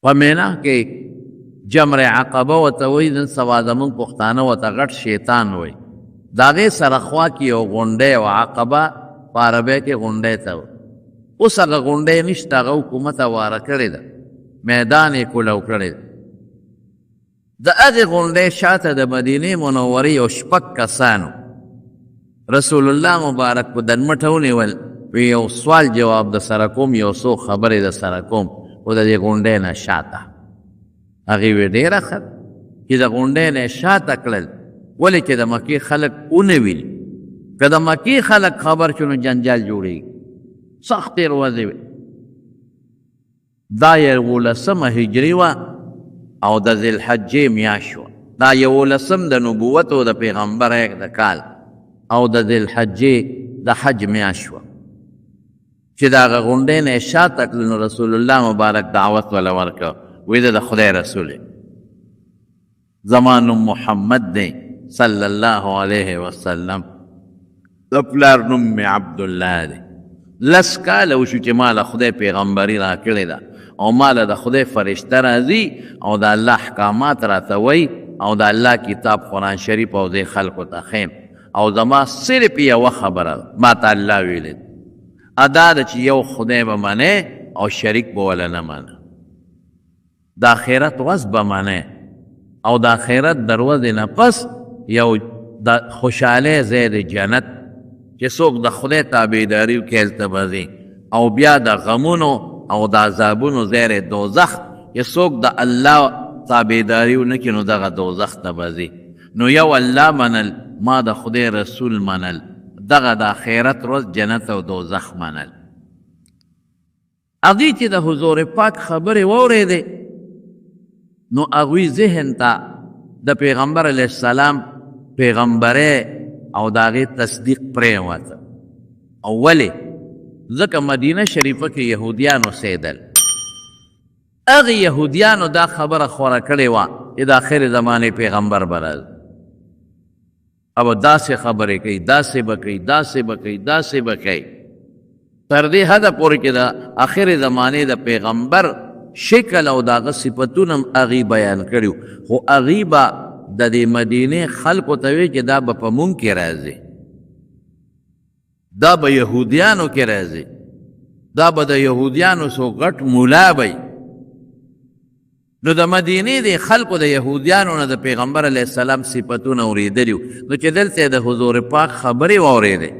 په مینا کې جمر عقبه ورته وایي، نن سبا زمونږ پښتانه ورته غټ شیطان وایي. د هغې سره خوا کې یو غونډۍ وه، عقبه په عربۍ کې غونډۍ ته وه. اوس هغه غونډۍ نشته، هغه حکومت واره کړې ده، میدان یې کولو کړی ده. د هغې غونډۍ شاته د مدینې منورې یو 6 کسانو رسول الله مبارک په دنمټه ونیول، وی یو سوال جواب د سره کوم، یو څو خبرې د سره کوم، خو د دې غونډۍ نه شاته. هغې وی ډېره ښه چې د غونډۍ نه شاته کړل، ولې چې د مکې خلک ونه ویني. که د مکې خلک خبر شو نو جنجال جوړېږي، سخت تېر ورځې وې. دا 11 هجري وه او د ذوالحجې میاشت وه. دا 11 د نبوت او د پیغمبر د کال او د ذوالحجې د حج میاشت وه چې د هغه غونډۍ نه یې شاته کړل. نو رسول الله مبارک دعوت وله ورکړه، وی د خدای رسول زما نوم محمد دی صلی الله علیه وسلم، د پلار نوم مې عبدالله دی. 10 کاله وشو چې ما له خدای پیغمبري را کړې ده او ما له د خدای فرشته راځي او د الله احکامات راته وایي او د الله کتاب قرآن شریف او دې خلکو ته ښیم. او زما صرف یوه خبره ما ته الله ویلې ادا ده چې یو خدای به منې او شریک به وله نه منه. د آخرت ورځ به منې او د آخرت د ورځې نه پس یو د خوشحالۍ ځای د جنت چې څوک د خدای تابعداري وکړي هلته به ځي، او بیا د غمونو او د عذابونو ځای دوزخ چې څوک د الله تابعداري ونه کړي نو دغه دوزخ ته به ځي. نو یو الله منل، ما د خدای رسول منل، دغه د آخرت ورځ جنت او دوزخ منل. هغوی چې د حضور پاک خبرې واورېدې نو هغوی ذهن ته د پیغمبر علیه السلام پیغمبرۍ او د هغې تصدیق پرېوته. او ولې؟ ځکه مدینه شریفه کې یهودیان اوسېدل. هغې یهودیانو دا خبره خوره کړې وه چې د آخر زمانې پیغمبر به راځي، او داسې خبرې کوي، داسې به کوي، داسې به کوي، داسې به کوي، تر دې حده پورې چې د آخر زمانې د پیغمبر شکل او د هغه صفتونه هم هغې بیان کړي، خو هغې به د دې مدینې خلکو ته وی چې دا به په مونږ کې راځي، دا به یهودیانو کې راځي، دا به د یهودیانو څو غټ مولا وی. نو د مدینې د خلکو د یهودیانو نه د پیغمبر علیه السلام صفتونه اورېدلي وو. نو چې دلته د حضور پاک خبرې واورېدې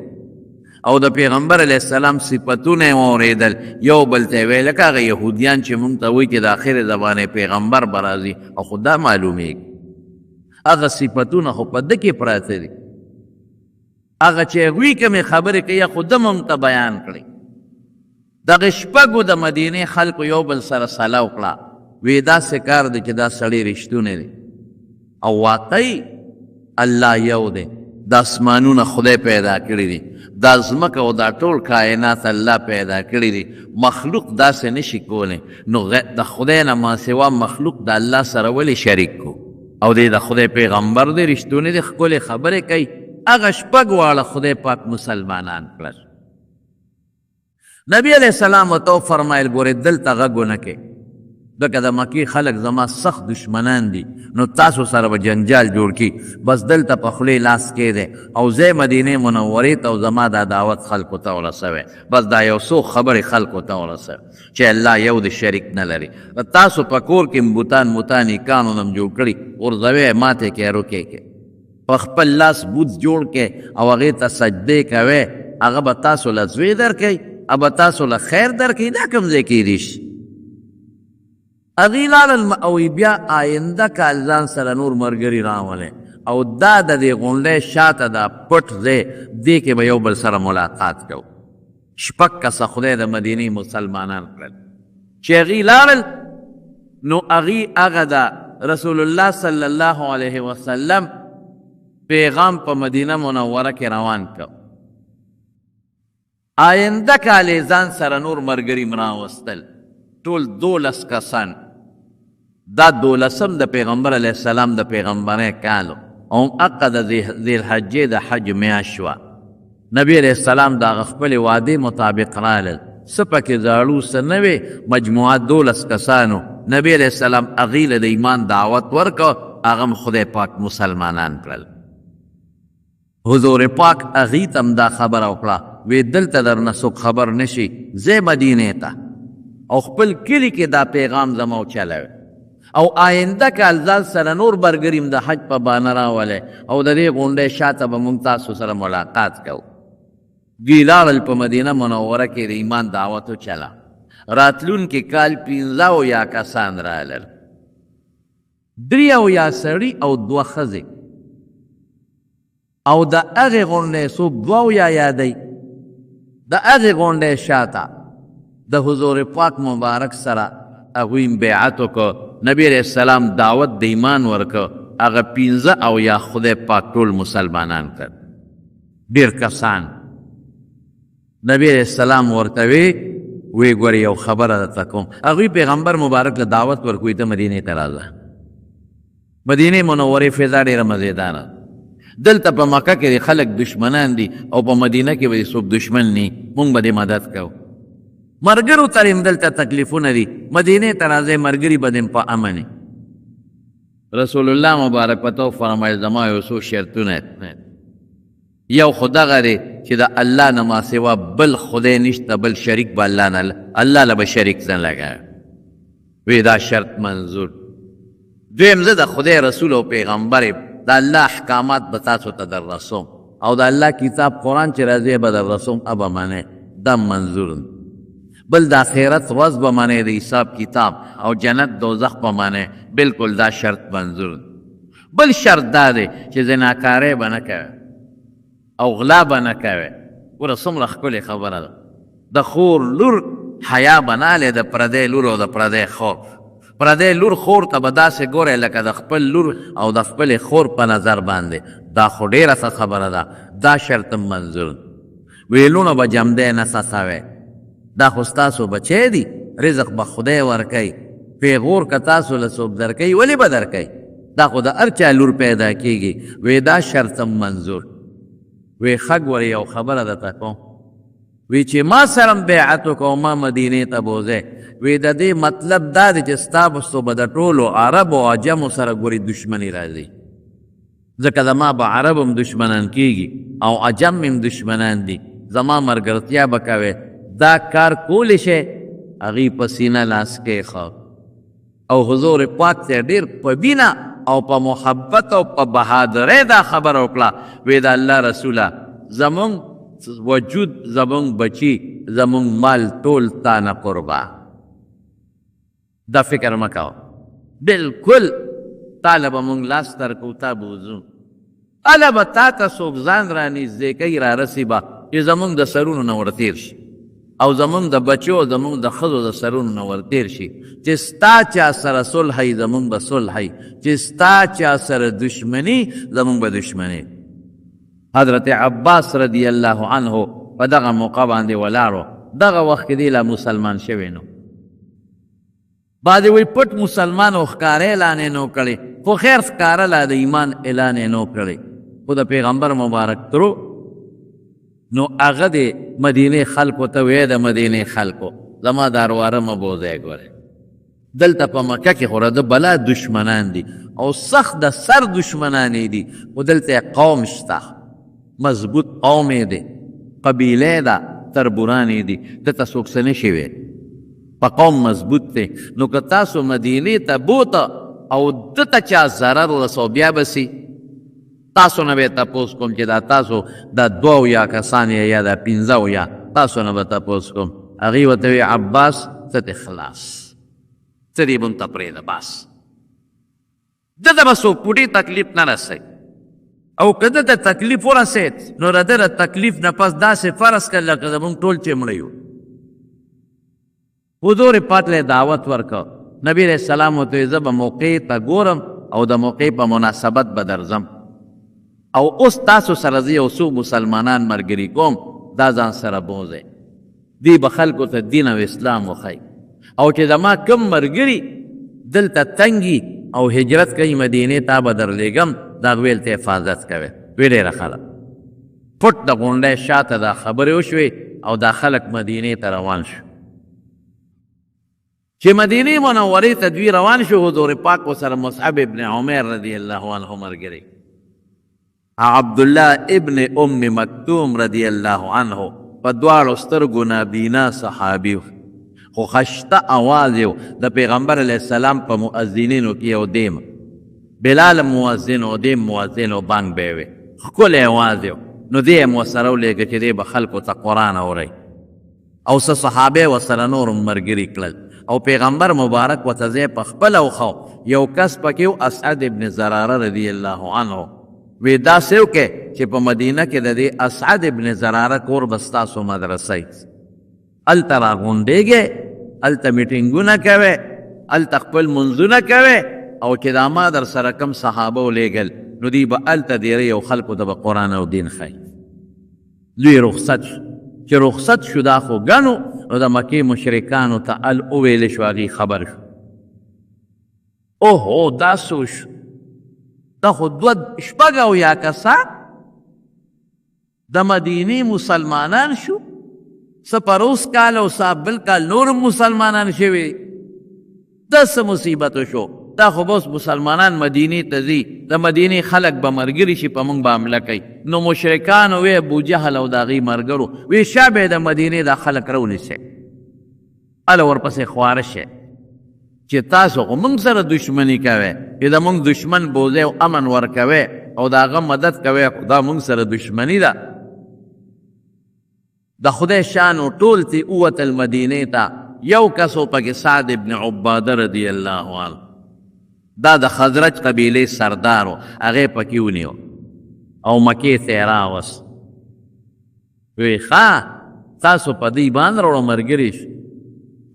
او د پیغمبر علیه السلام صفتونه یې واورېدل، یو بل ته یې ویل لکه هغه یهودیان چې مونږ ته وایي چې د آخر زمانې پیغمبر به راځي، او خو دا معلومېږي هغه صفتونه خو په ده کې پراته دي. هغه چې هغوی کومې خبرې کوي خو ده مونږ ته بیان کړي. دغه شپږو د مدینې خلکو یو بل سره صله وکړه، وی داسې کار دی چې دا سړی رښتونی دی او واقعي الله یو دی. د اسمانونه خدای پیدا کړي دي، دا ځمکه او دا ټول کائنات الله پیدا کړي دي. مخلوق داسې نشي کولی، نو د خدای نه ما سوا مخلوق د الله سره ولې شریک کو؟ او دی د خدای پیغمبر دی، رښتونی دی، ښکلې خبرې کوي. هغه شپږ واړه خدای پاک مسلمانان کړل. نبی علیہ السلام ورته وفرمایل ګورې دلته غږ ونه کې، ځکه د مکې خلک زما سخت دشمنان دي، نو تاسو سره به جنجال جوړ کړي، بس دلته په خولې لاس کېدی او زه مدینې منورې ته او زما دا دعوت خلکو ته ورسوی، بس دا یو څو خبرې خلکو ته ورسوی چې الله یو د شریک نه لري. تاسو په کور کې بوتان نیکانو هم جوړ کړي، ورځوی ماتې کې روکې کې په خپل لاس بوت جوړ کې او هغې ته سجدې کوئ، هغه به تاسو له زوی درکوي او به تاسو له خیر درکوي. دا کوم ځای کېدی شي؟ هغې لاړل او بیا آینده کال ځان سره نور ملګري راولئ او دا د دې غونډۍ شاته دا پټ ځای دې کې به یو بل سره ملاقات کوو. 6 کسه خدای د مدینې مسلمانان کړل. چې هغې لاړل نو هغې هغه د رسول الله صلی الله علیه وسلم پیغام په مدینه منوره کې روان کړ. آینده کال یې ځان سره نور ملګري راوستل، ټول 12 کسان. دا 12م د پیغمبر علیه السلام د پیغمبرۍ کال او هغه د ذوالحجې د حج میاشت وه. نبی علیه السلام د هغه خپلې وعدې مطابق رالل، څه پکې زاړو څه نوې، مجموعه 12 کسانو نبی علیہ السلام هغې له د ایمان دعوت ورکړ، هغه هم خدای پاک مسلمانان کړل. حضور پاک هغې ته هم دا خبره وکړه، وی دلته درنه څوک خبر نشي، ځئ مدینې ته او خپل کلي کې دا پیغام زما وچلوئ او آینده کال ځان سره نور برګري هم د حج په بانه راولئ او د دې غونډۍ شاته به موږ تاسو سره ملاقات کوو. دوی لاړل په مدینه منوره کې د ایمان دعوت وچله. راتلونکي کال 15 کسان رالل، 3 سړي او 2 ښځې. او د هغې غونډۍ څوک 2 یادوي، د هغې غونډۍ شاته د حضور پاک مبارک سره هغوی بیعت وکړ، نبی علیہ السلام دعوت د ایمان ورکړ، هغه 15 خدای پاک ټول مسلمانان کړ، ډېر کسان. نبی علیہ السلام ورته وی ګورې یو خبره درته کوم. هغوی پیغمبر مبارک له دعوت ورکوي ته مدینې ته راځه. مدینې منورې فضا ډېره مزېداره. دلته په مکه کې خلک دشمنان دي او په مدینه کې به څوک دشمن ني، مونږ به دې مدد کوو. مرګرو ته هم دلته تکلیفونه دي، مدینې ته راځئ مرګري به دې په امن. رسول الله مبارک په تو فرمایل زما یو څو شرطونه، یو خو دغه دی چې د الله نه ما سوا بل خدای نشته، بل شریک به الله له به شریک نه لګوي. وی دا شرط منظور. دویم زه د خدای رسول او پیغمبر د الله احکامات به تاسو ته در رسوم او د الله کتاب قرآن چې راځي به در رسوم، ابه منئ، دا منظور. بل د آخرت ورځ به منئ، د حساب کتاب او جنت دوزخ به منئ، بلکل دا شرط منظور. بل شرط دا دی چې زناکارۍ به نه کوئ او غلا به نه کوئ. ګوره څومره ښکلې خبره ده. د خور لور حیا به نه هلې، د پردی لور او د پردی خور. پردی لور خور ته به داسې ګورئ لکه د خپل لور او د خپلې خور په نظر باندې. دا خو ډېره ښه خبره ده، دا شرط منظور. ویلونه به جمدی نه څڅوئ، دا خو ستاسو بچی دي، رزق به خدای ورکوي، پیغور که تاسو له څوک درکوي ولې به درکوي؟ دا خو د هر چا لور پیدا کېږي. وی دا شرط منظور. وی ښه ګورې یو خبره درته کوم، وی چې ما سره بیعت وکړو ما مدینې ته بوځئ، وی د دې مطلب دا دی چې ستاسو به د ټولو عرب او عجمو سره ګورې دشمني راځي، ځکه زما به عرب هم دشمنان کېږي او عجم هم دشمنان دي، زما ملګرتیا به کوئ. دا کار کولی شئ؟ هغې په سینه لاس کېښود او حضور پاک ته ډېر په مینه او په محبت او په بهادرۍ دا خبره وکړه، وی د الله رسوله زمونږ وجود، زمونږ بچي، زمونږ مال ټول تا نه قربا. دا فکر مه کوه، بلکل تاله به مونږ لاس درکړو، تا به وځو، هله به تا ته څوک ځان رانږدې کوي رارسي به چې زمونږ د سرونو نه ورتېر شي او زمونږ د بچو او زمونږ د ښځو د سرونو نه ورتېر شي چې ستا چا سره صلحی زمونږ به صلحی، چې ستا چا سره دشمني زمونږ به دشمني. حضرت عباس رضی الله عنه په دغه موقع باندې ولاړو. دغه وخت کې دی لا مسلمان شوی نو. بعضې وایي پټ مسلمان او ښکاره اعلان یې نو کړی، خو خیر ښکاره لا د ایمان اعلان یې نو کړی. خو د پیغمبر مبارک ترو نو هغه د مدینې خلکو ته وی د مدینې خلکو زما دارواره مه بوځئ. ګورئ دلته په مکه کې خو د بلا دشمنان دي او سخت د سر دشمنان دي، خو دلته قوم شته، مضبوط قوم یې دی، قبیله ده، تربوران یې دي، دلته څوک څه نشي وی، په قوم مضبوط دی. نو که تاسو مدینې ته بوته او دته چا ضرر ورسو بیا به سي، تاسو نه به تپوس کوم چې دا تاسو دا 2 کسان یا دا 15 تاسو نه به تپوس کوم. هغې ورته وی عباس ته دې خلاص، ته دې مونږ ته پرېږده بس، دته به څوک پوټي تکلیف نه رسوي، او که دته تکلیف ورسېد نو د ده د تکلیف نه پس داسې فرض کړه لکه زمونږ ټول چې مړه یو. حضور پاک له دعوت ورکړه، نبی علیہ السلام ورته زه به موقع ته ګورم او د موقع په مناسبت به درځم، او اوس تاسو سره زه یو څو مسلمانان ملګري کوم، دا ځان سره بوځئ، دی به خلکو ته دین او اسلام وښایي، او چې زما کم ملګري دلته تنګي او هجرت کوي مدینې ته به درلېږم، دا ویل ته حفاظت کوئ. وی ډېره ښه ده. پټ د غونډۍ شاته دا خبرې وشوې او دا خلک مدینې ته روان شو. چې مدینه منورې ته دوی روان شو حضور پاک ورسره مصعب ابن عمیر رضی الله عنه ملګری، عبدالله ابن ام مکتوم رضی الله عنه په دواړو سترګو نابینا صحابي خو خشته اواز یو د پیغمبر علیه السلام په مؤذنینو کې یو دیم بلال مؤذن او دیم مؤذن او بانګ به وي ښکلی اواز یو. نو دی یې ورسره ولېږه چې دی به خلکو ته قرآن اورئ او څه صحابه ورسره نور ملګري کړل او پیغمبر مبارک ورته ځای په خپله وښو. یو کس پکې و اسعد ابن زراره رضی الله عنه، وی داسې وکړئ چې په مدینه کې د دې اسعد ابن زراره کور به ستاسو مدرسه هلته راغونډېږئ، هلته میټینګونه کوئ، هلته خپل منځونه کوئ او چې دا ما در سره کم صحابه ولېږل نو دوی به هلته ډېری او خلکو ته به قرآن او دین ښایي. دوی رخصت شو. چې رخصت شو دا خو ګنو نو د مکې مشرکانو ته وویلی شو، هغې خبر شو اوهو دا څه شو، دا خو شپږ اویا کسان د مدینې مسلمانان شو، څه پروس کال او څه بل کال نور مسلمانان شوي، دا څه مصیبت شو، دا خو بس مسلمانان مدینې ته ځي، د مدینې خلک به ملګري شي په موږ به حمله کوي. نو مشرکانو وی ابوجهل او د هغې ملګرو وی شابه د مدینې دا خلک راونیسئ، هله ورپسې خواره شئ چې تاسو خو موږ سره دشمني کوئ، چې د موږ دشمن بوځئ او امن ورکوئ او د هغه مدد کوئ، خو دا موږ سره دشمني ده. د خدای شانو ټول تی ووتل مدینې ته. یو کس و پکې سعد ابن عباده رضی الله عنه، دا د خزرج قبیلې سردار و، هغې پکې ونیو او مکې ته یې راوست. وی ښه تاسو په دې باندې راوړه ملګري شو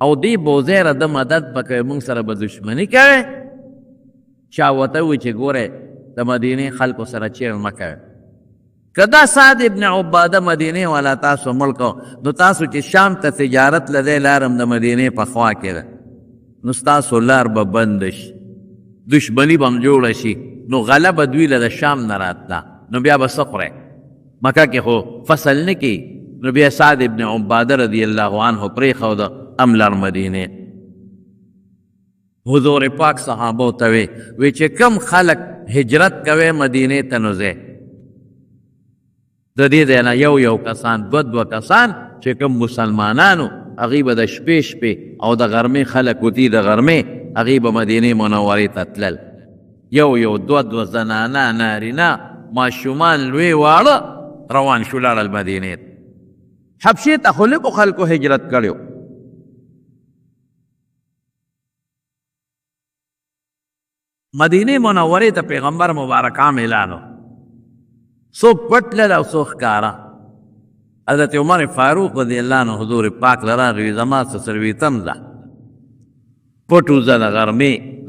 او دې بوځی را د مدد به کوئ، موږ سره به دشمني کوئ. چا ورته ووایي چې ګورئ د مدینې خلکو سره چیر مه کوئ، که دا سعد ابن عباده مدینې والا تاسو ملک نو تاسو چې شام ته تجارت لدی لارم د مدینې په خوا کې ده نو ستاسو لار به بنده شي، دشمني به هم جوړه شي، نو غله به دوی له د شام نه راتله، نو بیا به څه خورئ؟ مکه کې خو فصل نه کیي. نو بیا سعد ابن عباده رضی الله عنه پرېښوده املر مدینې. حضور پاک صحابو ته وی چې کم خلک هجرت کوي مدینې ته نو ځئ، د دې ځای نه یو کسان دوه کسان چې کوم مسلمانانو هغوی به د شپې او د غرمې خلک وتي د غرمې هغوی به مدینې منورې ته تلل، یو دوه زنانه نارینه ماشومان لوی واړه روان شو لاړل مدینې ته. حبشې ته خو لږو خلکو هجرت کړی و. مدینې منورې ته پیغمبر مبارک عام اعلانو، څوک پټ لري او څوک ښکاره. حضرت عمر فاروق رضی الله عنه حضور پاک له راغی زما څه سرویتم ده پټ وځه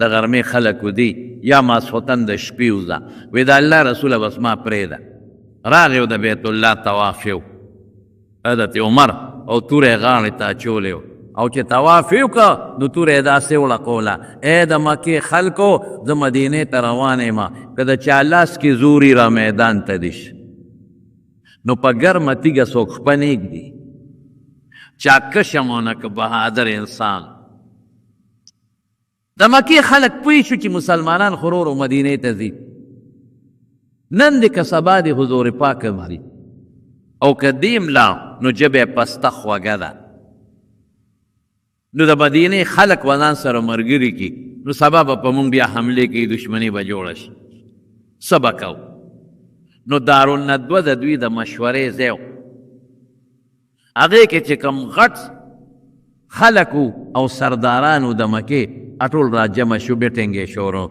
د غرمې خلک ودي یا ماسخوتن د شپې وځه. وی د الله رسوله بس ما پرېږده. راغی د بیت الله طواف یو حضرت عمر او توره یې غاړې ته اچولی او چې طواف یې وکړه نو توره یې داسې وړقوله، ای د مکې خلکو زه مدینې ته روان یم، که د چا لاس کې زوري را میدان ته دي نو په ګرمه تیږه څوک خپه نه ږدي، چا کشم ونه که بهادر انسان. د مکې خلک پوه شو چې مسلمانان خو ورو مدینې ته ځي، نن دې که سبا دې حضور پاک مري او که دیم لا نو ژبه یې پسته خوږه ده. نو د مدینې خلک ځان سره ملګري کړي نو سبا به په موږ بیا حملې کوي، دشمني به جوړه شي، څه به کوو؟ نو دارالندوه د دوی د مشورې ځای و، هغې کې چې کوم غټ خلک او سردارانو د مکې ټول را جمع شو، میټینګ یې شروع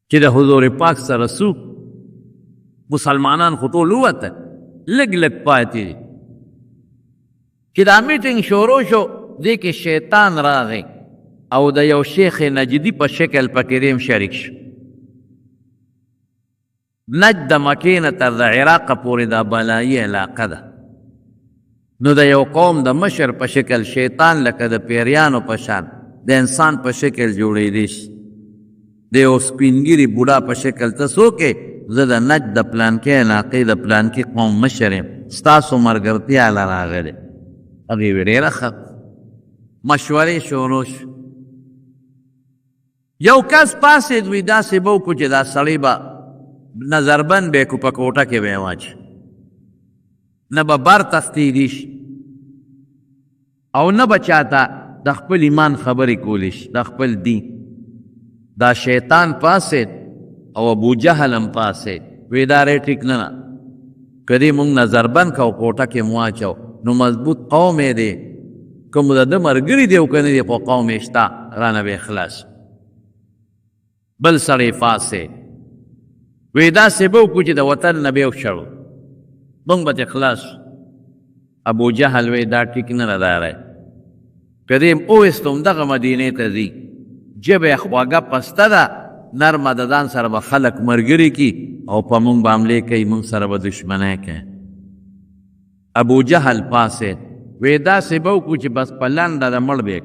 چې د حضور پاک سره څو مسلمانان خو ټول ووتل، لږ پاتې دي. چې دا میټینګ شروع شو دې کې شیطان راغی او د یو شیخ نجدي په شکل پکې دیم شریک شو. نجد د مکې نه تر د عراق پورې دا بلایي علاقه ده. نو د یو قوم د مشر په شکل شیطان لکه د پیریانو په شان د انسان په شکل جوړېدی شي، د یو سپینګیري بوډا په شکل ته څوک یې؟ زه د نجد د پلانکې علاقې د پلانکې قوم مشر یم، ستاسو ملګرتیا له راغلی. هغې ویې ډېره ښه، مشورې شروع شو. یو کس پاسېد وی داسې به وکړو چې دا سړی به نظربند به یې کړو په کوټه کې به یې واچو، نه به بر تښتېدی شي او نه به چاته د خپل ایمان خبرې کولی شي، د خپل دین. دا شیطان پاسېد او ابو جهل هم پاسېد، وی دا ری ټیک نه نه، که دې مونږ نظربند کو کوټه کې مو واچو نو مضبوط قوم یې دی، کوم د ده ملګري دی او که نه دی خو قوم یې شته، رانه به خلاص. بل سړی پاسېد وی داسې به وکړو چې د وطن نه به یې وشړو، مونږ به ترې خلاص. ابو جهل وی دا ټیک نه ده دا دی، که دې اویستو همدغه مدینې ته ځي، ژبه یې خواږه پسته ده، نرمه د ځان سره به خلک ملګري کي او په مونږ به حملې کوي، مونږ سره به دشمنی کوي. ابو جهل پاسېد وی داسې به وکړو چې بس په لنډه د مړ به.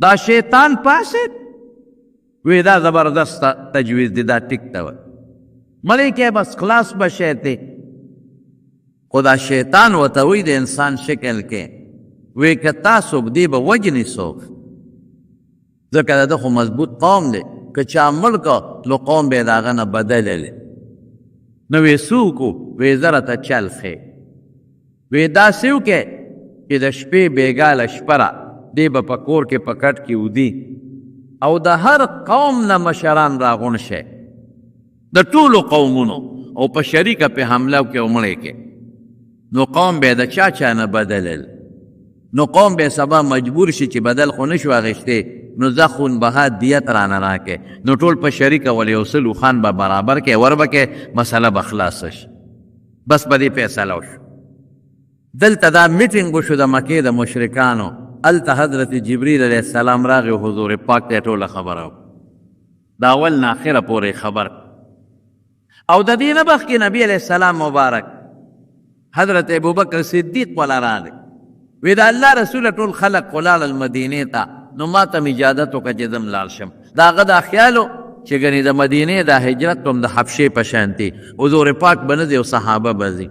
دا شیطان پاسېد وی دا زبردست تجویز دی، دا ټیک ته وی مړی کې بس خلاص به شی دی. خو دا شیطان ورته وی د انسان شکل کې وی که تاسو دې به وجنې څوک، ځکه د ده خو مضبوط قوم دی، که چا مړ که نو قوم به یې د هغه نه بدللی. نو وی څه وکړو؟ وی زه راته چل ښې. وی داسې وکړې چې د شپې بېګاله شپه را دې به په کور کې په کټ کې ودي او د هر قوم نه مشران راغونډ شي، د ټولو قومونو، او په شریکه پې حمله وکړې او مړې کې، نو قوم به یې د چا چا نه بدلل. نو قوم به سبا مجبور شي چې بدل خو نه شو اخیستی، نو زه خون بها دیت رانه راکې، نو ټول په شریکه ول یو سل اوښان به برابر کې ور به کې، مسله به خلاصه شي. بس په دې فیصله وشو. دلته دا میټینګ وشو د مکې د مشرکانو، هلته حضرت جبریل علیه السلام راغی او حضور پاک ته یې ټوله خبره وکړه، د اول نه اخره پورې خبر. او د دې نه مخکې نبي علیه السلام مبارک حضرت ابوبکر صدیق والا راغی، وی د الله رسوله ټول خلق ولاړل مدینې ته، نو ما ته م اجازت وکړه چې زم لاړ شم. د هغه دا خیال و چې ګنې د مدینې دا هجرت هم د حبشې په شانتي حضور پاک به نه ځي او صحابه به ځي.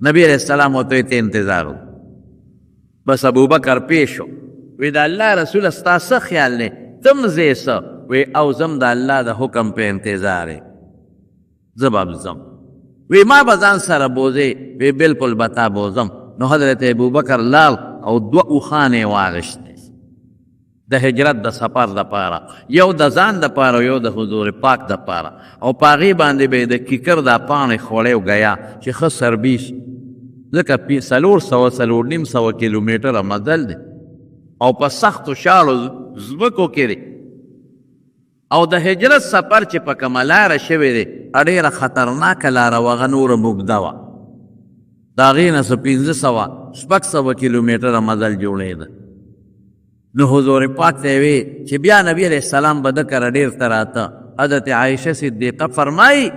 نبی علیه السلام ورته ته انتظار و. بس ابوبکر پیش شو، وی د الله رسوله ستا څه خیال دی؟ تم ځې څه؟ وی او زم د الله د حکم په انتظار یې، زه به ځم. وی ما به ځان سره بوځې؟ وی بلکل به تا بوځم. نو حضرت ابوبکر لاړ او 2 اوښانې واغېستې د هجرت د سفر دپاره، یو د ځان دپاره او یو د حضور پاک دپاره، او په هغې باندې به یې د کیکر دا پاڼې خوړی او ګیا چې ښه سربي شي، ځکه 400 کیلومیټره مزل دی او په سختو شاړو ځمکو کې دی، او د هجرت سفر چې په کومه لاره شوې دی ډېره خطرناکه لاره وه، هغه نوره اوږده وه، د هغې نه 500 کیلومیټره مزل جوړېده. نو حضور پاک ته یې وی چې بیا نبی علیه السلام به ده کره ډېر ته راته. حضرت عایشه صدیقه فرمایي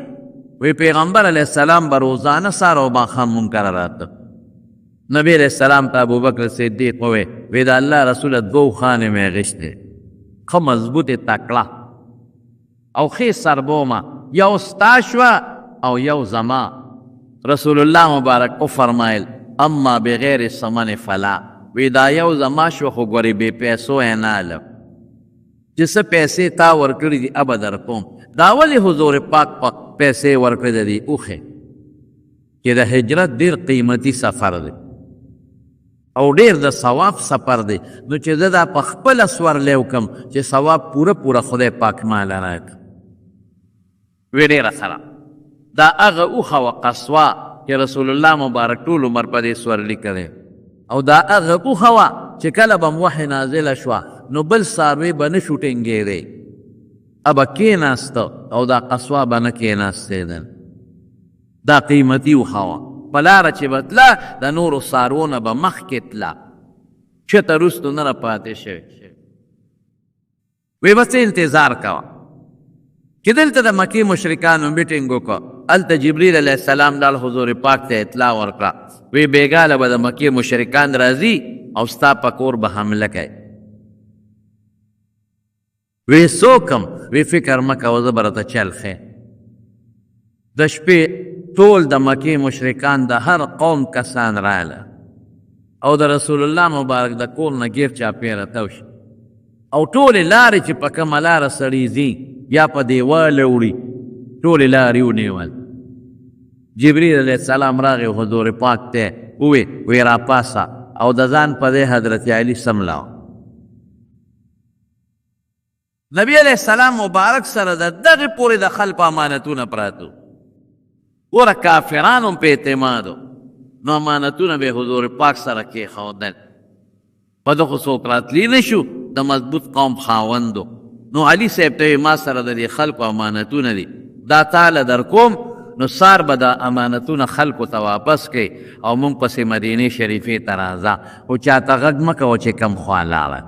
وی پیغمبر علیه السلام به روزانه سهار او ماښام مونږ کره راته. نبی علیه السلام ته ابوبکر صدیق ووی وی د الله رسوله 2 اوښانې مې اخېستې، ښه مضبوطې تکړه او ښې سربومه، یو ستا شوه او یو زما. رسول الله مبارک وفرمایل اما بغیر ثمن فلا، وی دا یو زما شوه خو ګورې بې پیسو یې نه الم، چې څه پیسې تا ورکړي دي ابه در کوم. دا ولې حضور پاک په پیسې ورکړې دي اوښې، چې د هجرت ډېر قیمتي سفر دی او ډېر د ثواب سفر دی، نو چې زه دا په خپله سورلی وکړم چې ثواب پوره خدای پاک ماله راکړي. وی ډېره سره دا هغه اوښه وه قصوه چې رسول الله مبارک ټول عمر په دې سورلي کړی، او دا هغه اوښه وه چې کله به وحی نازله شوه نو بل څاروی به نه شو ټینګېدی، ابه کېناسته او دا قصوه به نه کېناستېدل. دا قیمتي اوښه وه، په لاره چې به تله د نورو څاروو نه به مخکې تله، چېرته وروستو نه راپاتې شوې. وی بس انتظار کوه چې دلته د مکې مشرکانو میټینګ وکړه. هلته جبریل علیه السلام لاړ حضور پاک ته اطلاع ورکړه، وی بېګاله به د مکې مشرکان راځي او ستا په کور به حمله کوي. وی څوکم؟ وی فکر مه کوه زه به راته چل ښې. د شپې ټول د مکې مشرکان د هر قوم کسان راغله، او د رسول الله مبارک د کور نه ګیر چاپېره تاو شي او ټولې لارې چې په کومه لاره سړي ځي یا په دیواله وړي ټولې لارې ونیول. جبریل علیه السلام راغی حضور پاک ته وی راپاسه او د ځان په دی حضرت علي سملاو. نبی علیه السلام مبارک سره د دغې پورې د خلکو امانتونه پراتو. ګوره کافران هم په اعتمادو نو امانتونه به حضور پاک سره کېښودل. په دغو څوک راتلی نه شو د مضبوط قوم خاوندو. نو علي صاحب ته ما سره د دې خلکو امانتونه دي دا تاله در کوم نو سار به د امانتونه خلکو ته واپس کړي او موږ پسې مدینې شریفې ته راځه خو چاته غږ مه کوه چې کم خوا لاړه.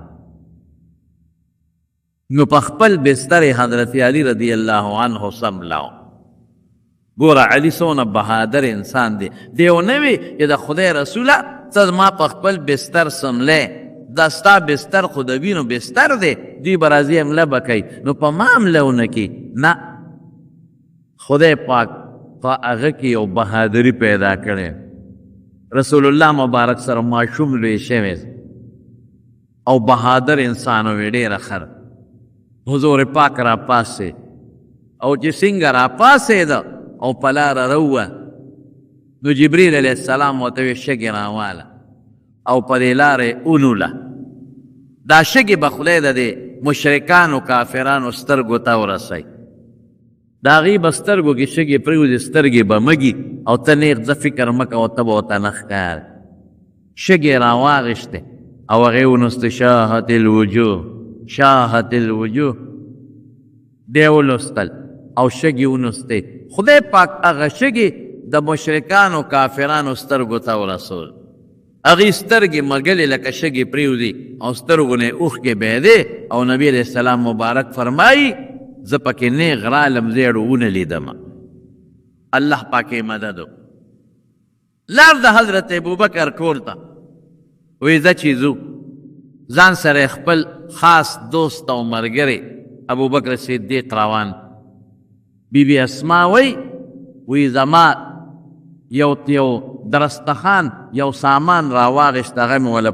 نو په خپل بستر حضرت علي رضی الله عنه سملاو. ګوره علي څونه بهادر انسان دی. دیو نه وي چې د خدای رسوله ته زما په خپل بستر سملی دا ستا بستر خو د وینو بستر دی دوی به راځي حمله به کوي نو په ما حمله ونه کړي نه. خدای پاک په هغه کې یو بهادري پیدا کړې. رسول الله مبارک سره ماشوم لوی شوی او بهادر انسان وی ډېره خر. حضور پاک را پاسې او چې څنګه را پاسېده او په لاره روه نو جبریل علیه السلام ورته وی شګې راواله او په دې لارې اونوله. دا شګې به خدای د دې مشرکانو کافرانو سترګو ته ورسوي. د هغې به سترګو کې شګې پرېوځي سترګې به مږي او ته نیغ ځه فکر مه کوه ته به ورته نه ښکاري. شګې راواغېښتې او هغې ونوستې شاهت الوجوه شاهت الوجوه دی ولوستل او شګې ونوستې. خدای پاک هغه شګې د مشرکانو کافرانو سترګو ته ورسول. هغې سترګې مږلې لکه شګې پرېوځي او سترګو نه یې اوښکې بهېدې او نبي علیه السلام مبارک فرمایي زه پکې نیغ رالم زیړو ونه لیدمه. الله پاک یې مدد و. لار د حضرت ابوبکر کور ته وی زه چې ځو ځان سره خپل خاص دوست او ملګری ابوبکر صدیق روان. بیبي اسما وی زما یو درستخان یو سامان راواغېشت هغه مې وله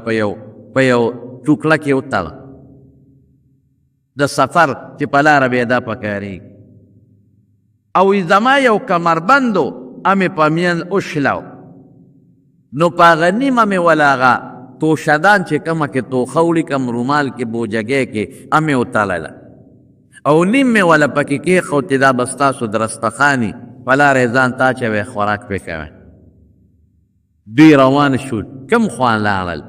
په یو ټوکړه کې وتړه د سفر چې په لاره به یې دا پکارېږي او زما یو کمربندو امې په مین وشلو نو په هغه نیمه مې وله هغه توشدان چې کومه کې توخه ولیکم رومال کې بوجګۍ کې امې وتړله او نیم مې وله پکې کېښود چې دا به ستاسو درستخاني په لاره یې ځان ته اچوئ خوراک پې کوئ. دوی روان شول. کم خوا لاړل؟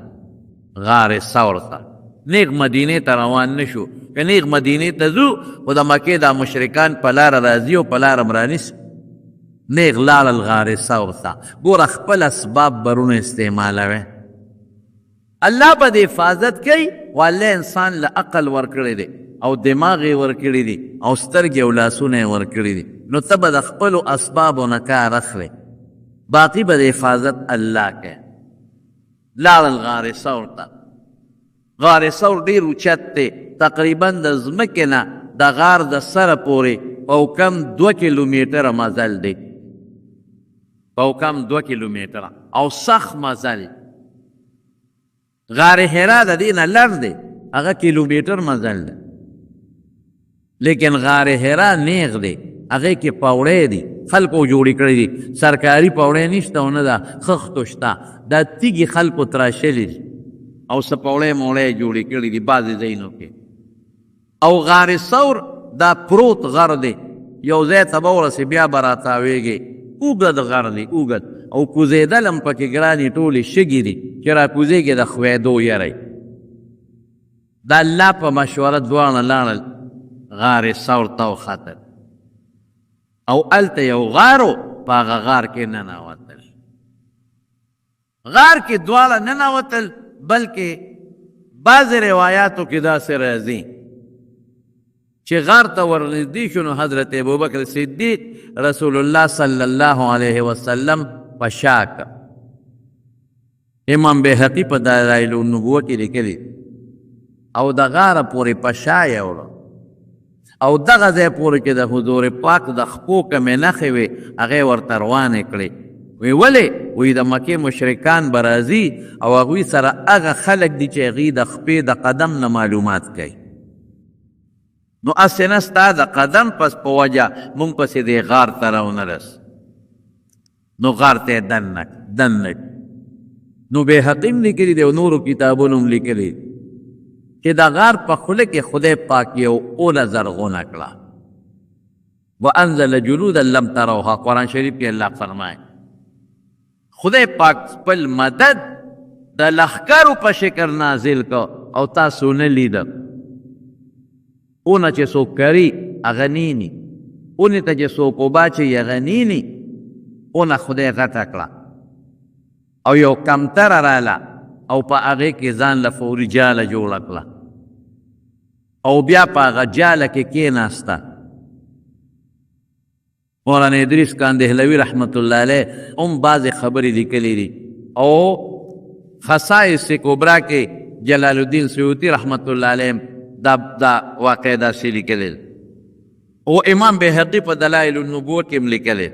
غار ثور ته. نیغ مدینې ته روان نه شو. که نیغ مدینې ته ځو خو د مکې دا مشرکان په لاره راځي او په لاره م رانیسي. نیغ لاړل غار ثور ته. ګوره خپل اسباب برونه استعمالوئ. الله به د حفاظت کوي و الله انسان له عقل ورکړی دی او دماغ یې ورکړي دي او سترګې او لاسونه یې ورکړي دي نو ته به د خپلو اسبابو نه کار اخلې باقي به د حفاظت الله کوي. لاړل غار ثور ته. غار ثور ډېر اوچت دی تقریبا د ځمکې نه د غار د سره پورې او کم 2 کیلومیټره مزل دی. او کم 2 کیلومیټره او سخت مزل. غار حرا د دې نه لر دی هغه کیلومیټر مزل دی لیکن غار حرا نیغ دی هغې کې پوړی دي خلکو جوړې کړی دي. سرکاري پوړی نشته او نه ده خښتو شته دا تیږې خلکو تراشلې دي او څه پوړی موړی جوړې کړي دي بعضې ځایونو کې. او غار ثور دا پروت غر دی یو ځای ته به ورسې بیا به راتاویږي. اوږد غر دی اوږد او کوزېدل هم پکې ګرانې ټولې شګې دي چې را کوزېږي د خویدو یری. د الله په مشوره دواړه لاړل غار ثور ته وختل او هلته یو غار و په هغه غار کې ننوتل. غار کې دواړه ننوتل بلکې بعضې روایاتو کې داسې راځي چې غار ته ورنږدې شو نو حضرت ابوبکر صدیق رسول الله صلی الله علیه وسلم په شا کړ. امام بهقي په دلایل النبوه کې لیکلي او د غاره پورې په شا یې وړه او دغه ځای پورې چې د حضور پاک د خپو کمې نښې وې هغې ورته روانې کړې. وی ولې وی د مکې مشرکان به راځي او هغوی سره هغه خلک دي چې هغوی د خپې د قدم نه معلومات کوي. نو هسې نه ستا د قدم پس په وجه مونږ پسې دې غار ته راونه رس. نو غار ته یې دننه نو بېحقي هم لیکلي دی او نورو کتابونو هم لیکلي چې د غار په خوله کې خدای پاک یو اوله زرغونه کړه. وانزل جلودا لم تروها، قرآن شریف کې الله فرمایي خدای پاک خپل مدد د لښکرو په شکل نازل کو او تاسو نه لیده. اونه چې څوک کري هغه نیني، اونې ته چې څوک اوبه اچوي هغه نیني. اونه خدای غټه کړه او یو کمتره راله او په هغې کې ځان له فوري جاله جوړه کړه او بیا په هغه جاله کې کېناسته. مولانا ادریس کاندهلوي رحمت الله علیه هم بعضې خبرې لیکلي دي او خصائص کبرا کې جلال الدین سیوطي رحمت الله علیه دا واقع داسې لیکلی او امام بهقي په دلائل النبوه کې هم لیکلی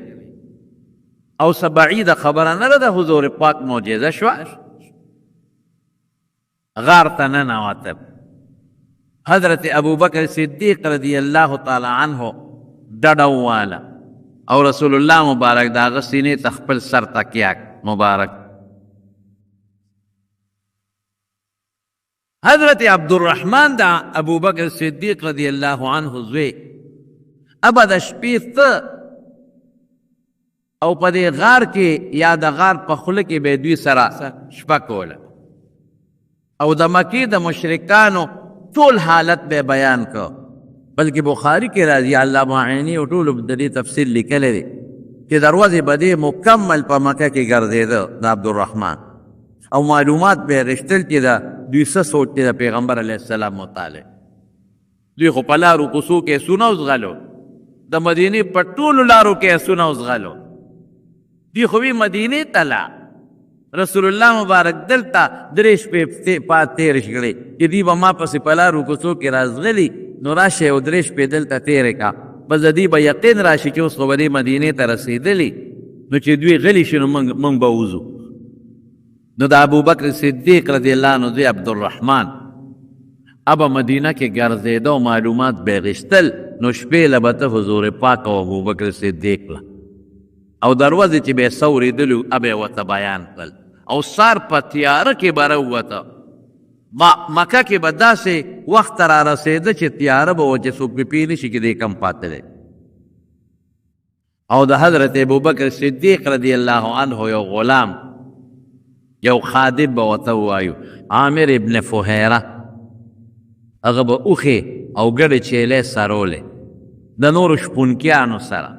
او څه بعیده خبره نه ده د حضور پاک معجزه شوه. غار ته ننوته. حضرت ابوبکر صدیق رضی الله تعالی عنه ډډه وواله او رسول الله مبارک د هغه سینې ته خپل سر تکیه مبارک. حضرت عبدالرحمن د ابوبکر صدیق رضی الله عنه زوی ابا د شپې ته او په دې غار کې یا د غار په خوله کې به دوی سره شپه کوله او د مکې د مشرکانو ټول حالت به بیان کو. بلکې بخاری کې راځي علامه عیني او ټولو د دې تفصیل لیکلی دی چې دروازې به دې مکمل په مکه کې ګرځېده د عبدالرحمن او معلومات به یې رښتل چې د دوی څه سوچ دی د پیغمبر علیه السلام متعلق. دوی خو په لارو کوڅو کې اسونه وزغلو، د مدینې په ټولو لارو کې اسونه وزغلو. دوی خو مدینې ته لا رسول الله مبارک دلته درې شپې پات تېرې کړې چې دوی به ما پسې په لارو کوڅو کې رازغلي نو راشه او درې شپې دلته تېرې کا بس د دوی به یقین راشي چې اوس خو به دې مدینې ته رسېدلي نو چې دوی غلي شي نو موږ به وځو. نو د ابوبکر صدیق رضی الله عنه زوی عبدالرحمن ابا مدینه کې ګرځېده او معلومات به یې غشتل. نو شپې له به ته حضور پاک او ابوبکر صدیق له او دروازې چې به یې څورېدلي ابه یې ورته بیان کړل او سار په تیاره کې به راووته. مکه کې به داسې وخت را رسېده چې تیاره به و چې څوک به پوه نه شي چې دی کم پاته دی. او د حضرت ابوبکر صدیق رضی الله عنه یو غلام یو خادم به ورته ووایو عامر ابن فهیره، هغه به اوښې او ګډې چیلې سرولې د نورو شپونکیانو سره.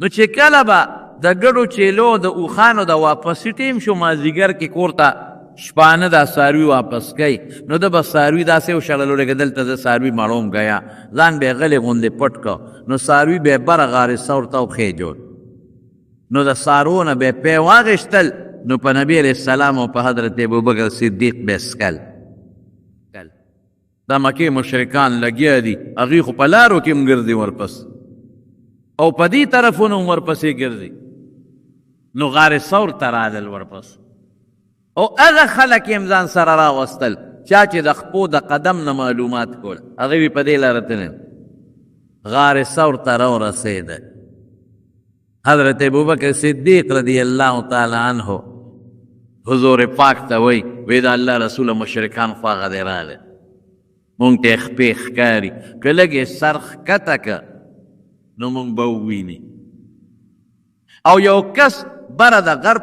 نو چې کله به د ګډو چیلو د اوښانو د واپسي ټیم شو مازدیګر کې کور ته شپانه دا څاروي واپس کوي نو د به څاروي داسې وشړلو لکه دلته زه څاروي مړوم گیا ځان به یې غلې غوندې پټ کړ نو څاروي به یې بره غارې ثور ته وخې جوړ نو د څارو نه به یې پی واغېشتل نو په نبي علیه السلام او په حضرت ابوبکر صدیق به سکل. دا مکې مشرکان لګیا دي هغوی خو په لارو کې هم ګرځي ورپس او په دې طرفونو هم ورپسې ګرځي. نو غار ثور ته رالل ورپس او هغه خلک یې هم ځان سره راوستل چا چې د خپو د قدم نه معلومات کول هغوی په دې لاره تلل. غار ثور ته راورسېده. حضرت ابوبکر صدیق رضی الله تعالی عنه حضور پاک ته وی د الله رسول مشرکان خو هغه دی راغلی مونږ ته یې خپې ښکاري که لږ یې سر ښکته که نو مونږ به وویني. او یو کس بره د غر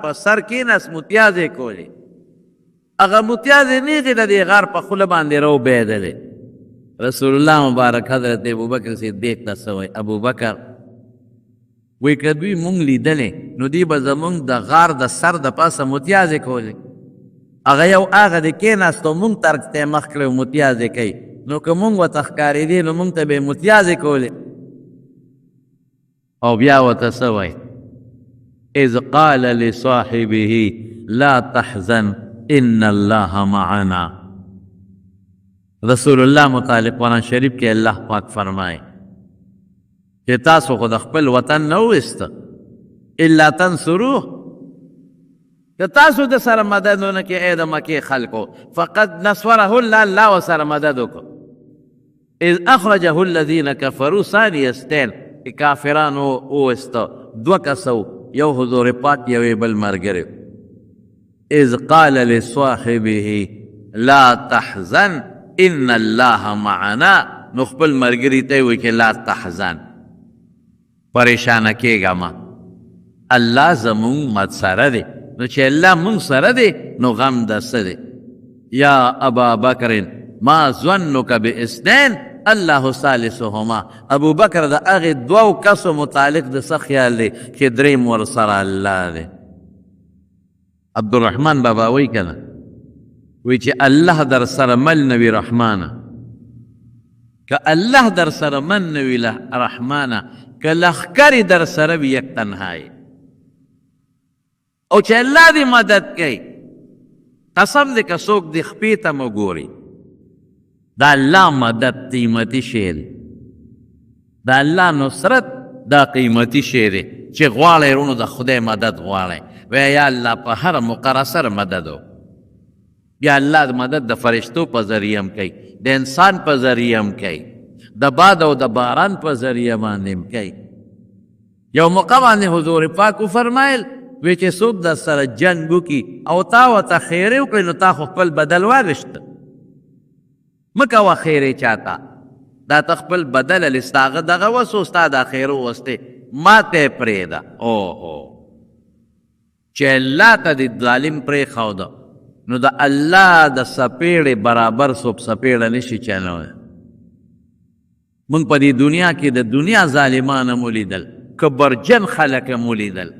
په سر کېناست متیازې کولې هغه متیازې نیغې د دې غار په خوله باندې راوبیدلې. رسول الله مبارک حضرت ابوبکر صدیق ته څه وایي ابوبکر وی که دوی مونږ لیدلې نو دوی به زمونږ د غار د سر د پاسه متیازې کولې هغه یو هغه دی کېناست او مونږ طرف ته یې مخ کړی او متیازې کوي نو که مونږ ورته ښکارېدې نو مونږ ته به یې متیازې کولې. او بیا ورته څه وایي اذ قال لصاحبه لا تحزن ان الله معنا. رسول الله متعلق قرآن شریف کې الله پاک فرمایي چې تاسو خو د خپل وطن نه وویسته الا تنصروه که تاسو د سره مدد ونه کې ای د مکې خلکو فقد نصره الله الله ورسره مدد وکړو اذ اخرجه الذین کفروا ثانی اثنین کافرانو وویسته دوه کسه یو حضور پاک یو بل ملګری اذ قال لصاحبه لا تحزن ان الله معنا نو خپل ملګري ته وایي چې لا تحزن پریشانه کېږه ما الله زمونږ مد سره دی نو چې الله مونږ سره دی نو غم د څه دی یا ابا بکر ما ظنک باثنین الله ثالثهما ابو بکر د هغې دوو کسو متعلق د څه خیال دی چې دریم ورسره الله دی عبدالرحمن بابا وایي که نه وایي چې الله در سره مل نه وي رحمانه که الله در سره من نه وي رحمانه که لښکرې در سره وي یک تنهایی او چې الله دې مدد کوي قسم دې که څوک دې خپې ته مو ګوري دا الله مدد قیمتي شی دی دا الله نصرت دا قیمتي شی دی چې غواړئ رونو د خدای مدد غواړئ وی یا الله په هر موقع سره مدد و یا الله مدد د فرشتو په ذریعه هم کوي د انسان په ذریعه هم کوي د باد او د باران په ذریعه باندې هم کوي یو موقع باندې حضور پاک فرمایل وی چې څوک در سره جنګ وکړي او تا ورته خیرې وکړې نو تا خو خپل بدل واغېشته مه کوه خیرې چاته دا ته خپل بدل لستا هغه دغه وسو ستا دا خیره وستې ما ته یې پرېږده اوهو چې الله ته د ظالم پرېښوده نو د الله د سپېړې برابر څوک سپېړه نشي چلولی موږ په دې دنیا کې د دنیا ظالمان هم ولیدل کبرجن خلک هم ولیدل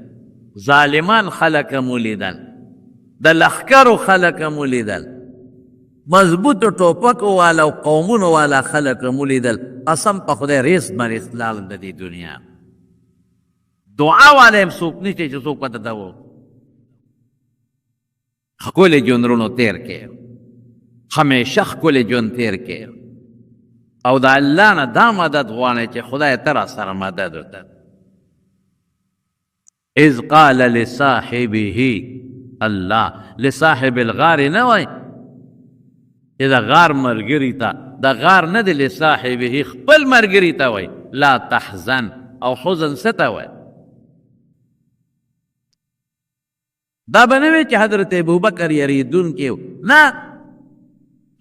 ظالمان خلک هم ولیدل د لښکرو خلک هم ولیدل مضبوطو ټوپکو والا او قومونو والا خلک هم ولیدل قسم په خدای ریس مریس لاړل د دې دنیا دعا والا هم څوک نشته چې څوک ورته ده ښکلی ژوند رونو تیر کې همیشه ښکلی ژوند تیر کې او د الله نه دا مدد غواړئ چې خدای ته را سره مدد وکړه اذ قال لصاحبه الله لصاحب الغار نه وای دا غار ملګري ته دا غار نه دی لصاحبه خپل ملګري ته وای لا تحزن او حزن څه ته وای دا به نه وي چې حضرت ابوبکر یریدونکی نه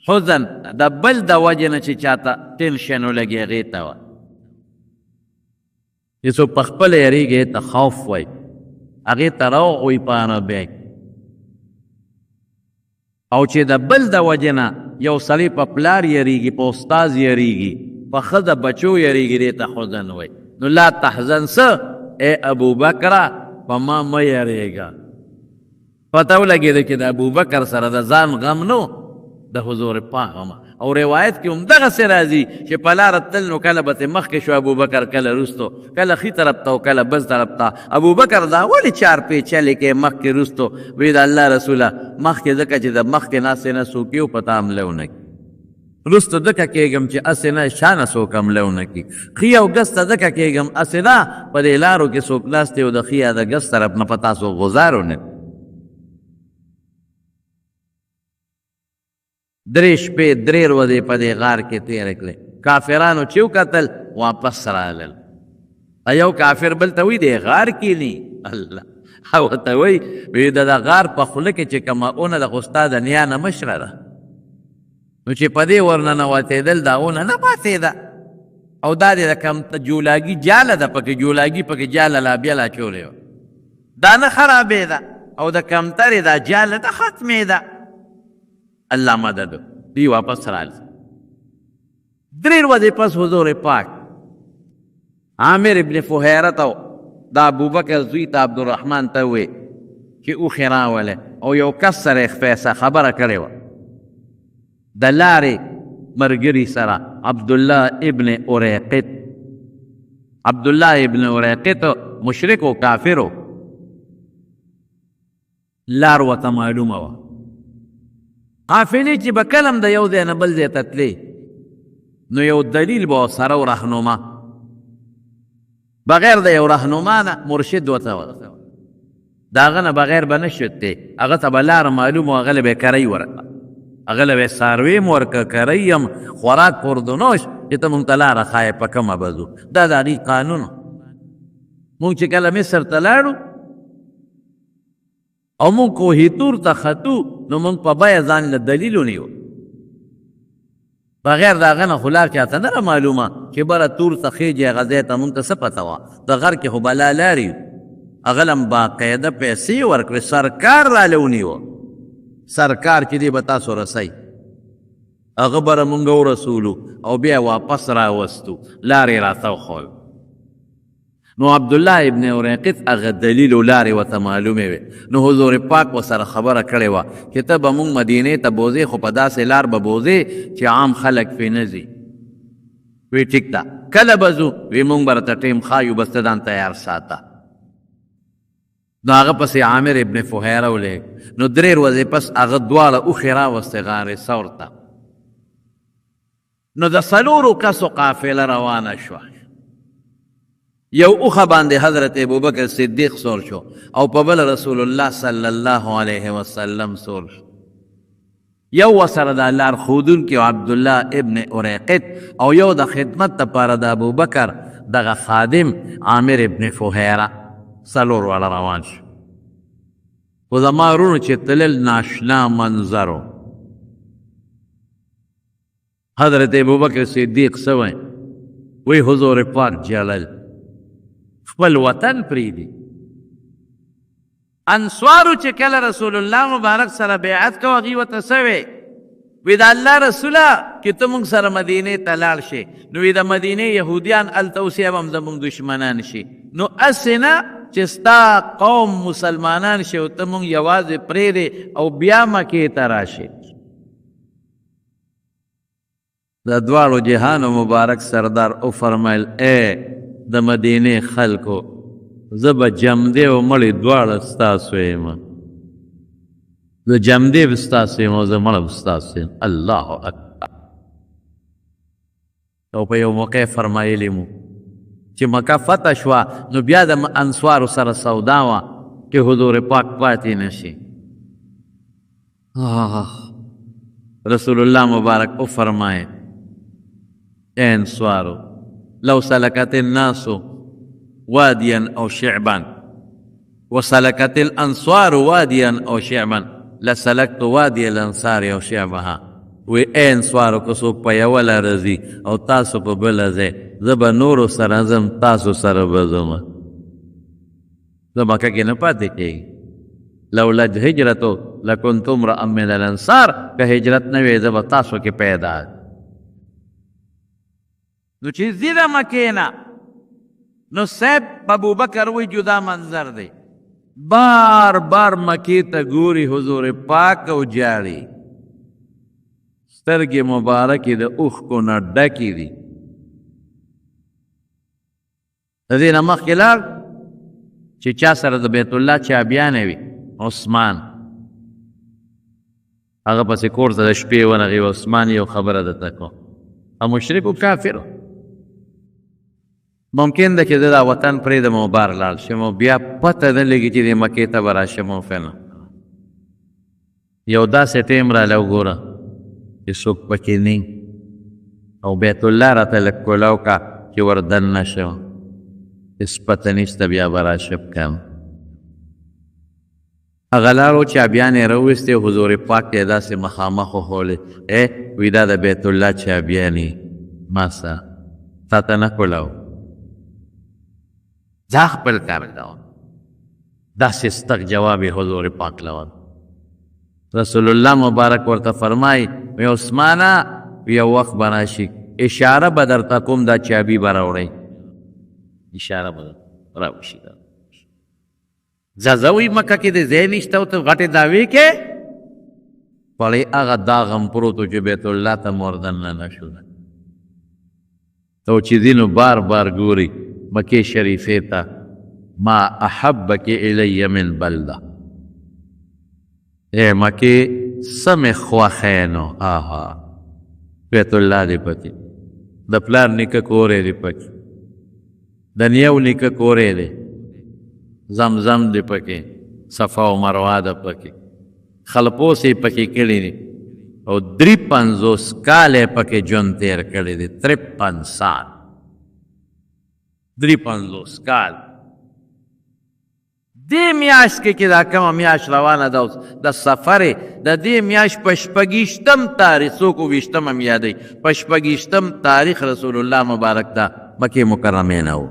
حزن د بل د وجې نه چې چاته ټینشن ولګي هغې ته وه چې څوک په خپله یریږي ته خوف وایي هغې ته روغ وایي په عربی او چې د بل د وجې نه یو سړی په پلار یریږي په استاز یریږي په ښځه بچو یریږي دې ته حزن وایي نو لا تحزن څه ای ابوبکره په ما مه یریږه پته ولګېده چې د ابوبکر سره د ځان غم نو د حضور پاک غم او روایت کې همدغسې راځي چې په لاره تل نو کله به ترې مخکې شو ابوبکر کله وروستو کله ښي طرف ته او کله بل طرف ته ابوبکر دا ولې چار پیچلې کې مخکې وروستو وی د الله رسوله مخکې ځکه چې د مخکې ناستې نه څوک یو په تا حمله ونه کړي وروسته ځکه کېږم چې هسې نه شا نه څوک حمله ونه کړي ښي او ګس ته ځکه کېږم هسې نه په دې لارو کې څوک ناست او د ښي یا د ګس طرف نه په تا څوک غزار ونه کړي درې شپې درې ورځې په دې غار کې تېرې کړې کافرانو چې وکتل واپس رالل یو کافر بل ته وایي دې غار کې نی الله او ورته وایي وایي د غار په خوله کې چې کومه اونه د خو ستا د نیا نه مشره ده نو چې په دې ورننوتېدل دا اونه نه پاتېده او دا دې د کم جولاګي جاله ده پکې جولاګي پکې جاله لا بیا لا چولې وه دا نه خرابېده او د کمترې دا جاله ده ختمېده الله مدد دی واپس رال درې ورځې پس حضور پاک عامر ابن فهیره ته دا ابوبکر زوی ته عبدالرحمن ته ووی چې اوښې راولې او یو کس سره یې خفیسه خبره کړې وه د لارې ملګري سره عبدالله ابن اریقط عبدالله ابن اریقط مشرک و کافر و لار ورته معلومه وه قافلې چې به کلم د یو ځای نه بل ځای ته تلې نو یو دلیل به ورسره و رهنما بغیر د یو رهنما نه مرشد ورته د هغه نه بغیر به نه شوتی هغه ته به لاره معلوم و هغه له به یې کرۍ ورکړه هغه له به یې څاروي م ورکړه کرۍ یم خوراک پردنوش چې ته مونږ ته لاره ښایې په کومه به ځو دا د هغې قانون مونږ چې کله مصر ته لاړو او مونږ کوهیتور ته ختو نو مونږ په بیه ځان له دلیل ونیو بغیر د هغه نه خو لار چاته نه معلومه چې بره تور ته خیجې هغه ځای ته مونږ ته څه پته وه د غر کې خو بلا لارې هغه له باقاعده پیسې ورکړې سرکار راله ونیوه سرکار چې دی به تاسو رسئ هغه به مونږ ورسولو او بیا واپس راوستو لارې راته وښویو نو عبدالله ابن اریقط هغه دلیل و لارې ورته معلومې وې نو حضور پاک ورسره خبره کړې وه چې ته به مونږ مدینې ته بوځې خو په داسې لار به بوځې چې عام خلک پرې نه ځي وی ټیک ده کله به ځو وی مونږ به راته ټیم ښایو بس ته ځان تیار ساته نو هغه پسې عامر ابن فهیره ولېږ نو 3 ورځې پس هغه دواړه اوښې راوستې غارې ثور ته نو د 4 کسو قافله روانه شوه یو اوخه باندې حضرت ابوبکر صدیق سور شو او په بل رسول الله صلی الله علیه وسلم سور شو یو وسره د لار ښودونکي عبدالله ابن اریقط او یو د خدمت دپاره د ابوبکر دغه خادم عامر ابن فهیره 4 واړه روان شو خو زما وروڼو چې تلل ناشنا منظرو حضرت ابوبکر صدیق څه وایي وی حضور پاک جلل خپل وطن پریدي انصارو چې کله رسول الله مبارک سره بیعت کو هغې ورته څه وی وی د الله رسوله چې ته مونږ سره مدینې ته لاړ شې نو وی د مدینې یهودیان هلته اوسې هم زمونږ دشمنان شي نو هسې نه چې ستا قوم مسلمانان شي او ته مونږ یوازې پرېږدې او بیا مکې ته راشې د دواړو جهانو مبارک سردار وفرمیل ای د مدینې خلکو زه به جمدې او مړې دواړه ستاسو یم زه جمدې به ستاسو یم او زه مړه به ستاسو یم الله اکبر او په یو موقع فرمایلي مو چې مکه فتح شوه نو بیا د انصارو سره سودا وه چې حضور پاک پاتې نه شي رسول الله مبارک وفرمایل ای انصارو لو سلكت الناس واديا أو شعبا وسلكت الأنصار واديا أو شعبا لسلكت وادي الأنصار أو شعبها وی ای انصارو که څوک په یوه لاره ځي او تاسو په بله ځئ زه به نورو سره ځم تاسو سره به ځم زه مکه کې نه پاتې کېږي لولا الهجرة لكنت امرأ من الانصار که هجرت نه وی زه به تاسو کې پیدا نو چې ځي د مکې نه نو صاحب ابوبکر وی جدا منظر دی بار بار مکې ته ګوري حضور پاک او جاړي سترګې مبارکې د اوښکو نه ډکې دي د دې نه مخکې لاړ چې چا سره د بیت الله چابیانې وي عثمان هغه پسې کور ته د شپې ورغی عثمان یو خبره درته کوم مشرک و کافر ممکن ده چې د دا وطن پرېږدم او بار لاړ شم او بیا پته نه لګي چې د مکې ته به راشم او که نه یو داسې ټیم راله وګوره چې څوک پکې نه او بیت الله راته لږ کولاو کا چې ور دننه شم هېڅ پته نشته بیا به راشم که نه هغه لاړو چابیانې راویستې حضور پاک ته یې داسې مخامخ وښولې وی دا د بیت الله چابیانې ما سه تا ته نه کولاو ځا خپل کار کوه داسې ستق جواب یې حضور پاک لون رسول الله مبارک ورته فرمایي وی عثمانه یو وخت به راشي اشاره به درته کوم دا چابي به راوړئ اشاره به راوشي ځه وی مکه کې د ځای نشته او ته غټې دعوې کې پړی هغه داغ هم پروت و چې بیت الله ته مو ور دننه نه شو او چې ځي نو بار بار ګوري مکې شریفې ته ما احبک الی من بلده ای مکې څه مې خوښی نو آها بیت الله دې پکې د پلار نیکه کورې دې پکې د نیو نیکه کورې دی زمزم دی پکې صفا او مروه ده پکې خلپوس یې پکې کړي دي او 53 کال یې پکې ژوند تېر کړی دی 53 سال 53 کال دې میاشت کې دا کومه میاشت روانه ده د سفر د دې میاشت په 26 تاریخ څوک 20 هم یادوي په 26 تاریخ رسول الله مبارک ته مکې مکرمې نه و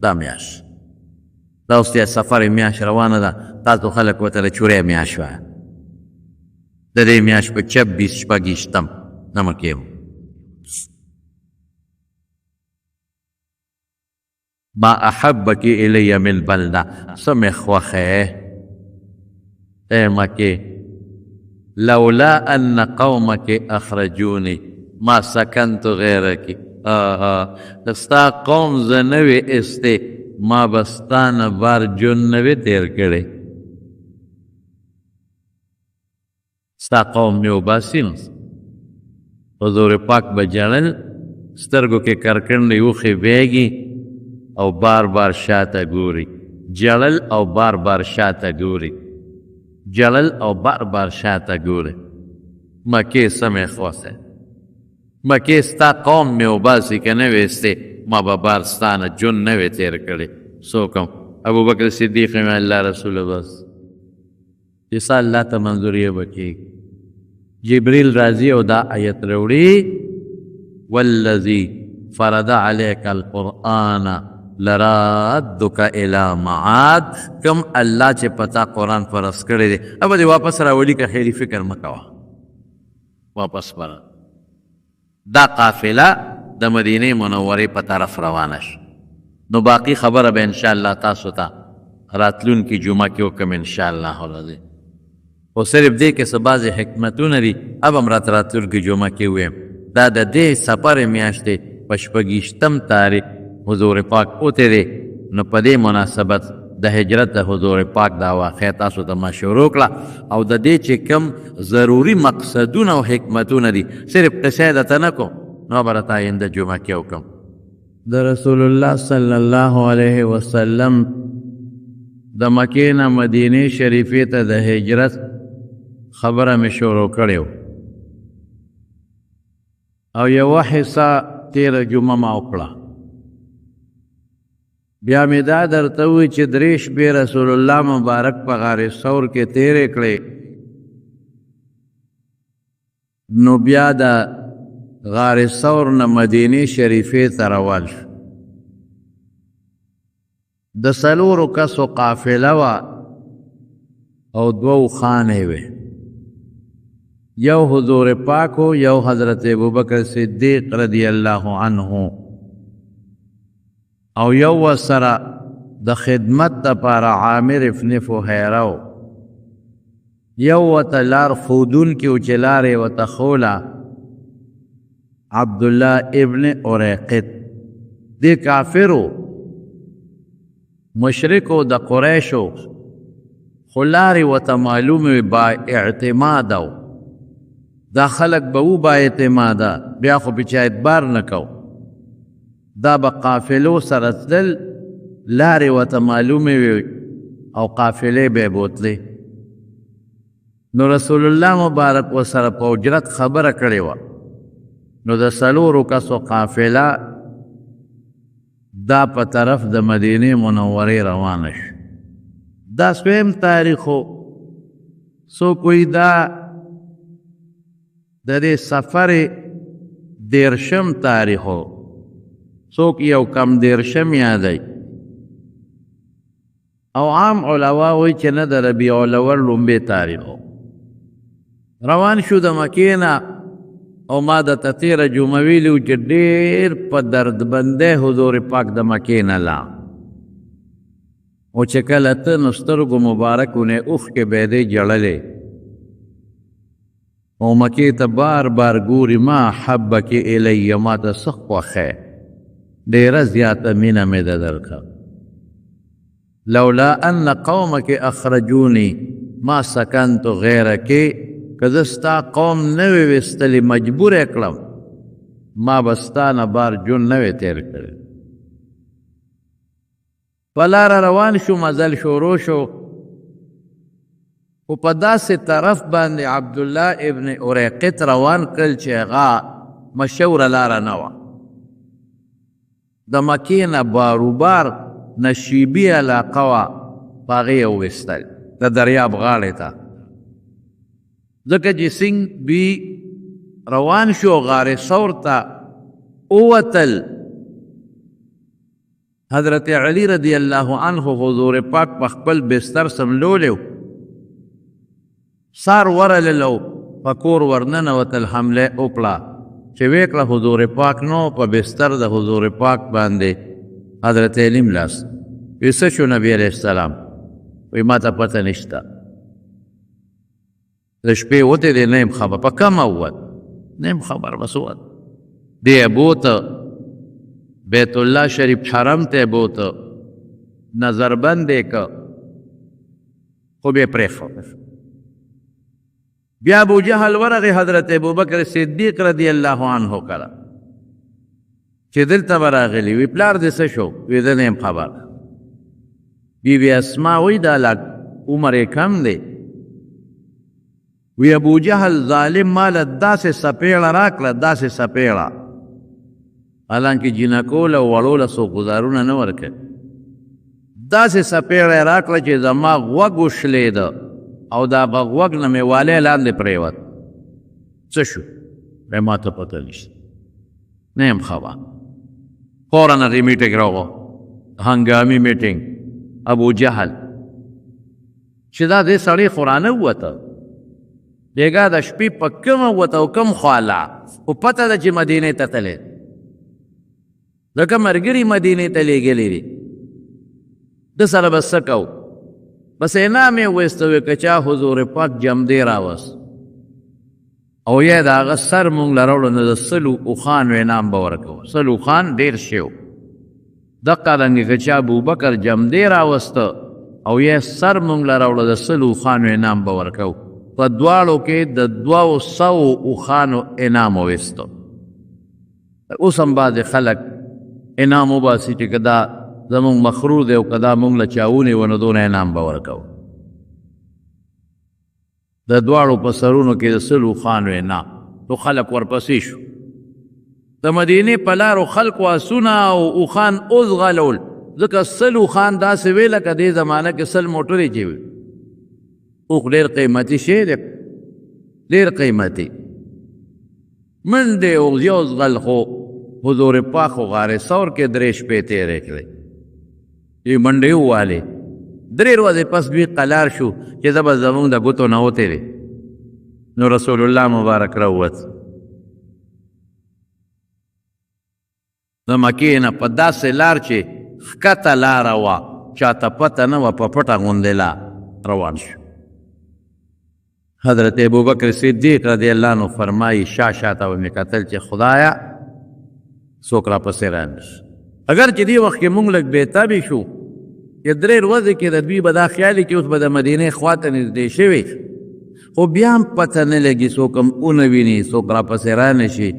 دا میاشت دا اوس د سفر میاشت روانه ده تاسو خلک ورته د چورې میاشت وایه د دې میاشت په 26 نه مکې و ما احبك الی من بلده سمې خوښې ای مکې لولا ان قومك اخرجوني ما سکنت غیرك ستا قوم زه نه وې ایستې ما به ستا نه بار ژوند نه وې تېر کړی ستا قوم مې وباسي نو حضور پاک به ژړل سترګو کې کرکنډې اوښې بیږي او بار بار شاته ګوري جړل او بار بار شاته ګوري جړل او بار بار شاته ګوري مکې سمې خوښه مکې ستا قوم مې وباسي که نه ویستې ما به بار ستا نه ژوند نه وې تېر کړی څوک هم ابوبکر صدیق مې الله رسوله بس چې ستا الله ته منظور یې به کېږي جبریل راځي او دا آیت راوړي والذي فرض عليك القرآن لرادك الى معاد کم الله چې پتا قرآن فرض کړی دی اب دې واپس راولي که خیری فکر مکوه واپس پر دا قافله د مدینه منورې په طرف روانه شي نو باقی خبره به انشاءالله تاسو ته راتلونکي جمعه کې وکړم انشاءالله العظیم خو صرف دې کې څه بعضې حکمتونه دي اب هم راته راتلونکي جمعه کې ویم دا د دې سفر میاشتې په 26 تاریخ حضور پاک اوتې دی نو په دې مناسبت د هجرت د حضور پاک دا واقع تاسو ته ما شروع کړه او د دې چې کوم ضروري مقصدونه او حکمتونه دي صرف قصه درته نه کوم نو به راته آینده جمعه کې وکړم د رسول الله صلی الله علیه وسلم د مکې نه مدینې شریفې ته د هجرت خبره مې شروع کړې او یوه حصه تیره جمعه ما وکړه بیا مې دا درته ووایي چې 3 شپې رسول الله مبارک په غار ثور کې تیرې کړې نو بیا د غار ثور نه مدینې شریفې ته روان شو د 4 کسو قافله وه او 2 خانې وې یو حضور پاک و یو حضرت ابوبکر صدیق رضی الله عنه او یو ورسره د خدمت دپاره عامر ابن فهیره و یو ورته لار ښودونکي و چې لارې ورته ښوله عبدالله ابن اریقط دې کافرو مشرکو د قریشو خو لارې ورته معلومې با اعتماده و دا خلق به او با اعتماده بیا خو په چا اعتبار نه کو دا به قافلو سره تلل لارې ورته معلومې وي او قافلې به یې بوتلې نو رسول الله مبارک ورسره په اجرت خبره کړې وه نو د 4 کسو قافله دا په طرف د مدینې منورې روانه شو دا 2 تاریخو څوک وایي دا د دې سفر 13 تاریخو څوک یو کم 13 یادوي او عام علما وایي چې نه د ربیع الاول لومبې تاریخو روان شو د مکې نه او ما درته تېره جمعه ویلي و چې ډېر په دردبندۍ حضور پاک د مکې نه لاړ او چې کله ته نو سترګو مبارکونه اوښکې به یې دی جړلې او مکې ته بار بار ګوري ما حبک الی ما ته څه خوښی ډېره زیاته مینه مې ده درکړه لولا ان قومک اخرجوني ما سکنت غیرک که زه ستا قوم نه وې ویستلي مجبور یې کړم ما به ستا نه بار ژوند نه وې تېر کړی په لاره روان شو مزل شروع شو خو په داسې طرف باندې عبدالله ابن اریقط روان کړل چې هغه مشهوره لاره نه وه. د مکې نه باروبار نشیبي علاقه وه، په هغې یې وویستل د دریاب غاړې ته. ځکه چې سنگ بي روان شو غار ثور ته ووتل. حضرت علی رضی الله عنه حضور پاک په خپل بستر سملولی و. سار ورللو په کور ورننوتل، حمله وکړه چې ویې کړه حضور پاک نو په بستر د حضور پاک باندې حضرت علی ملاس. وی څه شو نبی علیه السلام؟ وی ما ته پته نشته، د شپې وتې دی، نه یم خبر په کومه ووت، نه یم خبر بس ووت. دی بوته بیت الله شریف حرم ته بوته، نظربند یې که، خو بیا پرېښود. بیا ابو جهل ورغی حضرت ابوبکر صدیق رضی الله عنه کره چې دلته به راغلي. وی پلار دې څه شو؟ وی زه نه یم خبر. بی بی اسما وی دا لږ عمر یې کم دی. وی ابو جهل ظالم ماله داسې سپېړه راکړه، داسې سپېړه، حالانکه جینکو له وړو له څو ګزارونه نه ورکوي. داسې سپېړه یې راکړه چې زما غوږ وشلېده او دا غوږ نه مې والی لاندې پرېوت. څه شو؟ وی ما ته پته نشته، نه یم خبر. فوراً هغې میټینګ راغو، هنګامي میټینګ. ابو جهل چې دا دې سړی خو رانه ووته، بیګا د شپې په کومه ووته او کوم خواله، خو پته ده چې مدینې ته تللی، ځکه ملګري مدینې ته لېږلي دي. ده سره به څه کوو؟ بس انعام یې ویسته، وی که چا حضور پاک جمدې راوست او یا د هغه سر مونږ له راوړو نو د سلو اوښانو انعام به ورکوو. سلو اوښان ډېر شی و. دقه رنګې که چا ابوبکر جمدې راوسته او یا سر مونږ له راوړو د سلو اوښانو انعام به ورکوو. په دواړو کې د 200 اوښانو انعام وویسته. اوس هم بعضې خلک انعام وباسي چې که دا زمونږ مخرور دی او که دا مونږ له چا ونیوه نو دونه انعام به ورکوو. د دواړو په سرونو کې د 100 اوښانو انعام. نو خلک ورپسې شو. د مدینې په لارو خلکو آسونه او اوښان اوزغلول، ځکه 100 اوښان داسې وی لکه دې زمانه کې 100 موټرې چې وي. اوښ ډېر قیمتي شی دی، ډېر قیمتي. منډې اوزغل خو حضور پاک خو غار ثور کې 3 شپې تېرې کړې. یې منډې ووالې، 3 ورځې پس دوی قلار شو چې زه به زمونږ د ګوتو نه وتېرې. نو رسول الله مبارک راووت د مکې نه په داسې لار چې ښکته لاره وه، چاته پته نه وه، په پټه غوندې لار روان شو. حضرت ابوبکر صدیق رضی الله عنه فرمایي شاته به مې کتل چې خدایه څوک راپسې رانشي. اگر چې دې وخت کې مونږ لږ بېتابې شو، چې 3 ورځې کې د دوی به دا خیالي چې اوس به د مدینې خوا ته نږدې شوي، خو بیا هم پته نه لګي، څوک هم ونه ویني، څوک راپسې رانشي،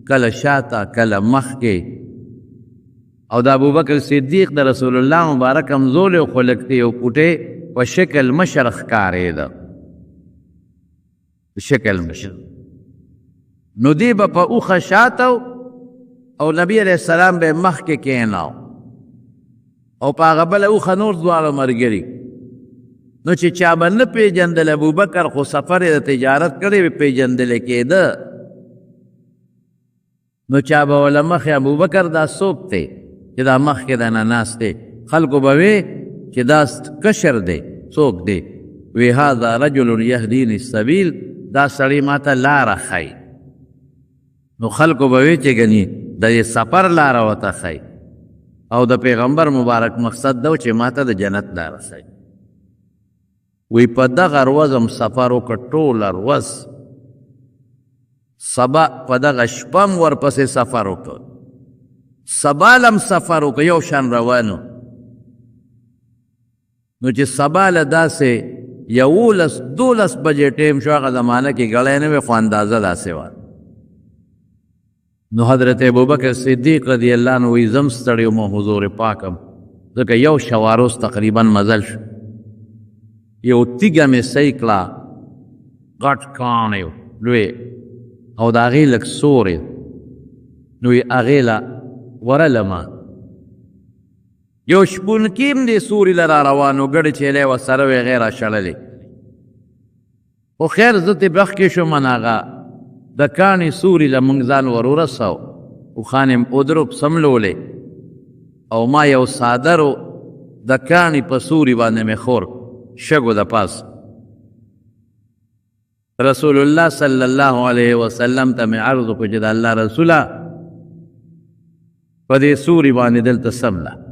کله شاته کله مخکې. او د ابوبکر صدیق د رسول الله مبارک همزولی خو لږ د یو کوټې په شکل مشر ښکارېده، شکل مشر. نو دی به په اوښه شاته او نبی علیہ السلام به مخکې کېناو او په هغه بله اوښه نور دواړه ملګري. نو چې چا به نه پېژندل ابوبکر، خو سفر یې د تجارت کړی وي، پېژندلی کېده. نو چا به وله مخې ابوبکر دا څوک دی چې دا مخکې د نه ناست دی؟ خلکو به وی چې دا کشر دی، څوک دی؟ وی هذا رجل یهدیني السبیل، دا سړی ما ته لاره ښایي. نو خلکو به وی چې ګنې د دې سفر لاره ورته ښایي او د پیغمبر مبارک مقصد دا و چې ما ته د جنت لاره ښایي. وی په دغه ورځ هم سفر وکړ، ټوله ورځ، سبا په دغه شپه هم ورپسې سفر وکړ، سبا هم سفر وکړ، یو شان روانو. نو چې سبا له داسې 11-12 بجې ټیم شو، هغه زمانه کې ګړی نه وي خو اندازه داسې وه. نو حضرت ابوبکر صدیق رضی الله عنه وی زم ستړی وم حضور پاکم، ځکه 1 شواروز تقریبا مزل شو. یو تیږه مې صحیح کړه غټ کاڼ یو لوی او د هغې لږ سورې نو یې هغې له ورلمه یو شپونکي هم دې سوري له را روان و ګډې چیلی ورسره وې هغې را شړلې خو خیر زه ترې مخکې شوم نو هغه د کاڼې سوري له موږ ځان ور ورسو اوښان یې ودرو سملولې او ما یو څادر و د کاڼې په سوري باندې مې خور شګو د پاس رسول الله صلی الله علیه وسلم ته مې عرض وکړو چې د الله رسوله په دې سوري باندې دلته سمله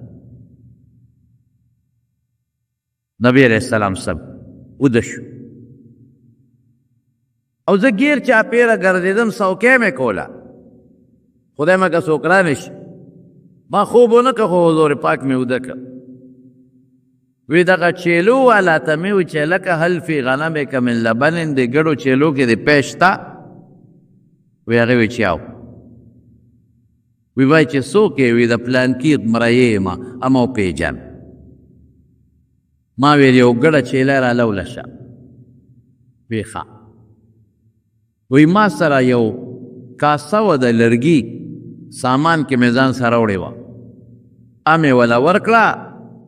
نبی علیہ السلام سم وده شو او زه ګیر چاپېره ګرځېدم څوکۍ مې کوله خدای مه که څوک رانشي ما خوب ونه که خو حضور پاک مې وده که وی دغه چیلو والا ته مې وی چې لکه هل فی غنمک من لبن د ګډو چیلو کې د پیش شته وی هغې وی چې او وی وایي چې څوک یې وی د پلانکي مرایې یم اما وپېژن ما ویل یو ګډه چیلی را لوله شه وی ښه وی ما سره یو کاسه وه د لرګي سامان کې مې ځان سره وړې وه امې وله ورکړه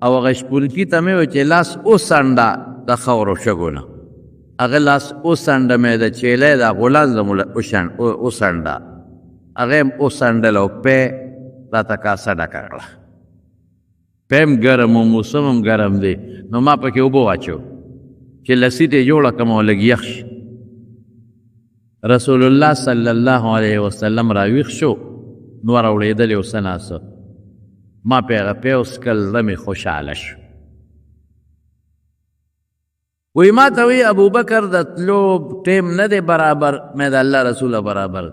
او هغه شپونکي ته مې وویل چې لاس وڅنډه د خاورو شګو نه هغه لاس وڅنډه مې د چیلی دا غولانځه مو وڅنډه هغه یې وڅنډله او پی راته کاسه ډکه کړه پی هم ګرم و موسم هم ګرم دی نو ما پکې اوبه واچو چې لسي ته یې جوړه کړم او لږ یخ شي رسول الله صلی الله علیه وسلم راویښ شو نو راوړېدلې اوس ناسه ما پې هغه پی وڅښل زړه مې خوشحاله شو وی ما ته وی ابوبکر د تلو ټیم نه دی برابر مې د الله رسوله برابر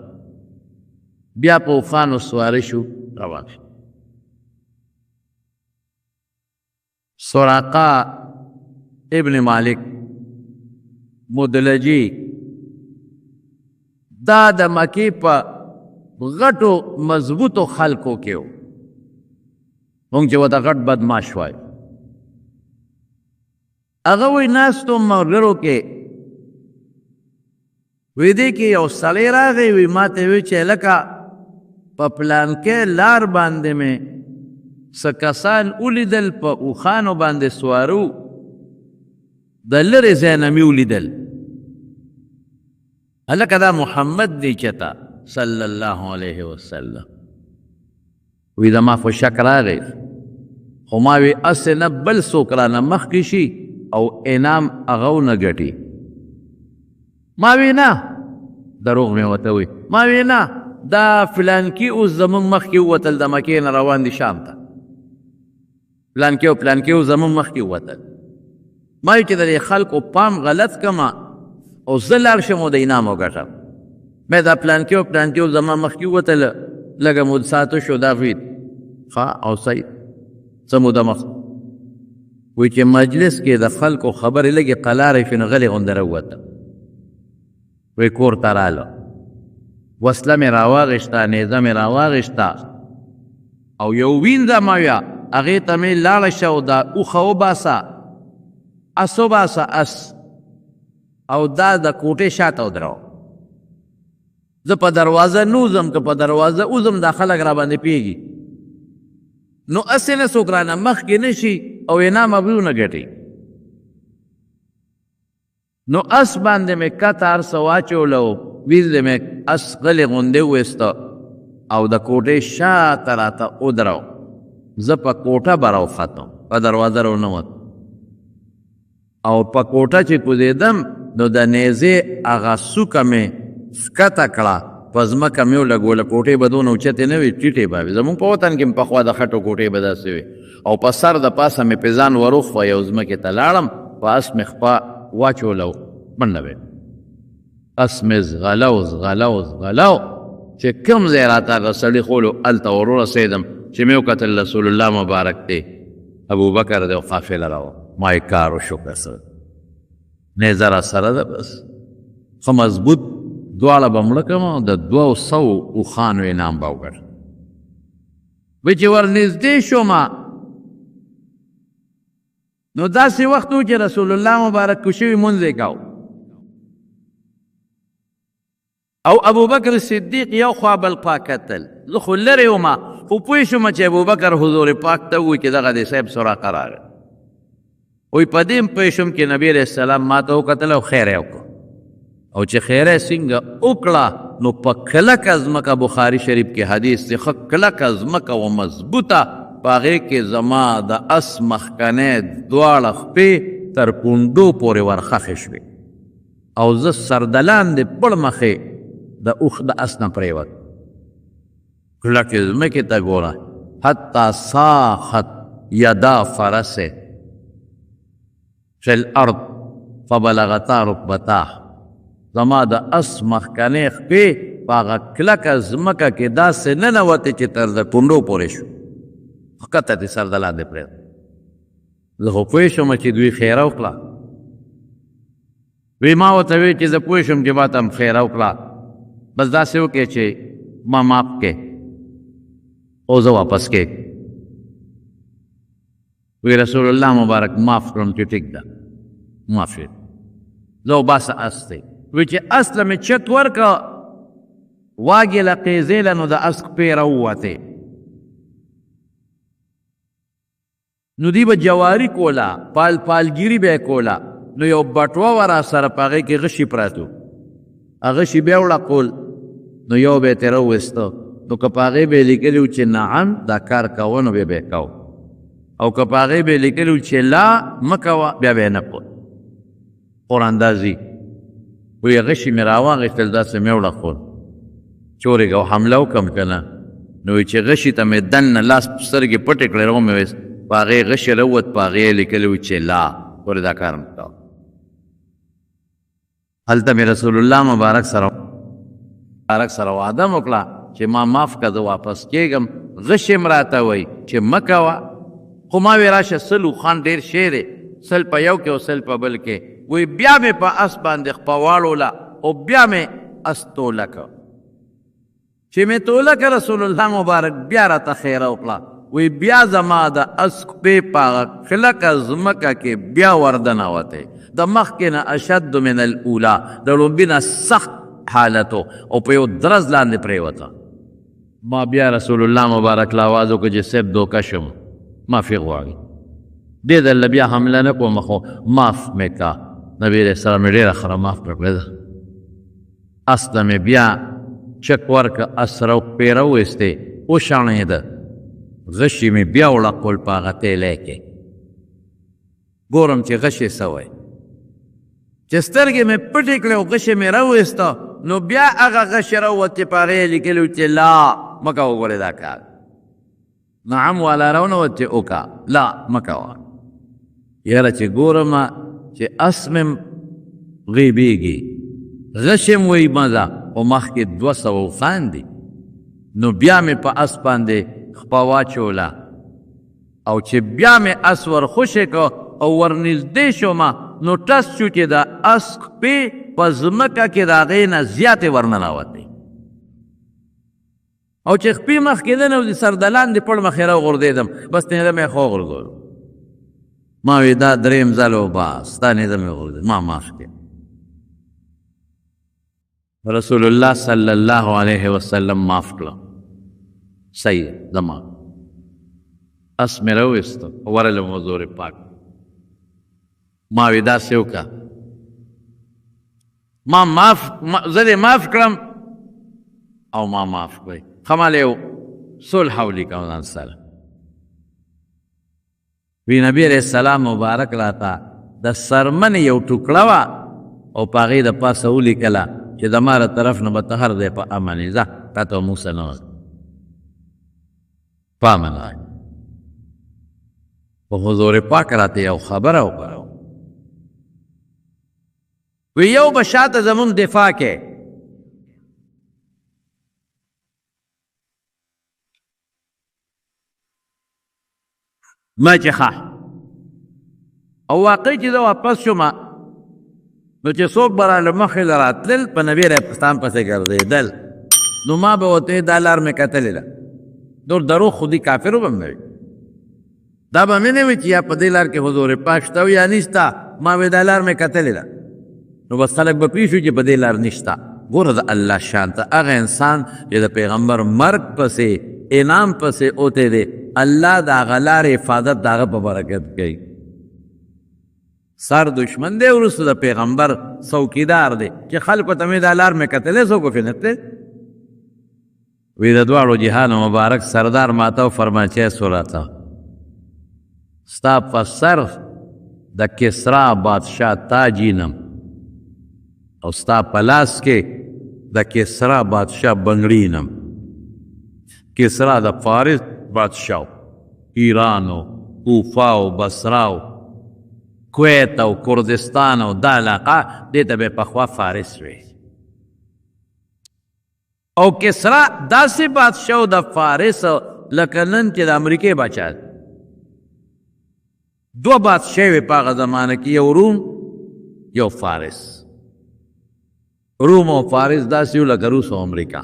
بیا په اوښانو سواره شو روان شو سراقه ابن مالک مدلجي دا د مکې په غټو مضبوطو خلکو کې و مونږ چې ورته غټ بدماش وایو هغه وی ناستو ملګرو کې وی دې کې یو سړی راغی وی ما ته وی چې لکه په پلانکې لار باندې مې څه کسان ولیدل په اوښانو باندې سوارو د لرې ځای نه مې ولیدل هلکه دا محمد دی چېته صلی الله علیه وسلم وی د ما خو شک راغی خو ما وی هسې نه بل څوک رانه مخکې شي او انعام هغه ونه ګټي ما وی نه دروغ مې ورته وی ما وی نه دا فلانکي اوس زموږ مخکې ووتل د مکې نه روان دي شام ته پلانکي او پلانکي اوس زموږ مخکې ووتل ما وی چې د دې خلکو پام غلط کمه او زه لاړ شم او د انعام وګټم مې دا پلانکي او پلانکي اوس زما مخکې ووتل لږه مود ساعته شو دا وید ښه او صحیح څه موده مخ وی چې مجلس کې د خلکو خبرې لږې قلارې شوې نو غلې غوندې راووته وی کور ته راله وسله مې راواغېشته نیزه مې راواغېشته او یو وینځه مه ویه هغې ته مې لاړه شه او دا اوښه وباسه اس وباسه اس او دا د کوټې شاته ودرو زه په دروازه نوځم که په دروازه اوځم دا خلک را باندې پیږي نو هسې نه څوک رانه مخکې نه شي او انعام ابرونه ګټي نو اس باندې مې کته هر څه واچولو ویزې مې اس غلې غوندې وویسته او د کوټې شاته راته ودرو زه په کوټه به راوختم په دروازه رانوت او په کوټه چې کوزېدم نو د نیزې هغه څوکه مې ښکته کړه په ځمکه مې ولګوله کوټې به دونه اوچتې نه وي ټیټې به وي زموږ په وطن کې پخوا د خټو کوټې به داسې وي او په سر د پاسه مې پې ځان وروخوه یو ځمکې ته لاړم په اس مې خپه واچوله منډه وې اس مې ځغلو ځغلو ځغلو چې کوم ځای راته هغه سړي خولو هلته ورورسېدم چې مې وکتل رسول الله مبارک دی ابوبکر دی او قافله راوه ما یې کار وشو که څه نیزه را سره ده بس ښه مضبوط دواړه به مړه کړم او د 200 اوښانو انعام به وګټم وی چې ورنږدې شومه نو داسې وخت و چې رسول الله مبارک کوشوي مونځ یې کاو او ابوبکر صدیق یو خوا بل خوا کتل زه خو لرې ومه خو پوه شوم چې ابوبکر حضور پاک ته ووایي چې دغه د صاحب سراقه راغی وایي په دې هم پوه شوم چې نبي علیه السلام ما ته وکتل او خیر یې وکړه او چې خیر یې څنګه وکړه نو په کلکه ځمکه بخاري شریف کې حدیث دی ښه کلکه ځمکه و مضبوطه په هغې کې زما د اس مخکنۍ دواړه خپې تر پونډو پورې ورخښې شوې او زه سردلان د پړ مخې د اوښ د اس نه پرېوت کلکې ځمکې ته ګوره حتی ساخت یدا فرسه فی الارض فبلغتا رکبتاه زما د اس مخکنۍ خپې په هغه کلکه ځمکه کې داسې ننوتې چې تر د پونډو پورې شو ښکته دې سر د لاندې پرېږده زه خو پوه شوم چې دوی خیره وکړه وی ما ورته وی چې زه پوه شوم چې ما ته هم خیره وکړه بس داسې وکړې چې ما معاف کې او زه واپس کې وی رسول الله مبارک معاف کړم چې ټیک ده معاف شي زه وباسه اس دی وی چې اس له مې چت ورکړه واګې له قیزې له نو د اس خپې راووتې نو دی به جواري کوله پالګیري به یې کوله نو یو بټوه وه را سره په هغې کې غشي پراتو هغه شي بیا وړکول نو یو به یې ترې راوویسته نو که په هغې به یې لیکلي و چې نعم دا کار کوه نو بیا به یې کو او که په هغې به یې لیکلي و چې لا مه کوه بیا به یې نه کول قراندازي وی غشي مې راواغېستل داسې مې وړکول چې ورېږه او حمله وکړم که نه نو وایي چې غشي ته مې دننه لاس سترګې پټې کړې راومې ویست په هغې غشي راووت په هغې یې لیکلي و چې لا ورې دا کار مه کوه هلته مې رسول الله مبارک سره وعده م وکړه چې ما معاف که زه واپس کېږم غشي م راته وایي چې مه کوه خو ما وی راشه سل اوښان ډېر شی دی سل په یو کې او سل په بل کې وی بیا مې په اس باندې خپه واړوله او بیا مې اس توله که چې مې توله که رسول الله مبارک بیا راته خیره وکړه وی بیا زما د اس خپې په هغه کلکه ځمکه کې بیا وردنوتې د مخکې نه اشد من الاولا د لومبي نه سخت حالتو او په یو درز لاندې پرېوته ما بیا رسول الله مبارک له آواز وکړه چې صاحب دوکه شم معافي غواړي دې ځل بیا حمله نه کوم خو معاف مې کا نبي علیه السلام مې ډېره خره معاف کړه ده اس ته مې بیا چک ورکه اس روپې راویستې وشاڼېده غشي مې بیا وړکول په هغه تیلی کې ګورم چې غشي سوی چې سترګې مې پټې کړې او غشي مې راویسته نو بیا هغه غشي راووت چې په هغې یې لیکلي و چې لا مه کوه ګورې دا کار نعم والا راونوت چې وکړه لا مه کوه یاره چې ګورم چې اس مې غیبېږي غشي م وایي مزه خو مخکې 200 اوښان دي نو بیا مې په اس باندې خپه واچوله او چې بیا مې اس ورخوشې که او ورنږدې شومه نو ټس شو چې د اس خپې په ځمکه کې د هغې نه زیاتې ورننوتې او چې خپې مخکې ده نو د سردلان د پړ مخې راوغورځېدم بس نیده مې خو وغورځولو ما وی دا درېیم ځل و بس دا نیده مې وغورځېد ما معاف کړې رسول الله صلی الله علیه وسلم معاف کړه صحیح زما اس مې راویسته ورلم حضور پاک ما وی داسې وکړه ما زه دې معاف کړم او ما معاف کړئ خمال یو صلح ولیکه ځان سره وی نبی علیه السلام مبارک راته د سرمن یو ټوکړه وه او په هغې د پاسه ولیکله چې د ما له طرف نه به ته هر دی په امن یې ځه تا ته موسی نه په امن په حضور پاک راته یو خبره وکړه وی یو به شاته زمون دفاع کې ما چې ښه او واقعي چې زه واپس شوم نو چې څوک به راله مخې له راتلل په نبي علیه السلام پسې ګرځېدل نو ما به ورته دا لار مې کتلې ده نور دروغ خو دي کافر به م نه وي دا به مې نه وي چې یا په دې لار کې حضور پاک شته یا نشته ما وې دا لار مې کتلې ده نو بس خلک به پوه شو چې په دې لار نشته ګوره د الله شان ته هغه انسان چې د پیغمبر مرګ پسې انعام پسې اوتی دی الله د هغه لارې حفاظت د هغه په برکت کوي سر دشمن دی وروسته د پیغمبر څوکیدار دی چې خلکو ته مې دا لار مې کتلی څوک وفینت دی وی د دواړو جهان مبارک سردار ماته فرماچی سوراته ستا په سر د کسرا بادشاه تاجینم او ستا په لاس کې د کسرا بادشاه بنګړینم کسرا د فارس بادشاه ایران او کوفه او بصره او کویت او کردستان او دا علاقه دې ته به پخوا فارس وی او کسرا داسې بادشاه د فارس لکه نن چې د امریکې بادشاه دو بادشاه وی په هغه زمانه کې یو روم یو فارس روم او فارس داسې یو لکه روس او امریکا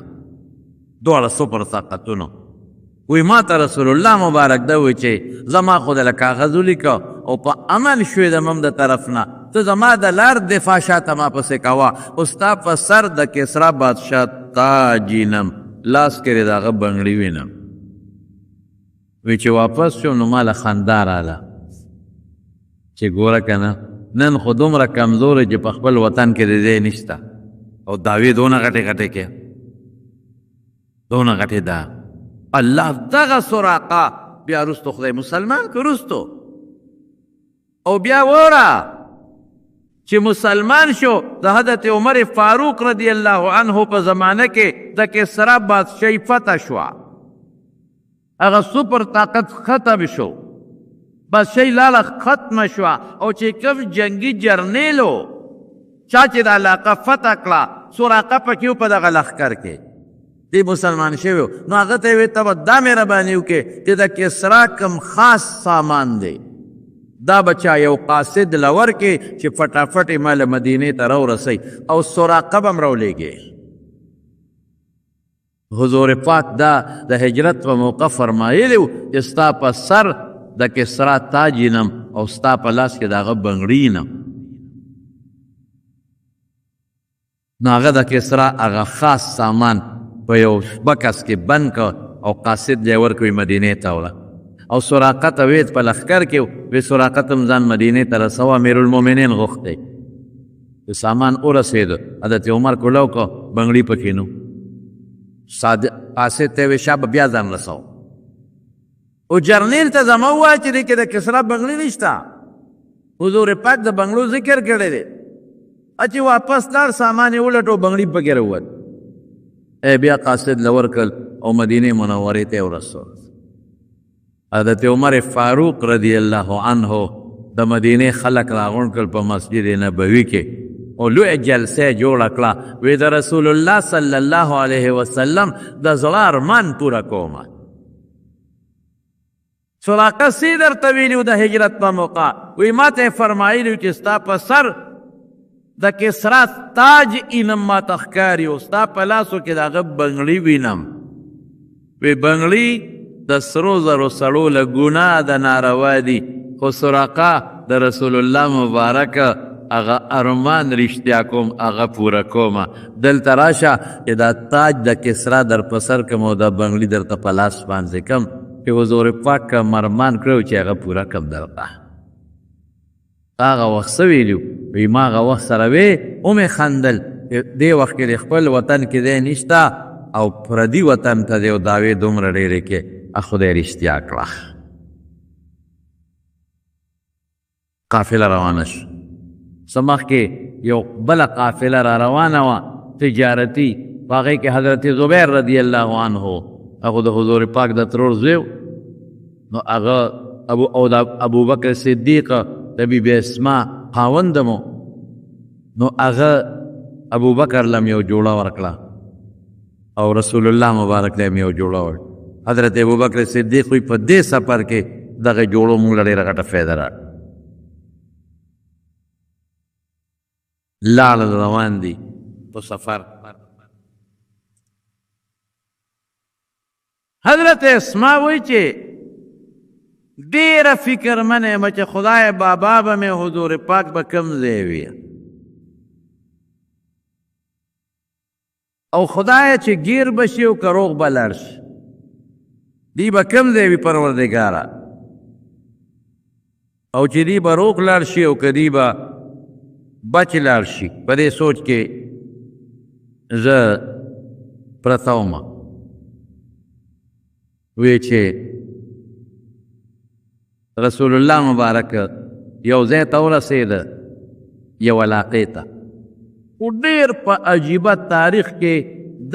دواړه سپر طاقتونه وی ما ته رسول الله مبارک ده وی چې زما خو د کاغذ ولیکه او په عمل شوې د مم د طرف نه ته زما د لار دفاع شاته ما پسې کوه او ستا په سر د کسرا بادشاه تاجینم لاس کې د هغه بنګړي وینم وی چې واپس شوم نو ماله خندا راله چې ګوره که نه نن خو دومره کمزوری چې په خپل وطن کې د ځای نشته او دعوې دونه غټې غټې کې دونه غټې ده الله دغه سراقه بیا رستو خدای مسلمان که رستو او بیا وره چې مسلمان شو د حضرت عمر فاروق رضی الله عنه په زمانه کې د کسرا بادشاهي فتح شوه هغه سپر طاقت ختم شو بادشاهي لاله ختمه شوه او چې کوم جنگي جرنیلو چا چې د علاقه فتح کړه سراقه پکې په دغه لښکر کې دی مسلمان شوی نو هغه ته یې ویې ته به دا مهرباني وکړې چې د کسرا کوم خاص سامان دی دا بچا یو قاصد لور کې چې فټافټ یې مال مدینې ته راورسوي او سراقه به م راولېږي حضور پاک دا د هجرت په موقع فرمایلی و چې ستا په سر د کسرا تاج ینم او ستا په لاس کې د هغه بنګړي ینم نو هغه د کسرا هغه خاص سامان په یو بکس کې بند که او قاصد دی ورکوي مدینې ته وړه او سراقه ته وید په لښکر کې وی سراقه ته م ځان مدینې ته رسوه امیرالمؤمنین غوښتی د سامان ورسېده حضرت عمر کولو که بنګړي پکې نو قاصد ته وی شا به بیا ځان رسو او جرنیل ته زما ووایه چې دې کې د کسرا بنګړي نشته حضور پاک د بنګړو ذکر کړی دی چې واپس لاړ سامان یې ولټو بنګړي پکې راووت بیا قاصد له ورکړل او مدینې منورې ته یې ورسول حضرت عمر فاروق رضی الله عنه د مدینې خلک راغونډ کړل په مسجد نبوي کې او لویه جلسه جوړه کړه وی د رسول الله صلی الله علیه وسلم د زړه ارمان پوره کومه سراقه څه درته ویلي و د هجرت په موقع وی ما ته یې فرمایلي چې ستا په سر د کسرا تاج اینم ما تخکاری او ستا په لاسو کې د هغه بنګړي وینم وی بنګړي د سرو زرو سړو له ګناه د ناروا دي خو سراقه د رسول الله مبارک هغه ارمان رښتیا کوم هغه پوره کومه دلته راشه چې دا تاج د کسرا در په سر کم او دا بنګړي درته په لاس باندې کم چې حضور پاک کوم ارمان کړی چې هغه پوره کم درته هغه وخت څه ویلي وی ما هغه وخت سره وې ومې خندل دې وخت کې د خپل وطن کې دی نشته او پردي وطن ته دی او دعوې دومره ډېرې کې خدای رښتیا کړه قافله روانه شوه څه مخکې یو بله قافله را روانه وه تجارتي په هغې کې حضرت زبیر رضی الله عنه هغه د حضور پاک د ترور زوی نو هغه او د ابوبکر صدیق د بیبي اسما خاوند مو نو هغه ابوبکر لم یو جوړه ورکړه او رسول الله مبارک لم یو جوړه ورکړه حضرت ابوبکر صدیق وی په دې سفر کې دغه جوړو موږ له ډېره غټه فایده راکړه لاړل روان دي په سفر حضرت اسما وی چې ډېره فکرمن یم چې خدای بابا به مې حضور پاک به کوم ځای وي او خدایه چې ګیر به شي او که روغ به لاړ شي دی به کوم ځای وي پروردګاره او چې دی به روغ لاړ شي او که دی به بچ لاړ شي په دې سوچ کې زه پرته ومه وی چې رسول الله مبارک یو ځای ته ورسېده یو علاقې ته خو ډېر په عجیبه تاریخ کې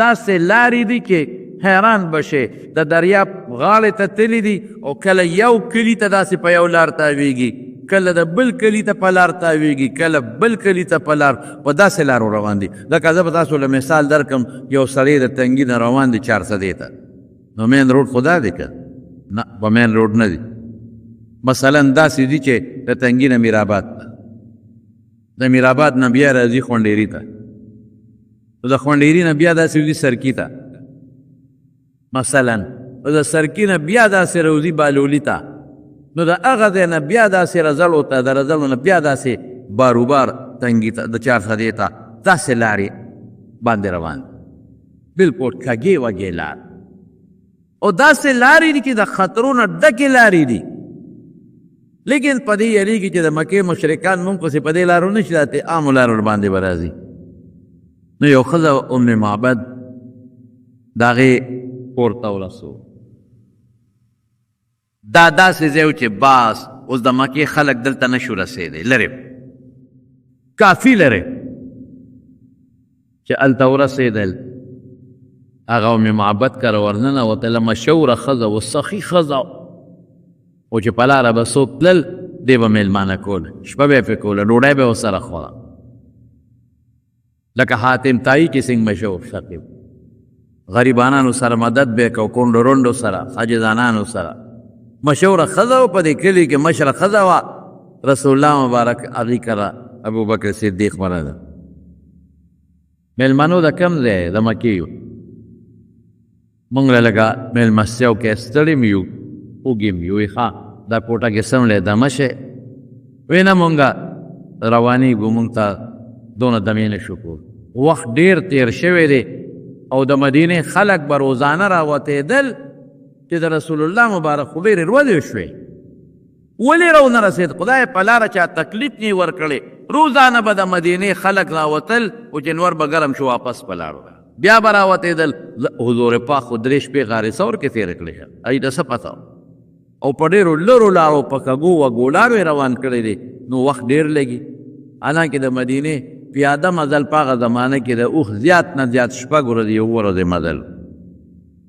داسې لارې دي چې حیران بشې د دریاب غاړې ته تللی دي او کله یو کلي ته داسې په یو لار تاویږي کله د بل کلي ته په لار تاویږي کله بل کلي ته په لار په داسې لارو روان دي لکه زه به تاسو له مثال درکړم یو سړی د تنګي نه روان دی 400 ته نو مین روډ خو دا دی که نه په مین روډ نه دی مثلا داسې دي چې د تنګي نه میرآباد ته د میرآباد نه بیا راځي خونډېري ته نو د خونډېري نه بیا داسې وځي سرکي ته مثلا نو د سرکي نه بیا داسې راوځي بالولي ته نو د هغه ځای نه بیا داسې رزلو ته د رزلو نه بیا داسې باروبار تنګي ته د 400 ته داسې لارې باندې روان بلکل کږې وږې لار او داسې لارې دي چې د خطرو نه ډکې لارې دي لیکن په دې یریږي چې د مکې مشرکان مونږ پسې په دې لارو نه شي راتې عامو لارو باندې به راځي نو یو ښځه ام معبد د هغې کور ته ورسو دا داسې ځای و چې باس اوس د مکې خلک دلته نه شو رسېدی لرې کافي لرې چې هلته ورسېدل هغه ام معبد کره ورننوتله مشهوره ښځه و سخي ښځه او چې په لاره به څوک تلل دی به میلمانه کوله شپه به یې پرې کوله ډوډۍ به ورسره خوړه لکه حاتم تایي چې څنګه مشهور شقیب غریبانانو سره مدد به یې کو کونډو رونډو سره عاجزانانو سره مشهوره ښځه و په دې کلي کې مشره ښځه وه رسول الله مبارک هغې کره ابوبکر صدیق ورده میلمنو د کوم ځای د مکې یو مونږ له لږه میلمستیاو کې ستړي م یو وږي م یو ښه دا کوټه کې څملی دمه شی وی نه مونږه روانېږو مونږ ته دونه دمې نه شو کول وخت ډېر تېر شوی دی او د مدینې خلک به روزانه راوتېدل چې د رسول الله مبارک خو ډېرې ورځې شوې ولې راونه رسېد خدای په لاره چا تکلیف نه ورکړی روزانه به د مدینې خلک راوتل او جنور به ګرم شو واپس په لاړو بیا به راوتېدل حضور پاک خو 3 شپې غار ثور کې تېرې کړې ای ته څه پته او په ډېرو لرو لارو په کږو وږو لارو یې روان کړی دی نو وخت ډېر لګي حالانکې د مدینې پیاده مزل په هغه زمانه کې د اوښ زیات نه زیات 6 ورځې 7 ورځې مزل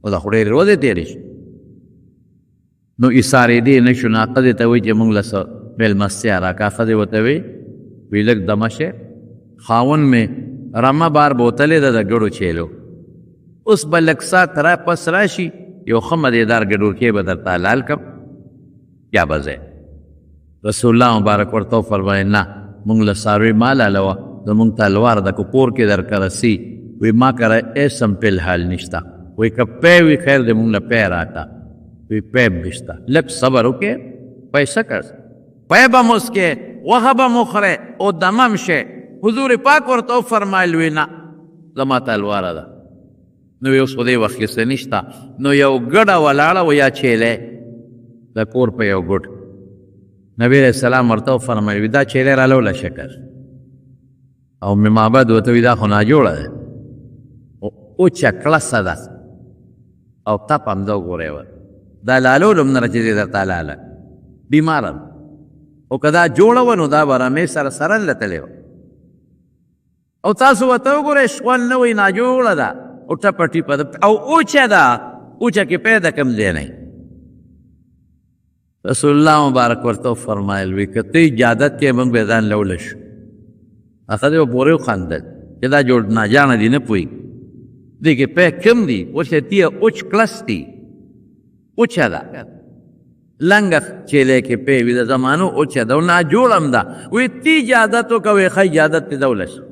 او دا خو ډېرې ورځې تېرې شي نو ایسارېدې نه شو ناقه دې ته وایي چې مونږ له څه میلمستیا راکړه ښځې ورته وی لږ دمه شی خاوند مې رمه بار بوتلې ده د ګړو چیلو اوس به لږ ساعت پس راشي یو ښه مزېدار ګډوړکۍ به درته حلال کړم یا به ځې رسول الله مبارک ورته وفرمایل نه مونږ له څاروي مال حلوه زمونږ تلوار ده که پور کې درکه رسي وی ما کره ایسم فلحال نشته وی که پی وي خیر دی مونږ له پی راته وی پی نشته لږ صبر وکړې پیسه کړ پی به مو څکې غوښه به مو خورې او دمم شې حضور پاک ورته وفرمایل وی نه زما تلواره ده نو اوس خو دې وخت کې څه نشته نو یو ګډه ولاړه و یا چیلی د کور په یو ګوټ نبی علیه السلام ورته وفرمایل وي دا چیلی رالوله شکر او ام معبد ورته وي دا خو ناجوړه ده اوچه کلسه ده او تپ همده وګورئ دا لالول هم نه ده چې دې درته لاله بیماره ده او که دا جوړه وه نو دا به رمې سره سره لتلې وه او تاسو ورته وګورئ شخول نه وایي ناجوړه ده او ټپه ټیپه ده او اوچه ده اوچه کې پیدا کم ځای نه رسول الله مبارک ورته وفرمایل وي که ته اجازت کې موږ به ځان لوله شو هغه دې به پورې وخندل چې دا جوړ ناجانه دي نه پوهېږي دې کې پی کم دي اوس یې تیه اوچ کلس دي اوچه ده لنګه چیلی کې پی وي د زمانو اوچه ده او ناجوړ هم ده وایي ته اجازت وکړه وایي ښه اجازت دې دوله شو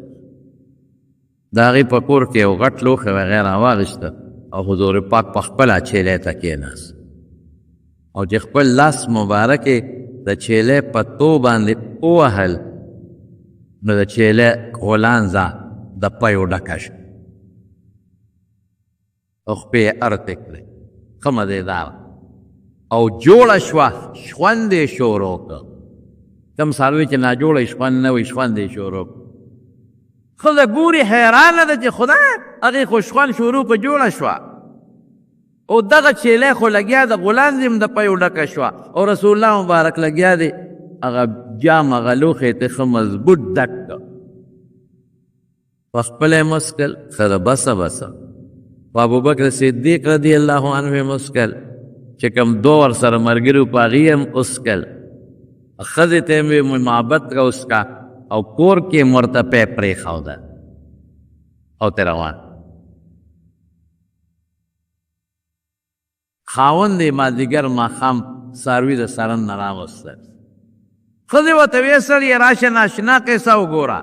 د هغې په کور کې یو غټ لوښی وغیره واغېسته او حضور پاک په خپله چیلی ته کېناست او چې خپل لاس مبارک د چیلې په تو باندې ووهل نو د چیلې غولانځه د پیو ډکه شوه او خپې یې ارتې کړې ښه مزېداره او جوړه شوه شخوند یې شروع کړ کم څاروي چې ناجوړه شخوند نه وي شخوند یې شروع کړ ښځه ګوري حیرانه ده چې خدای هغې خو شخوند شروع کړه جوړه شوه او دغه چیلې خو لګیا د غولانځ هم د پیو ډکه شوه او رسول الله مبارک لګیا دی هغه جام هغه لوښی ته ښه مضبوط ډک کړه په خپله یې مسکل ښه ده بسه بسه و ابوبکر صدیق رضی الله عنه یې مسکل چې کوم دو ورسره ملګري په هغې هم اسکل ښځې ته یې مې محبت کا اسکا او کور کې یې ورته پی پرېښوده او ترې روان خاوند یې مازدیګر ماښام څاروي د سرن نه راوستل ښځې ورته ویې سړیه راشه ناشنا قصه وګوره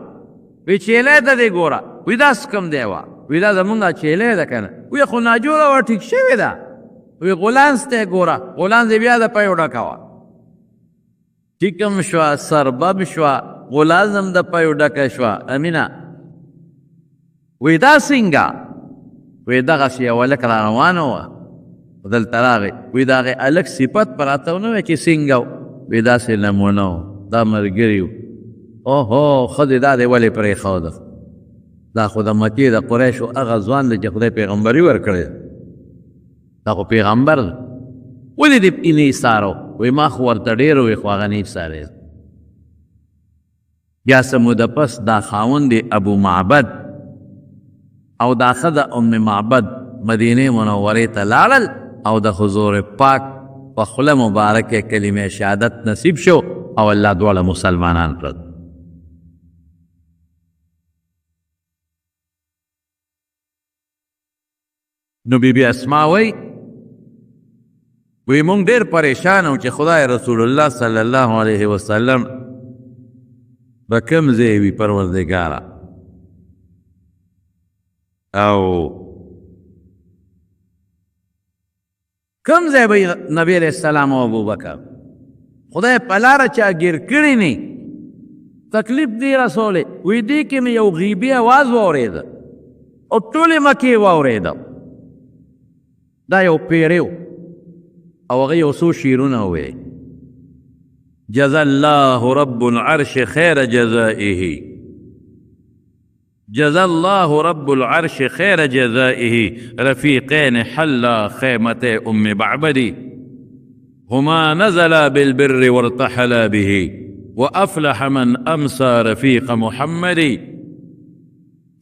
وی چیلی ته دې ګوره وی دا څه کوم دی وه وی دا زمونږ چیلی ده که نه وی خو ناجوړه وه ټیک شوې ده وی غولانځ ته یې ګوره غولانځ یې بیا د پیو ډکه وه ټیکم شوه سربب شوه غولانځ هم د پیو ډکه شوه امینه وی دا څنګه وی دغسې یو هلک را روانه وه دلته راغی وی د هغې هلک صفت په راته ونه وی چې څنګه وی داسې نمونه و دا ملګري و اوهو ښځې دا دی ولې پرېښوده دا خو د مکې د قریشو هغه ځوان دی چې خدای پیغمبري ورکړې دا خو پیغمبر دی ولې دې یې نه ایسارو وی ما خو ورته ډېر وی خو هغه نه ایسارې بیا څه موده پس دا خاوند دی ابو معبد او دا ښځه ام معبد مدینې منورې ته لاړل او د حضور پاک په خوله مبارکې کلمې شهادت نصیب شو او الله دواړه مسلمانان کړل نو بی بی اسما وی مونږ ډېر پریشان او چې خدای رسول الله صلی الله علیه وسلم به کوم ځای وي پروردګاره او کوم ځای به نبی علیه السلام او ابوبکر خدای په لاره چا ګیر کړي نه تکلیف دی رسولی وی دې کې مې یو غیبي اواز واورېده او ټولې مکې واورېده دا یو پیری و او هغه یو څو شعرونه وویل جزا الله رب العرش خیر جزائه جزا الله رب العرش خیر جزائه رفیقین حلا خیمة ام معبد هما نزلا بالبر وارتحلا به وأفلح من أمسى رفيق محمد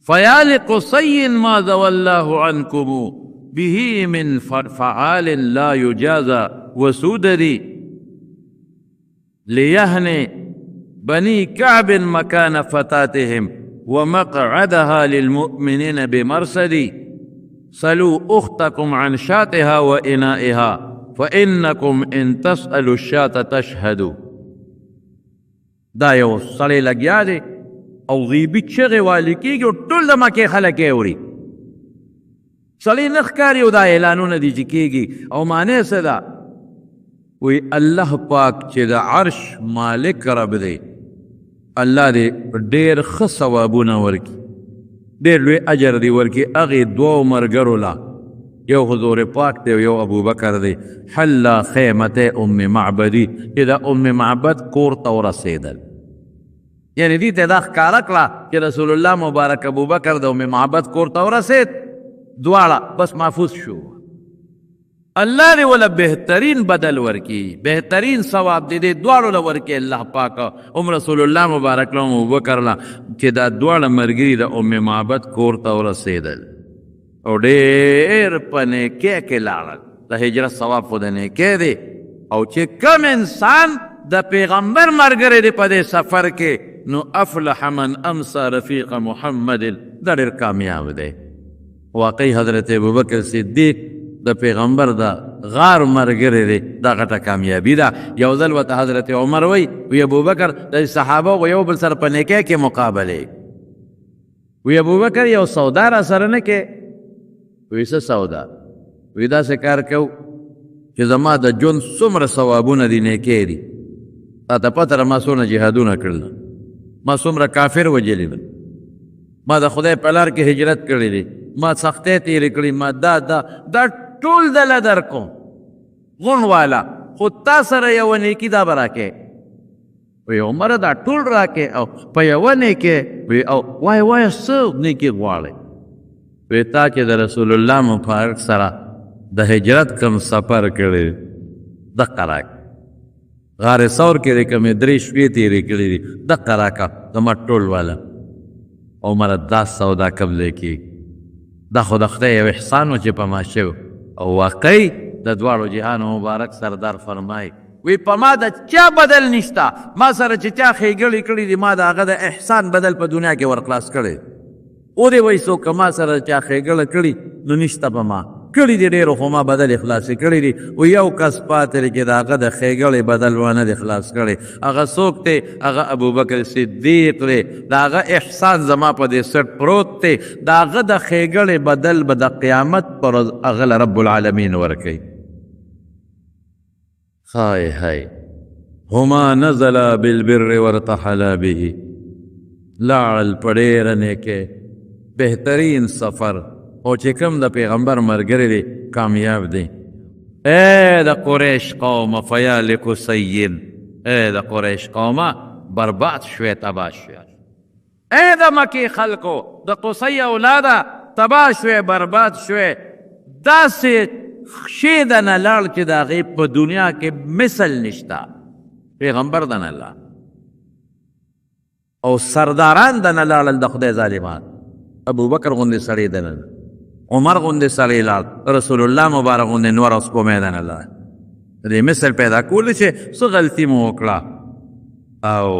فيا لقصي ما ذوى الله عنكم به من فعال لا يجازى وسودد ليهني بني كعب مكان فتاتهم ومقعدها للمؤمنين بمرصد سلوا أختكم عن شاتها وإنائها فإنكم إن تسألوا الشاة تشهدوا دا یو سړی لګیا دی او غیبي چغې والي کېږي او ټول د مکې خلک یې اوري سړی نه ښکاري او دا اعلانونه دي چې کېږي او معنی څه ده وی الله پاک چې د عرش مالک رب دی الله دې ډېر ښه ثوابونه ورکړي ډېر لوی اجر دې ورکړي هغې دوو ملګرو لا یو حضور پاک دی یو ابوبکر دی حلا خیمة ام معبدی چې د ام معبد کور ته ورسېدل یعنی دې ته دا ښکاره کړه چې رسول الله مبارک ابوبکر د ام معبد کور ته ورسېد دواړه بس محفوظ شو الله دې ولا بهترین بدل ورکړي بهترین ثواب دې دواړو له ورکړي الله پاک ام رسول الله مبارک له ابوبکر له چې دا دواړه ملګري د ام معبد کور ته ورسېدل او ډېر په نیکۍ کې لاړل د هجرت ثواب خو د نیکۍ دی او چې کم انسان د پیغمبر ملګری دی په دې سفر کې نو افلح من امسى رفیق محمد دا ډېر کامیاب دی واقعي حضرت ابوبکر صدیق د پیغمبر د غار ملګری دی دا غټه کامیابي ده یو ځل ورته حضرت عمر وی ابوبکر د صحابه یو بل سره په نیکۍ کې مقابلې وی ابوبکر یو سودا را سره نه کې وی څه سودا وی داسې کار کوو چې زما د ژوند څومره ثوابونه دي نیکې دي تا ته پته ده ما څونه جهادونه کړل ما څومره کافر وجلي دي ما د خدای په لار کې هجرت کړی دی ما سختۍ تېرې کړي ما دا ټول دله درکوم غون والا خو تا سره یوه نیکي دا به راکې وی عمره دا ټول راکې او په یوه نیکې وی او وایه څه نیکي غواړئ وی تا چې د رسول الله مبارک سره د هجرت کم سفر کړی دقه راکې غار ثور کې د کومې 3 شپې تېرې کړي دي دقه راکه زما ټول والا عمره دا سودا قبلې کېږي دا خو د خدای یو احسان و چې په ما شوی او واقعي د دواړو جهانو مبارک سردار فرمایي وی په ما د چا بدل نشته ما سره چې چا ښېګړې کړي دي ما د هغه د احسان بدل په دنیا کې ورخلاص کړی او دې وایي څوک ما سره چا ښېګړه کړي نو نشته په ما کړي دي ډېرو خو ما بدل خلاصې کړي دي و یو کس پاتې دی چې د هغه د ښېګړې بدل ونه دی خلاص کړی هغه څوک دی هغه ابوبکر صدیق دی د هغه احسان زما په دې سټ پروت دی د هغه د ښېګړې بدل به د قیامت پر ورځ هغه له رب العالمین ورکوي های های هما نزلا بالبر وارتحلا به لاړل په ډېره نیکۍ بهترین سفر او چې کوم د پیغمبر ملګری دی کامیاب دی ای د قریش قومه فیالک سید ای د قریش قومه برباد شوی تباه شوی ای د مکې خلکو د قصی اولاده تباه شوی برباد شوی داسې شی د نه لاړ چې د هغې په دنیا کې مثل نشته پیغمبر د نه لاړ او سرداران د نه لاړل د خدای ظالمان ابوبکر غوندې سړی د نه عمر غوندې سړی لاړ رسول الله مبارک غوندې نور او سپومې د نه لاړ د دې مثل پیدا کولی چې څه غلطي مو وکړه او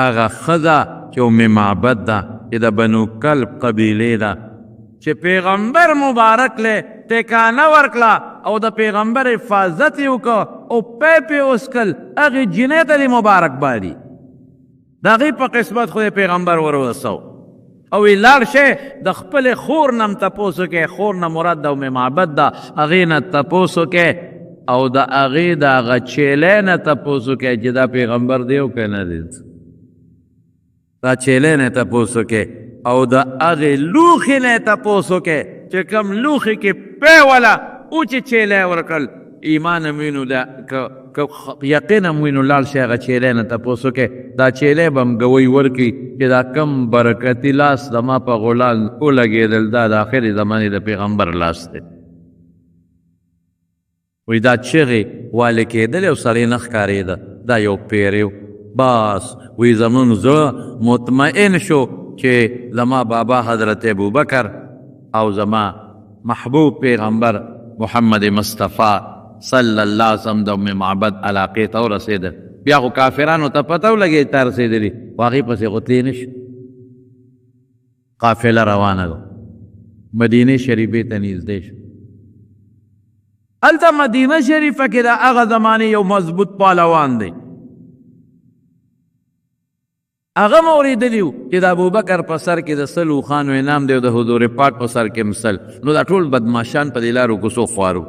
هغه ښځه چې ام معبد ده چې د بنو کلب قبیلې ده چې پیغمبر مبارک له ټکانه ورکړه او د پیغمبر حفاظت یې وکړه او پی وسکل هغې جینۍ ته دې مبارکبادي د هغې په قسمت خو پیغمبر ورسو او لاړ شئ د خپلې خور نه م تپوس وکړئ خور نه مراد د ام معبد ده هغې نه تپوس وکړئ او د هغې د هغه چیلۍ نه تپوس وکړئ چې دا پیغمبر دی او که نه دی دا چیلۍ نه تپوس وکړئ او د هغې لوښې نه تپوس وکړئ چې کوم لوښې کې پیوله اوچې چیلۍ ورکړل ایمان هم وینو که یقین هم وینو لاړ شي هغه چیلۍ نه تپوس وکړئ دا چیلۍ به هم ګوی ورکړي چې دا کم برکتي لاس زما په غلال ولګېدل دا د آخرې زمانې د پیغمبر لاس دی وی دا چغې والې کېدلې او سړی نه ښکارېده دا یو پیری بس وی زمون زړه مطمئن شو چې زما بابا حضرت ابوبکر او زما محبوب پیغمبر محمد مصطفی صلی الله علیه وسلم د ام معبد علاقې ته ورسېده بیا خو کافرانو ته پته ولګېد ته رسېدلي خو هغې پسې خو تللی نه شو قافله روانه ده مدینې شریفې ته نږدې شو هلته مدینه شریفه کې د هغه زمانې یو مضبوط پالوان دی هغه مو اورېدلي وو چې د ابوبکر په سر کې د 100 اوښانو انعام دی او د حضور پاک په سر کې مثل نو دا ټول بدماشان په دې لارو کوڅو خوارو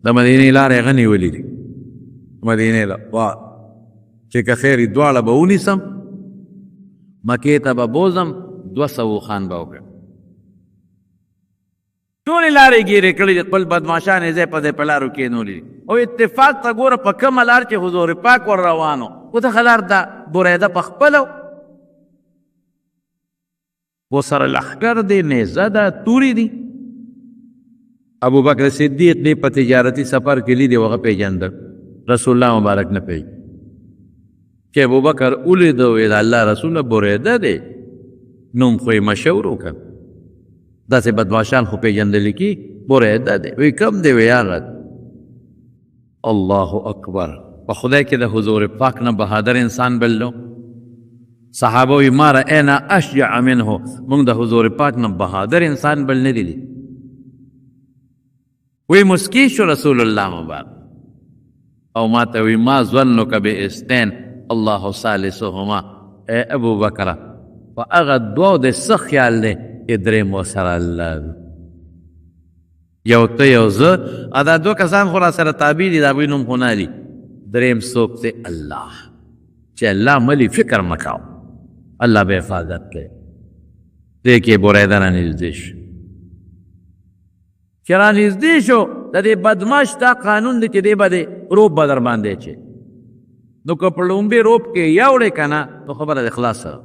د مدینې لارې هغه نیولي دي مدینې له چې که خیر دواړه به ونیسم مکې ته به بوزم 200 اوښان به وکړم ټولې لارې ګیرې کړې دي خپل بدماشان یې ځای په ځای په لارو کېنولي دي او اتفاق ته ګوره په کومه لار چې حضور پاک ور روانو خو دغه لار د بریده په خپله ورسره لښکر دی نیزه ده تورې دي ابوبکر صدیق دی په تجارتي سفر کې لیدي هغه پېژنده رسول الله مبارک نه پېژني چې ابوبکر ولیده ویل الله رسوله بریده دی نوم خو یې مشهور وکړ داسې بدماشان خو پېژندلی کی بریده دی وی کم دی وی هغه الله اکبر په خدای کې د حضور پاک نه بهادر انسان بل نو صحابه وی ما رأینا اشجع منه موږ د حضور پاک نه بهادر انسان بل نه دی وی مسکی شو رسول الله مبارک او ما ته وی ما ظنک باثنین الله ثالثهما اے ابو بکر په هغه دوو د څه خیال دی چې درېم ورسره الله یو ته یو زه دا دو کسان خو را سره تابع دي د هغوی نوم خو نه دي دریم څوک دی الله چې الله ملي فکر مه کوه الله به حفاظت کوي دې کې بریده رانږدې شو چې رانږدې شو د دې بدماش دا قانون دی چې دی به دې روب به در باندې چې نو که په لومبې روب کې یوړې که نه نو خبره د خلاصه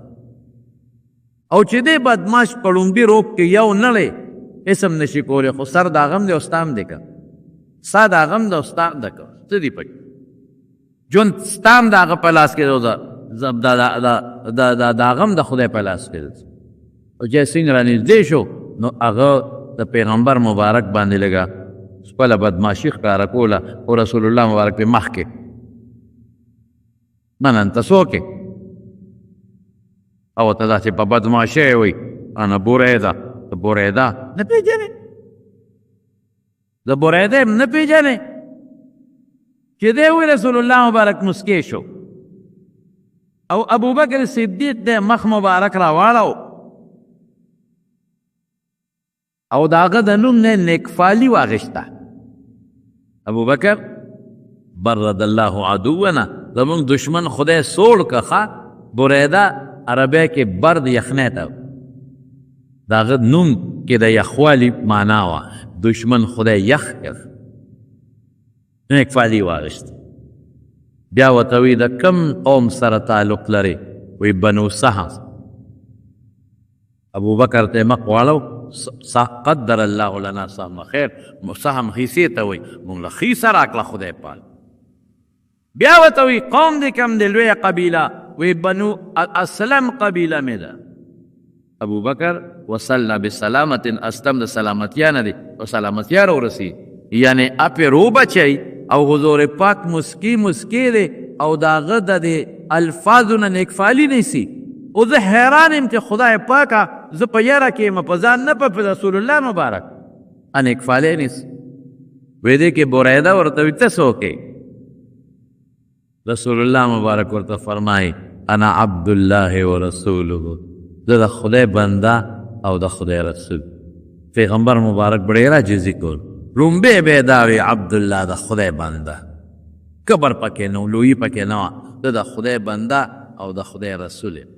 او چې دی بدماش په لومبې روب کې یو نړې اسم نشي کولی خو سر د هغه هم دی او ستا هم دی که سا د هغه هم ده او ستا هم ده که څه دي پکې ژوند ستا هم د هغه په لاس کې د هغه هم د خدای په لاس کې او چې څنګه رانږدې شو نو هغه د پیغمبر مبارک باندې لږه خپله بدماشي ښکاره کوله او رسول الله مبارک پې مخکې منن ته څوک او ته داسې په بدماشۍ وایي انا بریده د بریده نه پېژنې د بریده هم نه پېژنې چې دی وی رسول الله مبارک مسکی شو او ابوبکر صدیق دی مخ مبارک راواړو او د هغه د نوم نه نیکفالي واغېسته ابوبکر برد الله عدونا زمونږ دشمن خدای سوړ که ښه بریده عربی کې برد یخنۍ ته د هغه نوم کې د یخوالي معنا وه دشمن خدای یخ کړ نیکفالي واغېسته بیا ورته وی د کم قوم سره تعلق لري وی بنو سهم ابوبکر ته مخ واړو قدر الله لنا سهم خیر سهم حصې ته وی مونږ له ښیسه راکړه خدای پاک بیا ورته وی قوم دې کم دی لویه قبیله وی بنو اسلم قبیله مې ده ابوبکر وصلنا بسلامت اسلم د سلامتیا نه دی او سلامتیا راورسي یعنی اپې رو بچی او حضور پاک مسکی مسکی دی او د هغه د دې الفاظو نه نیکفالي نیسي او زه حیران یم چې خدای پاکه زه په یاره کې یم په ځان نه په رسول الله مبارک نیکفالۍ نیسي وی دې کې بریده ورته وي ته څوک رسول الله مبارک ورته فرمایي انا عبدالله ورسوله زه د خدای بنده او د خدای رسول پیغمبر مبارک ډېر عاجزي کول لومبې به یې دا وي عبدالله د خدای بنده کبر پکې نه لویي پکې نه وه زه د خدای بنده او د خدای رسول یم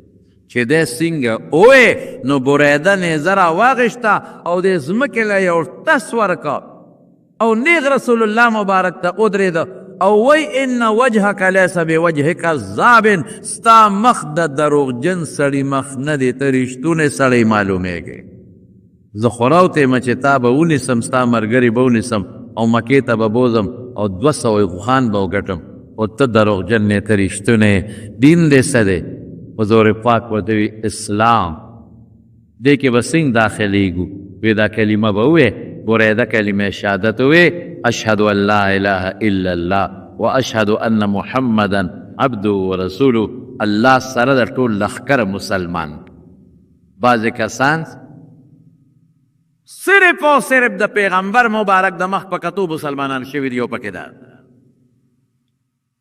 چې دی څنګه اوې نو بریده نیزه راواغېسته او د ځمکې له یو ټس ورکړه او نیغ رسول الله مبارک ته ودرېده او وی ان وجهک لیس بوجه کذاب ستا مخ د دروغجن سړي مخ نه دی ته رښتونی سړی معلومیږي زه خو راوتېمه چې تا به ونیسم ستا ملګري به ونیسم او مکې ته به بوځم او 200 غوښان به وګټم او ته دروغجن نه ته رښتونی دین دې څه دی حضور پاک ورته وي اسلام دې کې به څنګه داخلیږو وی دا کلمه به ووایې بریده کلمه شهادت وی اشهد ان لا اله الا الله واشهد ان محمدا عبده ورسوله الله سره د ټول لښکر مسلمان بعضې کسان صرف او صرف د پیغمبر مبارک د مخ په کتو مسلمانان شوي دي او پکې ده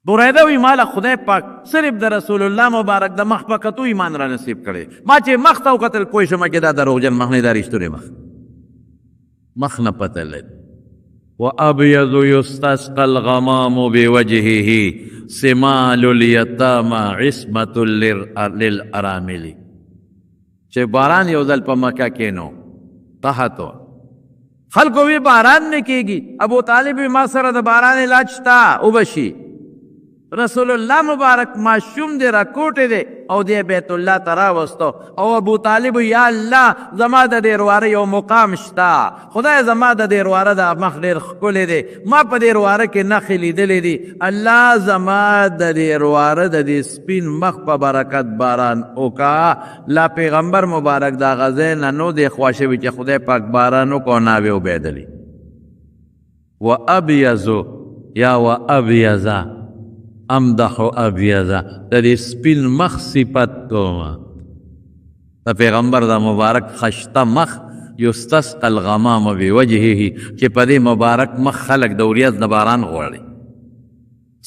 بریده وی ماله خدای پاک صرف د رسول الله مبارک د مخ په کتو ایمان را نصیب کړی ما چې مخ ته وکتل پوه شومه چې دا دروغجن مخ نه دا رښتونی مخ نه پته لري وابيض يستسقى الغمام بوجهه سمال اليتامى عصمة للارامل چې باران یو ځل په مکه کې نو تحتو خلکو وی باران نه کېږي ابو طالب ما سره د باران علاج شته وبشي رسول الله مبارک معصوم دی راکوټې دی او دی بیت الله ته راوستو او ابو طالب یا الله زما د دې ورواره یو مقام شته خدای زما د دې ورواره د مخ ډېر ښکلی دی ما په دې ورواره کې نښې لیدلې دي الله زما د دې ورواره د دې سپین مخ په برکت باران وکړه لا پیغمبر مبارک د هغه ځای نه نو دی خوا شوي چې خدای پاک باران وکړو ناوې وبیدلي وابیضو یا وابیضه امدح ابیضا د دې سپین مخ صفت کومه د پیغمبر د مبارک خشته مخ یستسقى الغمام بوجهه چې په دې مبارک مخ خلک د وریځ د باران غواړي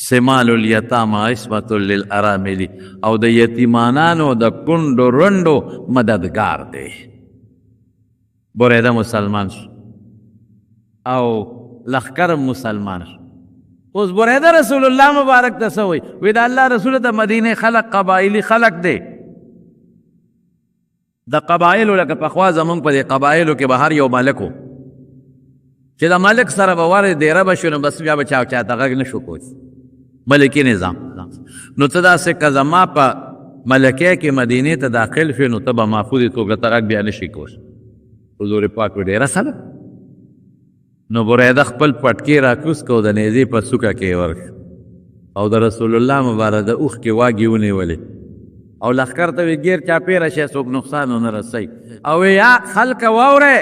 سمال الیتامى عصمة للارامل او د یتیمانانو د کونډو رنډو مددگار دی بریده مسلمان شو او لخکر مسلمان اوس بریده رسول الله مبارک ته څه وایي وی د الله رسول د مدینې خلق قبایلي خلق دی د قبایلو لکه پخوا زمونږ په دې قبایلو کې به هر یو ملک و چې د ملک سره به ور دیره به شو نو بس بیا به چاته غږ نه شو کوی ملکي نظام نو ته داسې که زما په ملکۍ کې مدینې ته داخل شوې نو ته به محفوظې توګه ته غږ بیا نه شي کولی حضور پاک وی ډېره ښه ده نو بریده خپل پټکي راکوز کو د نیزې په څوکه کې ورشو او د رسول الله مبارک د اوښکې واګې ونیولې او لښکر ته وی ګیر چاپېره شي څوک نقصان ونه رسوي او یا خلکه واورئ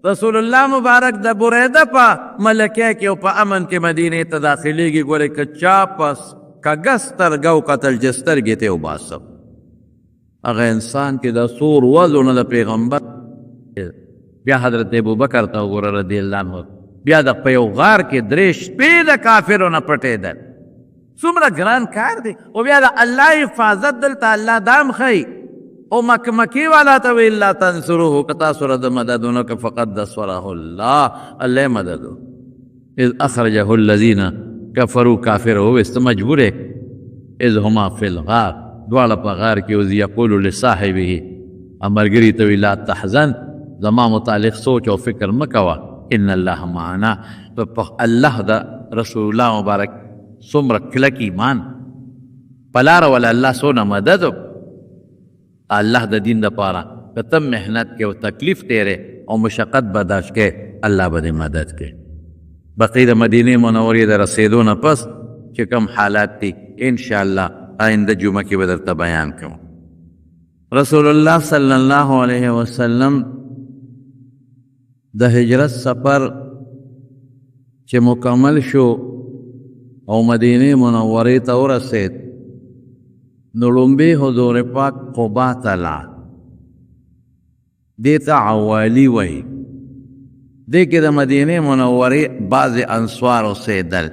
رسول الله مبارک د بریده په ملکۍ کې او په امن کې مدینې ته داخلېږي ګورئ که چا پس کږه سترګه وکتل چې سترګې ته وباسم هغه انسان کې د سور وضو نه د پیغمبر بیا حضرت ابوبکر ته وګوره رضی الله عنه بیا د په یو غار کې درې شپې د کافرو نه پټېدل څومره ګران کار دی او بیا د الله حفاظت دلته الله دام ښیي او مکې والا ته ویل لا تنصروه که تاسو را د مدد ونه که فقد نصره الله الله مدد اذ اخرجه الذین کفروا کافر وویسته مجبوره اذ هما فی الغار دواړه په غار کې وز یقول لصاحبه ملګري ته وی لا تحزن زما متعلق سوچ او فکر مه کوه ان الله معنا الله د رسول الله مبارک څومره کلک ایمان په لاره ولا الله څونه مدد الله د دین دپاره که ته محنت کې او تکلیف تیرې او مشقت برداشت کې الله به دې مدد کوي بقیه د مدینې منورې د رسېدو نه پس چې کوم حالات دي انشاءالله آینده جمعه کې به درته بیان کوم رسول الله صلی الله علیه وسلم د هجرت سفر چې مکمل شو او مدینې منورې ته ورسېد نو لومبې حضور پاک قبا ته لاړ دې ته عوالي وایي دې کې د مدینې منورې بعضې انصار اوسېدل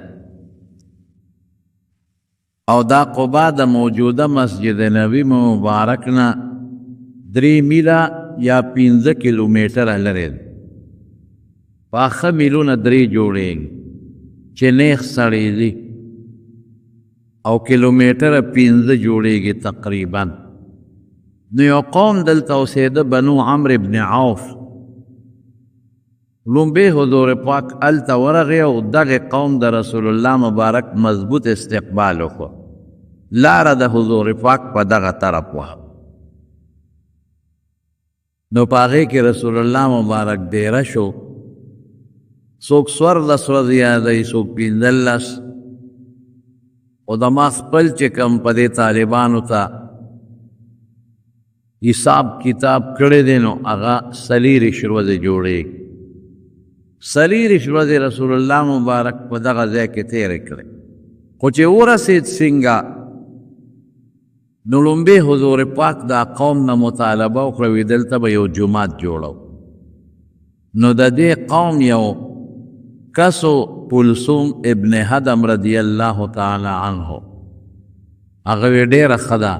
او دا قبا د موجوده مسجد نبی مبارک نه 3 میله یا 15 کیلومیټره لرې پاخه میلونه 3 جوړېږي چې نیغ سړی دي او کیلومیټره 15 جوړېږي تقریبا نو یو قوم دلته اوسېده بنو عمرو بن عوف لومبې حضور پاک هلته ورغی او دغې قوم د رسول الله مبارک مضبوط استقبال وکړو لاره د حضور پاک په دغه طرف وه نو په هغې کې رسول الله مبارک ډېره شو څوک 14 ورځې یادوي څوک 15 او د ما خپل چې کوم په دې طالبانو ته حساب کتاب کړی دی نو هغه 40 ورځې جوړېږي 40 ورځې رسول الله مبارک په دغه ځای کې تېرې کړې خو چې ورسېد څنګه نو لومبې حضور پاک دا قوم نه مطالبه وکړه وی دلته به یو جومات جوړو نو د دې قوم یو کسو پلسوم ابن حدم رضی الله تعالی عنه هغه وی ډېره ښه ده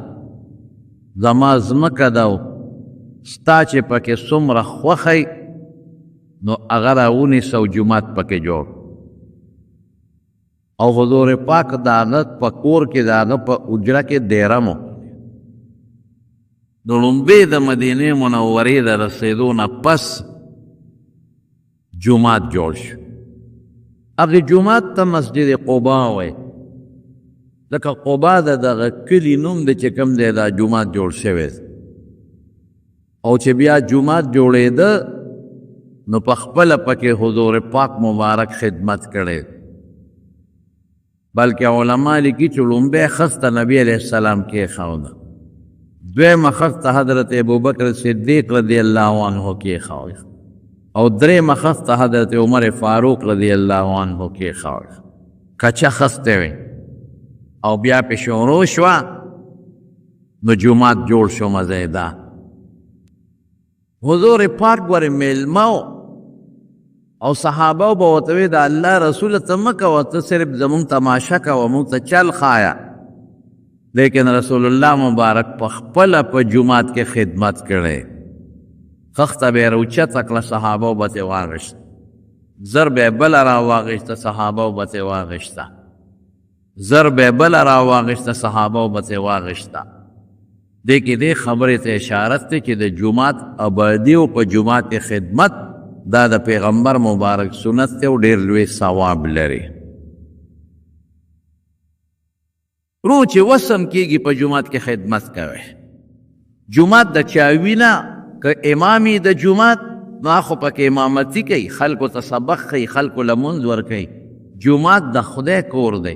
زما ځمکه ده ستا چې پکې څومره خوښی نو هغه راونیسه او جومات پکې جوړ او حضور پاک د هغه په کور کې د هغه په اجره کې ډېره مو د لومبې د مدینې منورې د رسېدو نه پس جومات جوړ شو هغې جومات ته مسجد قبا وایي لکه قبا د دغه کلي نوم دی چې کوم دی دا جومات جوړ شوی او چې بیا جومات جوړېده نو په خپله پکې حضور پاک مبارک خدمت کړی بلکې علما لیکي چې لومبی خسته نبی علیه السلام کېښوده دویمه خسته حضرت ابوبکر صدیق رضی الله عنه کېښوده او درېیمه خسته حضرت عمر فاروق رضی الله عنه کېښوده کچه خسته وي او بیا پې شروع شوه نو جومات جوړ شو مزه ده حضور پاک ورې میلمه او صحابه به ورته وی د الله رسول ته مه کوه ته صرف زمونږ تماشه کوه مونږ ته چل ښایه لیکن رسول الله مبارک په خپله په جومات کې خدمت کړی خښته به یې راوچته کړه صحابه به ترې واغېشت زر به بل را واغشته صحابه و بته واغشته زر به بل را واغشته صحابه و بته واغشته دیکھ دے خبر ته اشارت ته چې د جمعات آبادی او په جمعات خدمت دا د پیغمبر مبارک سنت ته ډیر لوی ثواب لري رو چې وسم کېږي په جمعات کې خدمت کوي جمعات د چاوینا که امامی د جمعات ما خو پکې امامتی کوي خلکو ته سبق کوي خلکو لمونځ ورکوي جمعات د خدای کور دی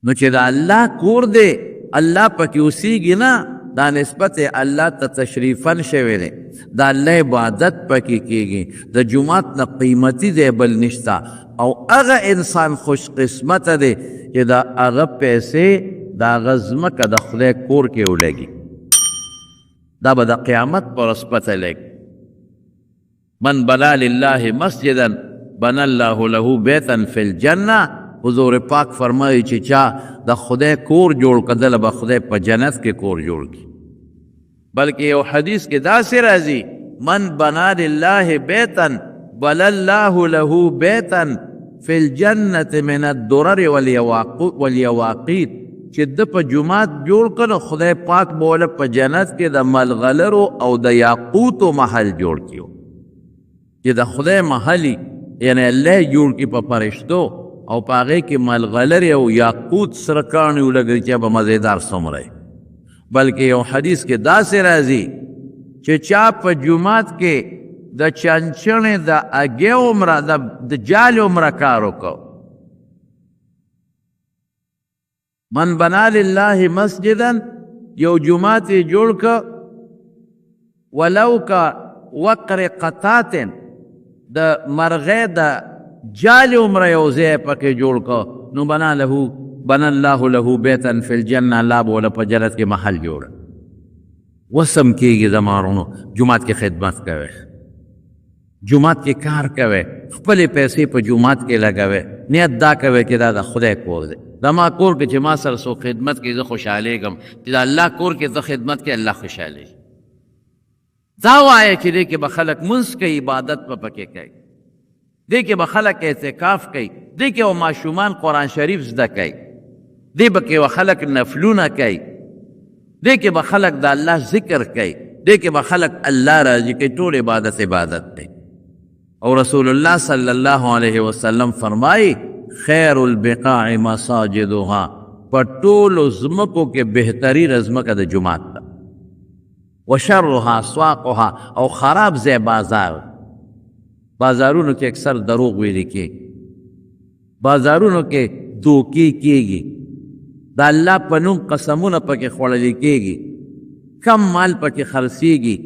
نو چې د الله کور دی الله پکې اوسیږي نه دا نسبت الله ته تشریفاً شوی دی د الله عبادت پکې کېږي د جمعات نه قیمتي دی بل نشته او هغه انسان خوش قسمته دی چې د هغه پیسې د هغه ځمکه د خدای کور کې ولګي دا به د قیامت پر ورځ پته لګي من بنا لله مسجدا بنا الله له بیتا فی الجنه حضور پاک فرمایي چې چا د خدای کور جوړ کړل به خدای په جنت کې کور جوړ کړي بلکې یو حدیث کې داسې راځي من بنا لله بیتا بنا الله له بیتا فی الجنة من الدرر والیواقیت چې د په جماعت جوړ کړو خدای پاک بوله په جنت کې د ملغلرو او د یاقوتو محل جوړ کړو چې د خدای محلی یعنی الله جوړ کړي په فرشتو او پاغه کې ملغلر او یاقوت سره کاڼي ولګي چې به مزیدار سمره بلکې یو حدیث کې داسې راځي چې چا په جمعات کې د چنچنې د اگې عمره د جال عمره کار وکړو من بنا لله مسجدا یو جمعات جوړ ک ولو کا وقر قطات د مرغې د جال عمره یو ځای پکې جوړ کو نو بنا الله له بیتا فی الجنه الله بوله په جنت کې محل جوړ وسم کېږي زمارونو جمعات کې خدمت کوي جمعات کې کار کوي خپل پیسې په جمعات کې لګوي نیت دا کوي چې دا د خدای کور دی دا ما کور کې چې ما سره سو خدمت کې زه خوشحالیږم چې دا الله کور کې زه خدمت کې الله خوشحالی دا وایه چې دې کې به خلک منځ کوي عبادت په پکې کوي دې کې به خلک اعتکاف کوي دې کې به ماشومان قرآن شریف زده کوي دې به کې به خلک نفلونه کوي دې کې به خلک د الله ذکر کوي دې کې به خلک الله راضي کوي ټول عبادت دی او رسول الله صلی الله علیه وسلم فرمایي خیر البقاع مساجدها په ټولو ځمکو کې بهترین ځمکه د جمعات ده وشرها اسواقها او خراب ځای بازارونو کې اکثر دروغ ویل کېږي بازارونو کې دوکې کېږي د الله په نوم قسمونه پکې خوړل کېږي کم مال پکې خرڅېږي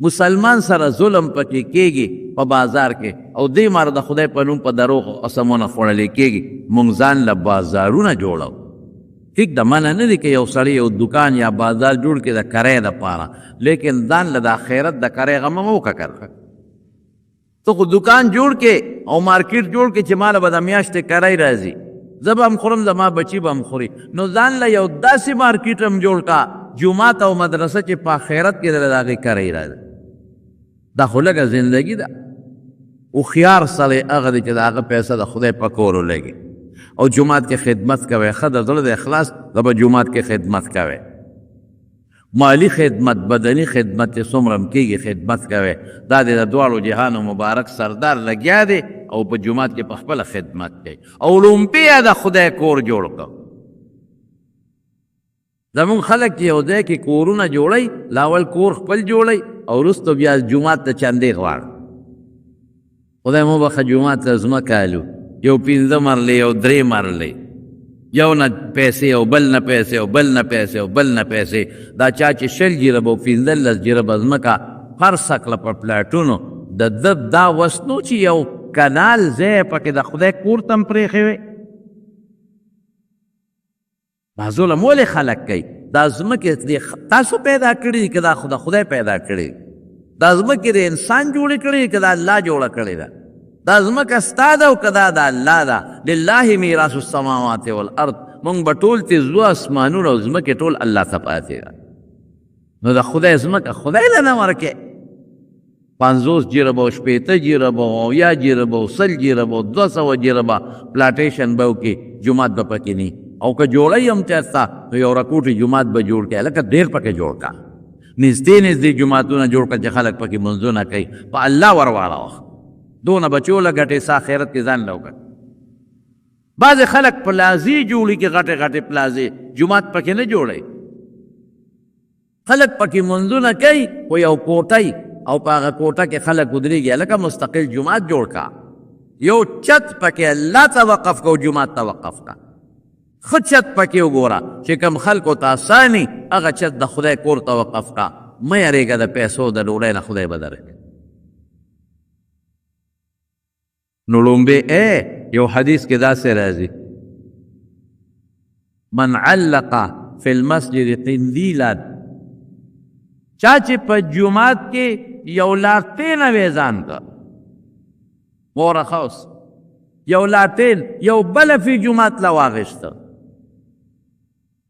مسلمان سره ظلم پکې کېږي په بازار کې او دې مار د خدای په نوم په دروغ قسمونه خوړل کېږي مونږ ځان له بازارونه جوړو ټیک د منع نه دی که یو سړی یو دکان یا بازار جوړ کړي د کرای دپاره لیکن ځان له د آخرت د کرای غم مه وکړه تو خو دکان جوړ کې او مارکیټ جوړ کې چې ماله به د میاشتې کرای راځي زه به هم خورم زما بچي به هم خوري نو ځان له یو داسې مارکیټ هم جوړ کا جومات او مدرسه چې په آخرت کې د هغې کرای راځي دا خو لږه زندګي ده هوښیار سړی هغه دی چې د هغه پیسه د خدای په کور ولګي او جومات کې خدمت کوي ښه د زړه د اخلاص د به جومات کې خدمت کوي مالی خدمت بدنی خدمت چې څومره هم کېږي خدمت کوي دا د دواړو جهانو مبارک سردار لګیا دی او په جومات کې په خپله خدمت کوي او لومپیا د خدای کور جوړ کړو زمونږ خلک چې یو ځای کې کورونه جوړوي لاول کور خپل جوړوي او وروسته بیا جومات ته چندې غواړي خدای مو بخښه جومات ته ځمکه الو یو 15 مرلې یو 3 مرلې یو نه پیسې او بل نه پیسې او بل نه پیسې او بل نه پیسې دا چا چې 20 جربه او 15 جربه ځمکه فرسه کړه په پلاټونو د ده دا وس نو چې یو کنال ځای پکې د خدای کور ته هم پرېښی وی دا ظلم ولې خلک کوي دا ځمکې تاسو پیدا کړي که دا خدای پیدا کړي دا ځمکې د انسان جوړې کړي که دا الله جوړه کړې ده دا ځمکه ستا ده او که دا د الله ده لله میراث السماوات والارض مونږ به ټول تیزو اسمانونه او ځمکې ټول الله ته پاتې ده نو د خدای ځمکه خدای له نه ورکې 50 جربه او 80 جربه او 100 جربه او 100 جربه او 200 جربه پلاټیشن به وکړي جومات به پکې نه او که جوړی هم چېرته نو یو رکوټي جومات به جوړ کړي هلکه ډېر پکې جوړ کړه نږدې نږدې جوماتونه جوړ کړه چې خلک پکې منځونه کوي په الله ور واړوه دونه بچو له ګټې سا خیرت کې ځان له وکړه بعضې خلک پلازې جوړي کې غټې غټې پلازې جومات پکې نه جوړی خلک پکې منځونه کوي خو یو کوټی او په هغه کوټه کې خلک ودرېږي هلکه مستقل جومات جوړ کا یو چت پکې الله ته وقف کو جومات ته وقف کا ښه چت پکې وګوره چې کوم خلکو ته اساني هغه چت د خدای کور ته وقف کا مه یېرېږه د پیسو د ډوډۍ نه خدای به درکړي نو لومبې یو حدیث کې داسې راځي من علق فی المسجد قندیلا چا چې په جومات کې یو لارتین ویزان کا مورخوس یو لارتین یو بلفی جومات لا واغشته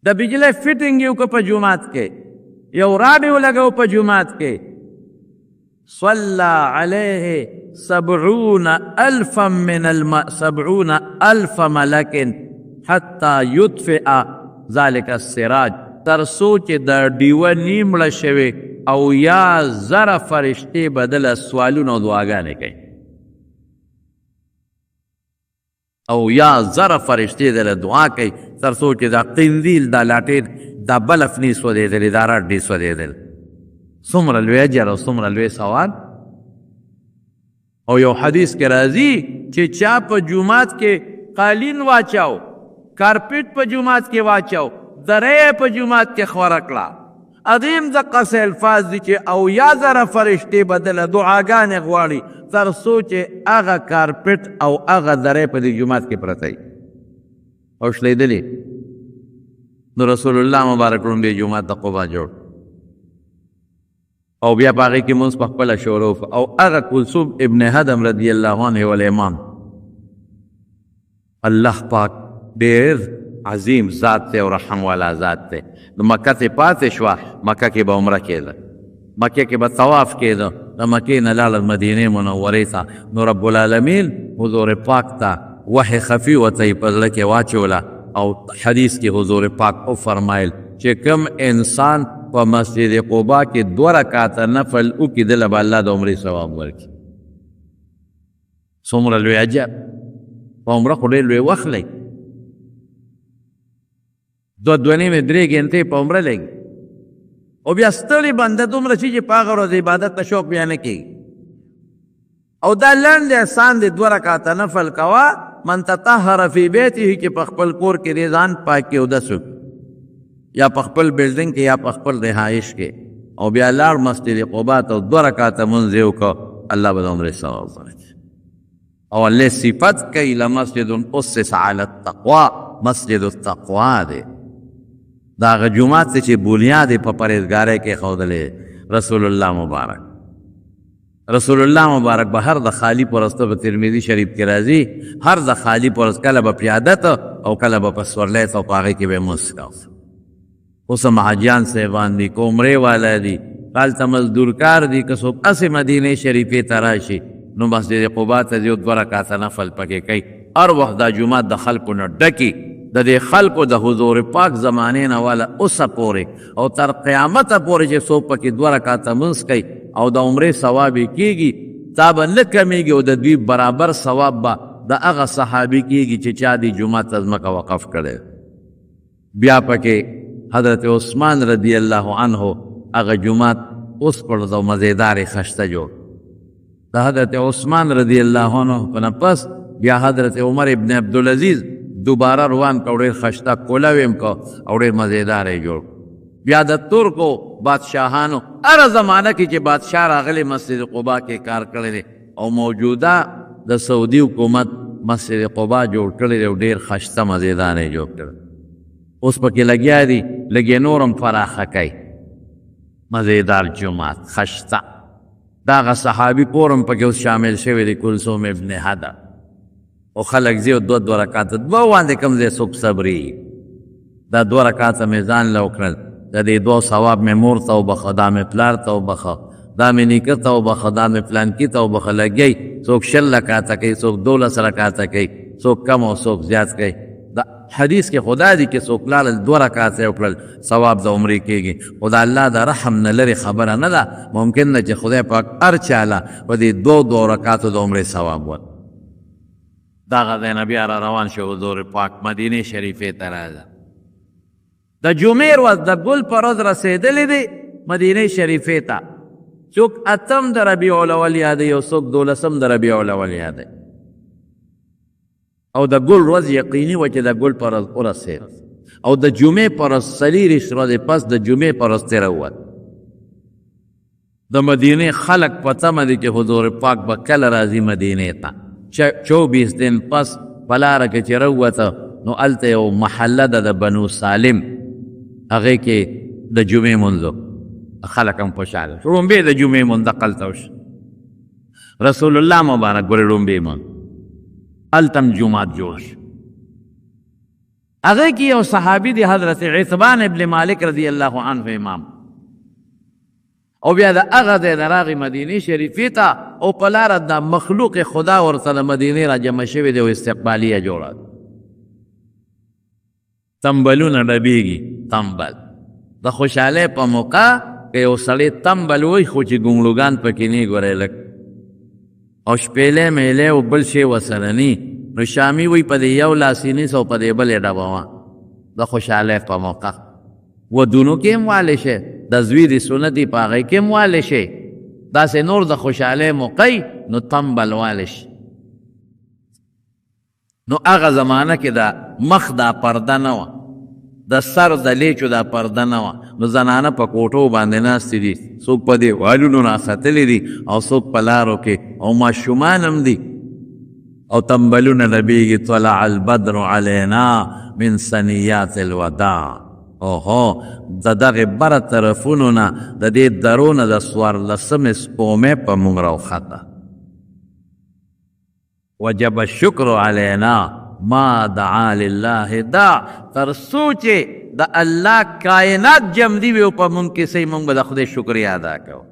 د بجلی فټینګ یو که په جومات کې یو راډیو لګو په جومات کې صلى عليه 70,000 ملك حتى يطفئ ذلك السراج تر سوچ د ډیوه نیمړه شوي او یا زره فرشتې بدل سوالونه او دعاګانې کوي او یا زره فرشتې دله دعا کوي تر څو چې دا قندیل دا لاټین دا بلف نی سوځېدلې دا راډ نی سوځېدل څومره لوی اجر او څومره لوی ثواب او یو حدیث کې راځي چې چا په جومات کې قالین واچاو کارپیټ په جومات کې واچاو درې په جومات کې خوره کړه عظیم دقسې الفاظ دي چې او یا زره فرشتې بدله دعاګانې غواړي تر څو چې هغه کارپیټ او هغه درې په دې جومات کې پرته وي او شلیدلي نو رسول الله مبارک لومبې جومات د قبا جوړ او بیا په هغې کې مونځ په خپله شروع او هغه کلثوم ابن هدم رضی الله عنه والامام الله پاک ډېر عظیم ذات دی او رحم والا ذات دی نو مکه ته پاتې شوه مکه کې به عمره کېده مکه کې به طواف کېده د مکې نه لاړل مدینې منورې ته نو رب العالمین حضور پاک ته وحی خفي ورته یې په زړه کې واچوله او حدیث کې حضور پاک وفرمایل چې کوم انسان په مسجد قبا کې 2 رکعاته نفل وکړي دله به الله د عمرې ثواب ورکړي څومره لوی عجب په عمره خو ډېر لوی وخت لګي 2 نیمې 3 ګنټې په عمره لګي او بیا ستړی بنده دومره شي چې په هغه ورځ عبادت ته شوق بیا نه کېږي او دا لنډ احسان دی 2 رکعاته نفل کوه من تطهر فی بیته چې په خپل کور کې دې ځان پاک کې اودس وکړي یا په خپل بلډینګ کې یا په خپل رهایش کې او بیا لاړ مسجد قبا ته 2 رکعاته مونځ یې وکړه الله به د عمرې ثواب ورکړي او الله صفت کوي لمسجد اسس علی التقوا مسجد التقوا دی دا هغه جومات چې بنیاد یې په پرهیزګارۍ کې ښودلی رسول الله مبارک به هر د خالی پرسته په ترمذي شریف کې راځي هر د خالی پرست کله به پیاده ته او کله به په سورلی ته او په هغې کې به یې مونځ کوه اوس هم حاجیان صاحبان دي که عمرې والا دي هلته مزدورکار دي که څوک هسې مدینې شریفې ته راشي نو مسجد قبا ته ځي او 2 رکعاته نفل پکې کوي هر وخت دا جومات د خلکو نه ډکي د دې خلکو د حضور پاک زمانې نه والا اوسه پورې او تر قیامته پورې چې څوک پکې 2 رکعاته منځ کوي او د عمرې ثواب یې کېږي تا به نه کمیږي او د دوی برابر ثواب به د هغه صحابي کېږي چې چا دې جومات ته ځمکه وقف کړی بیا پکې حضرت عثمان رضی الله عنه هغه جومات اوس پړد او مزیدار خشته جوړ د حضرت عثمان رضی الله عنه په نه پس بیا حضرت عمر ابن عبدالعزیز دوباره روان کو ډېر خشته کولاویم کو او ډېر مزیدار یې جوړ بیا د ترکو بادشاهانو هره زمانه کې چې بادشاه راغلی مسجد قبا کې کار کړی دی او موجوده د سعودي حکومت مسجد قبا جوړ کړی دی او ډېر خشته مزیدار یې جوړ کړی اوس پکې لګیا دي لږې نور هم فراخه کوي مزیدار جومات خشته دا هغه صحابي کور هم پکې اوس شامل شوی دی کلثوم ابن هدم او خلک ځي او 2 رکعاته 2 باندې کوم ځای څوک صبري دا 2 رکعاته مې ځان له وکړل د دې 2 ثواب مې مور ته وبخه دا مې پلار ته وبخه دا مې نیکه ته وبخه دا مې پلانکي ته وبخه لګی څوک 10 رکعاته کوي څوک 12 رکعاته کوي څوک کم او څوک زیات کوي دا حدیث کې خدا دی کې څوک لاړل 2 رکعاته وکړل ثواب د عمرې کېږي خدا الله د رحم نه لرې خبره نه ده ممکن ده چې خدای پاک هر چاله په دې 2 رکعاتو د عمرې ثواب ور دغه ځای نه بیا را روان شو حضور پاک مدینې شریفې ته راځه د جمعې ورځ د ګل په ورځ رسېدلې دی مدینې شریفې ته څوک 8 د ربیع الاول یادوي او څوک 12 د ربیع الاول یادوي او د ګل ورځ یقیني وه چې د ګل په ورځ ورسېد او د جمعې په ورځ 40 ورځې پس د جمعې په ورځ تېره ووت د مدینې خلک په تمه دي چې حضور پاک به کله راځي مدینې ته 24 دن پس په لاره کې چې راووته نو هلته یو محله ده د بنو سالم هغې کې د جمعې منځو خلک هم خوشحاله شو رومبې د جمعې مونځ دقلته وشو رسول الله مبارک ګورې رومبې مونځ هلته هم جومات جوړ شو هغې کې یو صحابي دی حضرت عتبان ابن مالک رضی الله عنه امام او بیا د هغه ځای نه راغی مدینې شریفې ته او په لاره د مخلوق خدا ورسره مدینې را جمع شوي دی او استقبالیه جوړه تمبلونه ډبیږي تمبل د خوشحالۍ په موقع که یو سړی تمبل وی خو چې ګونګلوګان پکې نه ګورئ لږ او شپېلی میلی او بل شی ورسره ني نو شامي وی په دې یو لاسي نیسه او په دې بلې ډبوه د خوشحالۍ په موقع ودونو کې هم والی شي د زوی د سنتي په هغې کې هم والی شي داسې نور د خوشحالۍ موقع نو تمبل والی شي نو هغه زمانه کې د مخ دا پرده نه وه د سر د لیچو دا پرده نه وه نو زنانه په کوټو باندې ناستې دي څوک په دیوالونو راختلي دي او څوک په لارو کې او ماشومان هم دي او تمبلونه لبیږي طلع البدر علینا من ثنیات الوداع اوهو د دغې بره طرفونو نه د دې درو نه د 14 سپومې په موږ راوخته وجب الشکر علینا ما دعا لله دا تر څو چې د الله کائنات جمدي وي او په مونږ کې صحیح مونږ به د خدای شکریا ادا کوو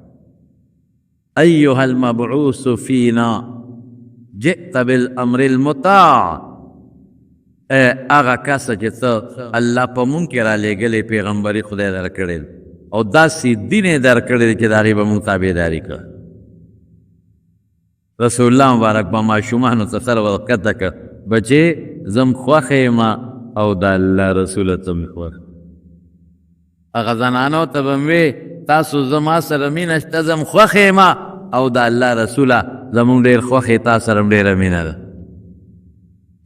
ایها المبعوث فینا جئت بالامر المطاع هغه کسه چې ته الله په مونږ کې را لېږلی پیغمبري خدای درکړی او داسې دین یې درکړی چې د هغې به مونږ تابعداري کوو رسول الله مبارک به ماشومانو ته سره ورکته که بچې زم خوښه یم او د الله رسوله ته مې خوښ هغه زنانو ته به مې وې تاسو زما سره مینه شته زم خوښه یم او د الله رسوله زمونږ ډېر خوښ یې تا سره هم ډېره مینه ده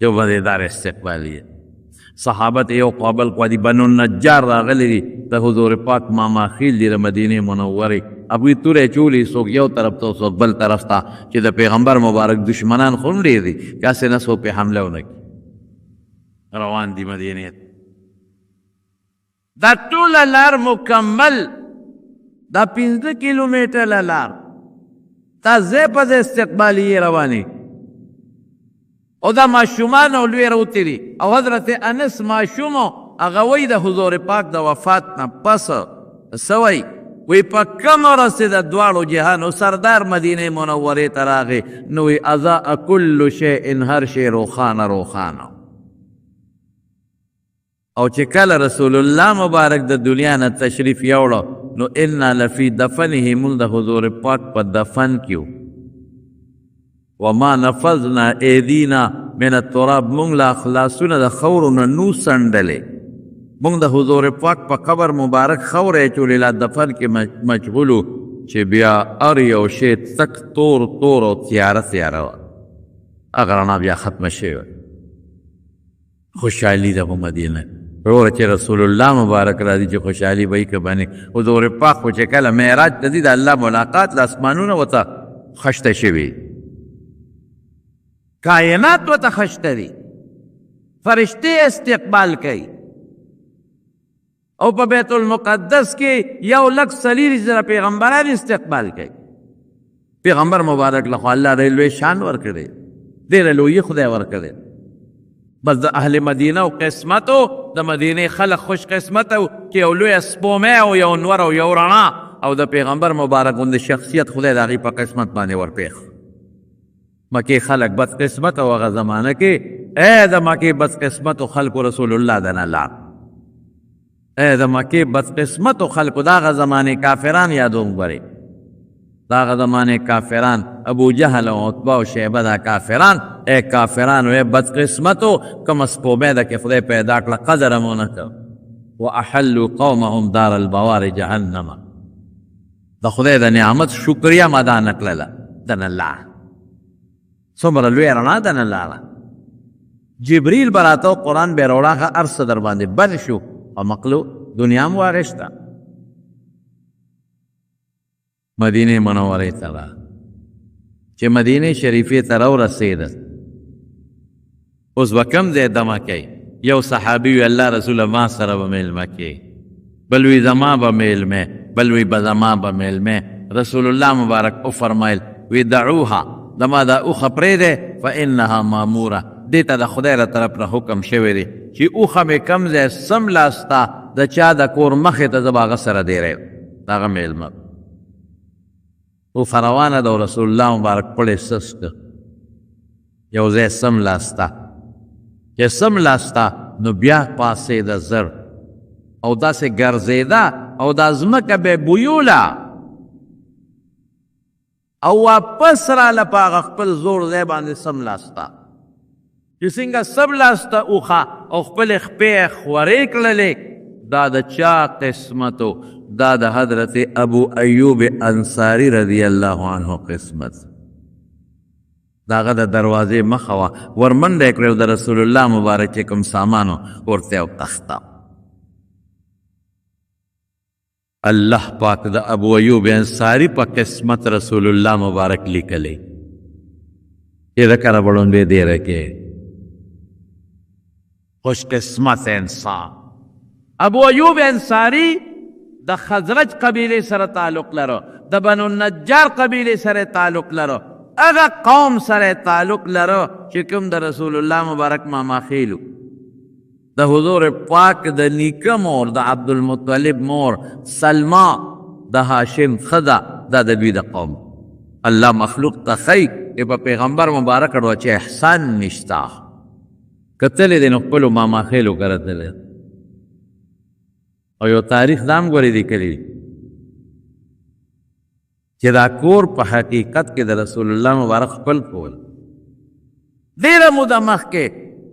یو مزېدار استقبالیه صحابت یو قابل قوادي بنو النجار راغلی دي د حضور پاک ماماخیل دي د مدینې منورې ابوی تورې چولې څوک یو طرف ته څوک بل طرف ته چې د پیغمبر مبارک دشمنان خو هم ډېر دي کاسې نه څوک پې حمله ونه کړي روان دي مدینې دا ټوله لار مکمل دا 15 کیلومیټره لار دا ځای په ځای استقبالیې روانې او دا ماشومان او لوی راوتې دي او حضرت انس ماشوم هغه وایي د حضور پاک د وفات نه پس څه وایي وی په کم ورځ د دواړو جهانو سردار مدینې منورې ته راغی نو وی اضاء کل شیء هر شی روښانه روښانه او چې کله رسول الله مبارک د دنیا نه تشریف یوړو نو انا لفی دفنه مونږ د حضور پاک په دفن کیو وما نفذنا ایدینا من التراب مونږ لا خلاصونه د خاورو نه نو سنډلې مونږ د حضور پاک په قبر مبارک خاورې چولې لا دفن کې مشغولو چې بیا هر یو شی تک تور تور او تیاره تیاره وه هغه رڼا بیا ختمه شوې خوشحالي ده په مدینه وروره چې رسول الله مبارک راځي چې خوشحالي به یې که بنې حضور پاک خو چې کله معراج ته ځي د الله ملاقات له اسمانونه ورته خشته شوي کائنات ورته خشته دي فرشتې استقبال کوي او په بیت المقدس کې 1,40,000 پیغمبران استقبال کوي پیغمبر مبارک له خو الله ډېر لوی شان ورکړی ډېره لویي خدای ورکړی بس د اهل مدینه او قسمت او د مدینې خلک خوش قسمت او چې یو لویه سپومې او یو نور او یو رڼا او د پیغمبر مبارک غوندې شخصیت خدای د هغې په قسمت باندې ورپېښ. مکې خلک بد قسمت او هغه زمانه کې د مکې بد قسمتو خلکو رسول الله دنه لاړ. د مکې بد قسمتو خلکو د هغه زمانې کافران یادوم ګورې، د هغه زمانې کافران ابو جهل او عتبه او شیبه دا کافران کافرانو بد قسمتو کومه سپومې ده کې خدای پیدا کړه قدر هم ونه کړ. واحلوا قومهم دار البوار جهنم. د خدای د نعمت شکریه مدا نه کړله دنه لاړ. څومره لویه رڼا دنه لاړه. جبریل به راته قرآن به یې راوړه هر څه در باندې بند شو او مخلوق دنیا هم واغېسته. مدینې منورې ته راغله. چې مدینې شریفې ته راورسېده اوس به کوم ځای دمه کوي؟ یو صحابي وي الله رسوله ما سره به میلمه کې، بل وی زما به میلمه، بل وی به زما به میلمه. رسول الله مبارک وفرمایل وی دعوها زما دا اوښه پرېږدئ فانها ماموره، دې ته د خدای له طرف نه حکم شوی دی چې اوښه مې کوم ځای سملاسته د چا د کور مخې ته زه به هغه سره دیری د هغه میلمه. اوښه روانه ده او رسول الله مبارک پړې سس کړ یو ځای سملاسته. چې سملاسته نو بیا پاسېده زر او داسې ګرځېده او دا ځمکه به یې بویوله او واپس راله په هغه خپل زور ځای باندې سملاسته. چې څنګه سملاسته اوښه او خپلې خپې خورې کړلې دا د چا قسمتو؟ دا د حضرت ابو ایوب انصاری رضی الله عنه قسمت. د هغه د دروازې مخه وه ورمنډه یې کړې د رسول الله مبارک چې کوم سامانو ورته یې وتښته. الله پاک د ابو ایوب انصاری په قسمت رسول الله مبارک لیکلی چې ذکر بڑھونډې دیره کې خوش قسمت انسان. ابو ایوب انصاری د خزرج قبیلې سره تعلق لرو، د بنو النجار قبیلې سره تعلق لرو، هغه قوم سره تعلق لرو چې کوم د رسول الله مبارک ماما خیلو د حضور پاک د نیکه مور د عبدالمطلب مور سلما د هاشم خدا دا د دوی د قوم. الله مخلوق ته ښیي چې په پیغمبر مبارک اړوه چې احسان نشته. کتلی دی نو خپلو ماما خیلو کره تللی او یو تاریخ دا هم ګورې لیکلی چې دا کور په حقیقت کې د رسول الله مبارک خپل کول. ډېره موده مخکې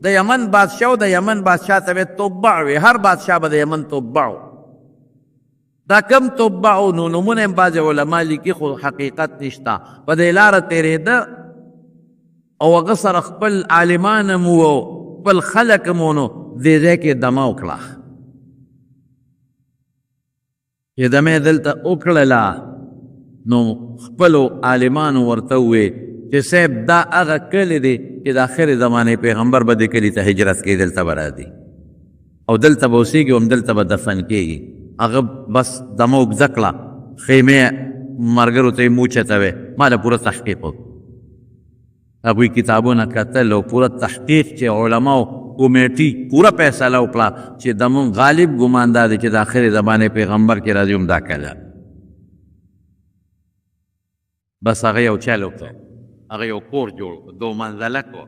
د یمن بادشاه د یمن بادشاه ته به توبع وي، هر بادشاه به د یمن توبع. دا کم توبع نو نومونه یې بعضې علما لیکي خو حقیقت نشته. په دې لاره تېرېده او هغه سره خپل عالمان هم وو خپل خلک هم و نو دې ځای کې دمه وکړه. چې دمه یې دلته وکړله نو خپلو عالمانو ورته وویل چې صاحب دا هغه کلی دی چې د آخرې زمانې پیغمبر به دې کلي ته هجرت کوي، دلته به راځي او دلته به اوسېږي او دلته به دفن کېږي. هغه بس دمه اوږده کړه، خیمې ملګرو ته یې موچته وې. ما له پوره تحقیق وکړ، هغوی کتابونه کتل او پوره تحقیق چې علماو کمیټي پوره فیصله وکړه چې زموږ غالب ګمان دا دی چې د آخرې زمانې پیغمبر کې راځي هم دا کله. بس هغه یو چل وکړه، هغه یو کور جوړ کړ، دو منزلک و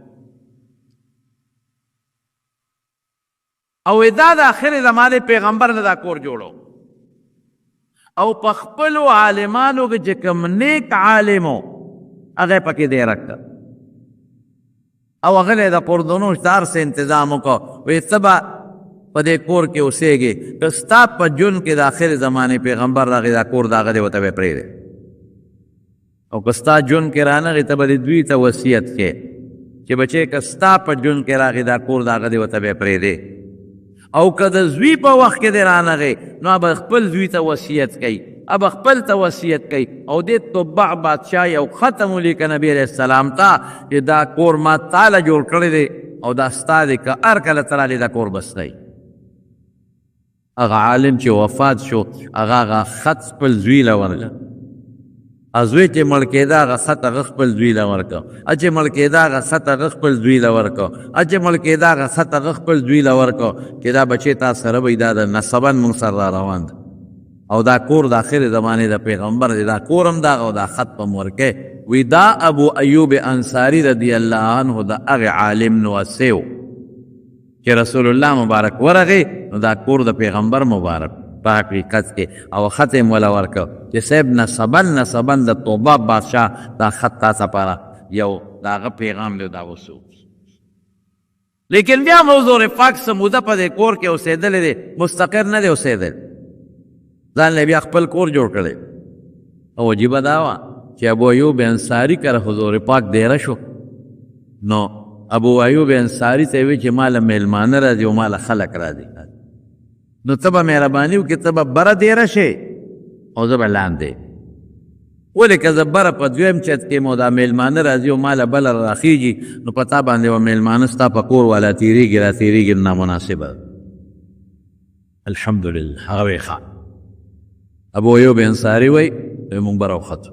او دا د آخرې زمانې پیغمبر نه دا کور جوړو او په خپلو عالمانو کې چې کوم نیک عالم و هغه یې پکې دی رکړه او هغه له د پردونو شتار سے انتظام وکړو. وایي ته به په دې کور کې اوسېږې، که ستا په ژوند کې د آخرې زمانې پیغمبر راغی دا کور د هغه دی ورته به پرېږدې او که ستا ژوند کې رانغی ته به دې دوی ته وصیت کې چې بچې که ستا په ژوند کې راغی دا کور د هغه دی ورته به پرېږدې او که د زوی په وخت کې دې رانغی نو به خپل زوی ته وصیت کوي، اب خپل ته وصیت کوي او دې توبع بادشاه یو ختم ولیکه نبی علیه السلام ته چې دا کور ما تاله جوړ کړی دی او دا ستا دی که هر کله ته رالې دا کور بس دی. هغه عالم چې وفات شو هغه خط خپل زوی له ورکړه، زوی چې مړ کېده هغه خط هغه خپل زوی له ورکړه، چې مړ کېده هغه خط هغه خپل زوی له ورکړه، چې مړ کېده هغه خط هغه خپل زوی له ورکړه چې دا بچې تا سره وي، دا د نسبا موږ سره را روان ده او دا کور د آخر زمانه د پیغمبر دی، دا کورم دا او دا خط په مورکه وی دا ابو ایوب انصاری رضی الله عنه دا هغه عالم نو اسیو چې رسول الله مبارک ورغی نو دا کور د پیغمبر مبارک په حقیقت کې او ختم ولا ورکو چې صاحب نسبن د توبه بادشاہ دا خط تاسو لپاره یو داغه پیغام له دا وسو. لیکن بیا موضوع پاک سموده په دې کور کې اوسېدل دي، مستقر نه دی اوسېدل، ځان له بیا خپل کور جوړ کړي. او عجیب دا وا چې ابو ایوب انصاری کر حضور پاک ډیره شو، نو ابو ایوب انصاری ته وی چې مال میلمانه راځي او مال خلق راځي، نو تبه مهرباني وکړه تبه بره ډیره شي او زه به لاندې، ولې که زه بره په دویم چت کې مو دا میلمانه راځي او ماله بله راخیږي نو په تا باندې به میلمانه ستا په کور والا تېرېږي را تېرېږي نامناسبه. الحمدلله هغه وی ښه. ابو ایوب انصاري وی مونږ به راوختو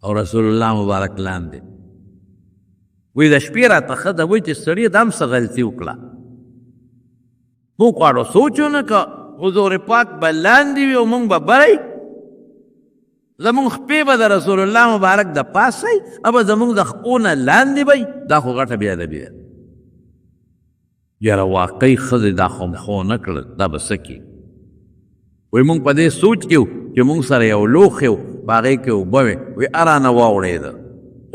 او رسول الله مبارک لاندې وی د شپې راته ښه ده وی چې سړي دا هم څه غلطي وکړه، موږ غواړو سوچ ونه که حضور پاک به لاندې وي او مونږ به بری، زمونږ خپې به د رسول الله مبارک د پاسه وي او به زمونږ د خپو نه لاندې به وي، دا خو غټه بېادبي ده. یاره واقعي ښځې دا خو خو نه کړل، دا به څه کي؟ وی مونږ په دې سوچ کې وو چې مونږ سره یو لوښی و په هغې کې اوبه وې، وی ارانه واوړېده،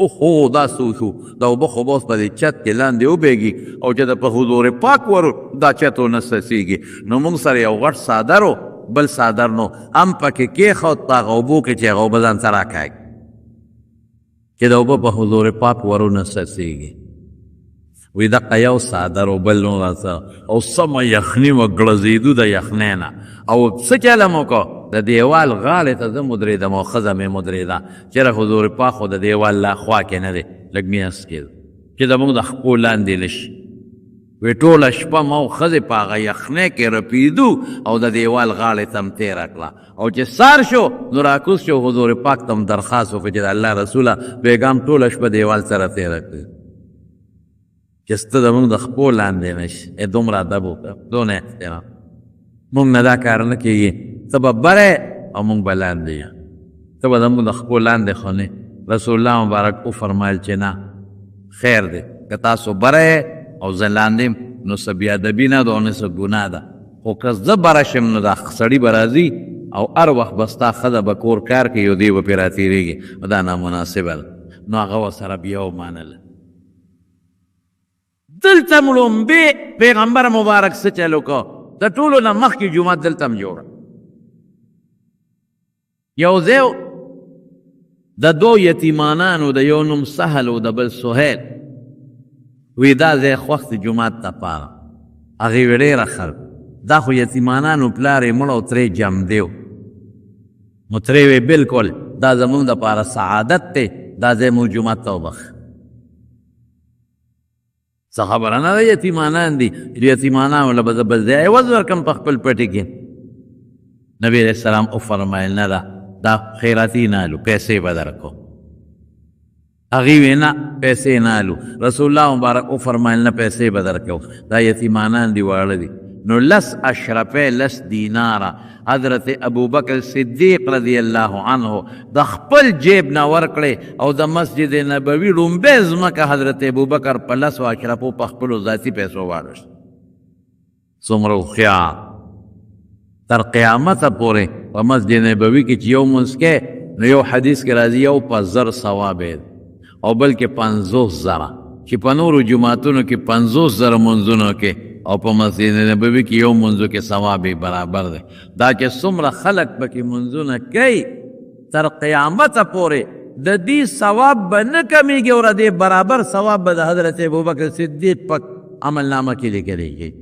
اوهو دا سوچ وو دا اوبه خو به اوس په دې چت کې لاندې وبېږي او چې د په حضور پاک ورو دا چت ونه څڅېږي، نو مونږ سره یو غټ څادر و، بل څادر نو هم پکې کېښود په هغه اوبو کې چې هغه اوبه ځان ته راکاږي چې د اوبه په حضور پاک ورو نه څڅېږي. وی دقه یو څادر و بل نو راسه او سمه یخني وه ګړزېدو د یخنۍ نه، او څه چلم وکړو د دیوال غاړې ته زه مدرېدم او ښځه مې مدرېده، چېرې حضور پاک خو د دیوال لا خوا کې نه دی، لږ میاس کېده چې زموږ د خپو لاندې نه شي. وی ټوله شپه ما او ښځې په هغه یخنۍ کې رپېدو او د دیوال غاړې ته م تېره کړه، او چې سار شو نو راکوز شو حضور پاک ته م درخواست وکړه چې د الله رسوله بیګام ټوله شپه دیوال سره تېره کړي چې سته زموږ د خپو لاندې نه شي. دومره ادب وکړه، دونه احترام، مونږ نه دا کار نه کېږي، ته به بری او مونږ به لاندې یو، ته به زموږ د خپو لاندې خو نه. رسول الله مبارک وفرمایل چې نه خیر دی که تاسو بری او زه لاندې نو څه بېادبي نه ده او نه څه ګناه ده، خو که زه بره شم نو دا سړي به راځي او هر وخت به ستا ښځه به کور کار کوي او دی به پرې راتېرېږي، دا نامناسبه ده. نو هغه ورسره بیا ومانله. دلته م لومبې پیغمبر مبارک څه چل وکړو، د ټولو نه مخکې جومات دلته م جوړه، یو ځای د دو یتیمانانو د یو نوم سهل او د بل سهیل، وی دا ځای خوښ د جومات دپاره، هغې وی ډېره ښه دا خو یتیمانانو پلار یې مړ او ترې جمدی و، نو ترې وی بلکل دا زمونږ دپاره سعادت دی، دا ځای مونږ جومات ته وبخ. څه خبره نه ده یتیمانان دي، یتیمانانو له به زه بل ځای عوض ورکړم په خپل پټي کې. نبي علیه السلام وفرمایل نه ده دا خیراتي نه الو، پیسې به درکو. هغې وی نه پیسې نه الو، رسول الله مبارک وفرمایل نه پیسې به درکو، دا یتیمانان دي واړه دي. نو لس اشرفه لس دیناره حضرت ابوبکر صدیق رضی الله عنه د خپل جیب نه ورکړې او د مسجد نبوي لومبۍ ځمکه حضرت ابوبکر په لسو اشرفو په خپلو ذاتي پیسو واړشت. څومره هوښیار، تر قیامته پورې په مسجد نبوي کې چې یو مونځ کې نو یو حدیث کې راځي یو په 1000 ثواب او بلکې 50,000 چې په نورو جوماتونو کې 50,000 منځونو کې او په مسجد نبوي کې یو منځو کې ثواب برابر دی. دا چې څومره خلک پکې منځونه کوي تر قیامته پورې د دې ثواب به نه کمیږي او د دې برابر ثواب به د حضرت ابوبکر صدیق په عمل نامه کې لیکلی کېږي.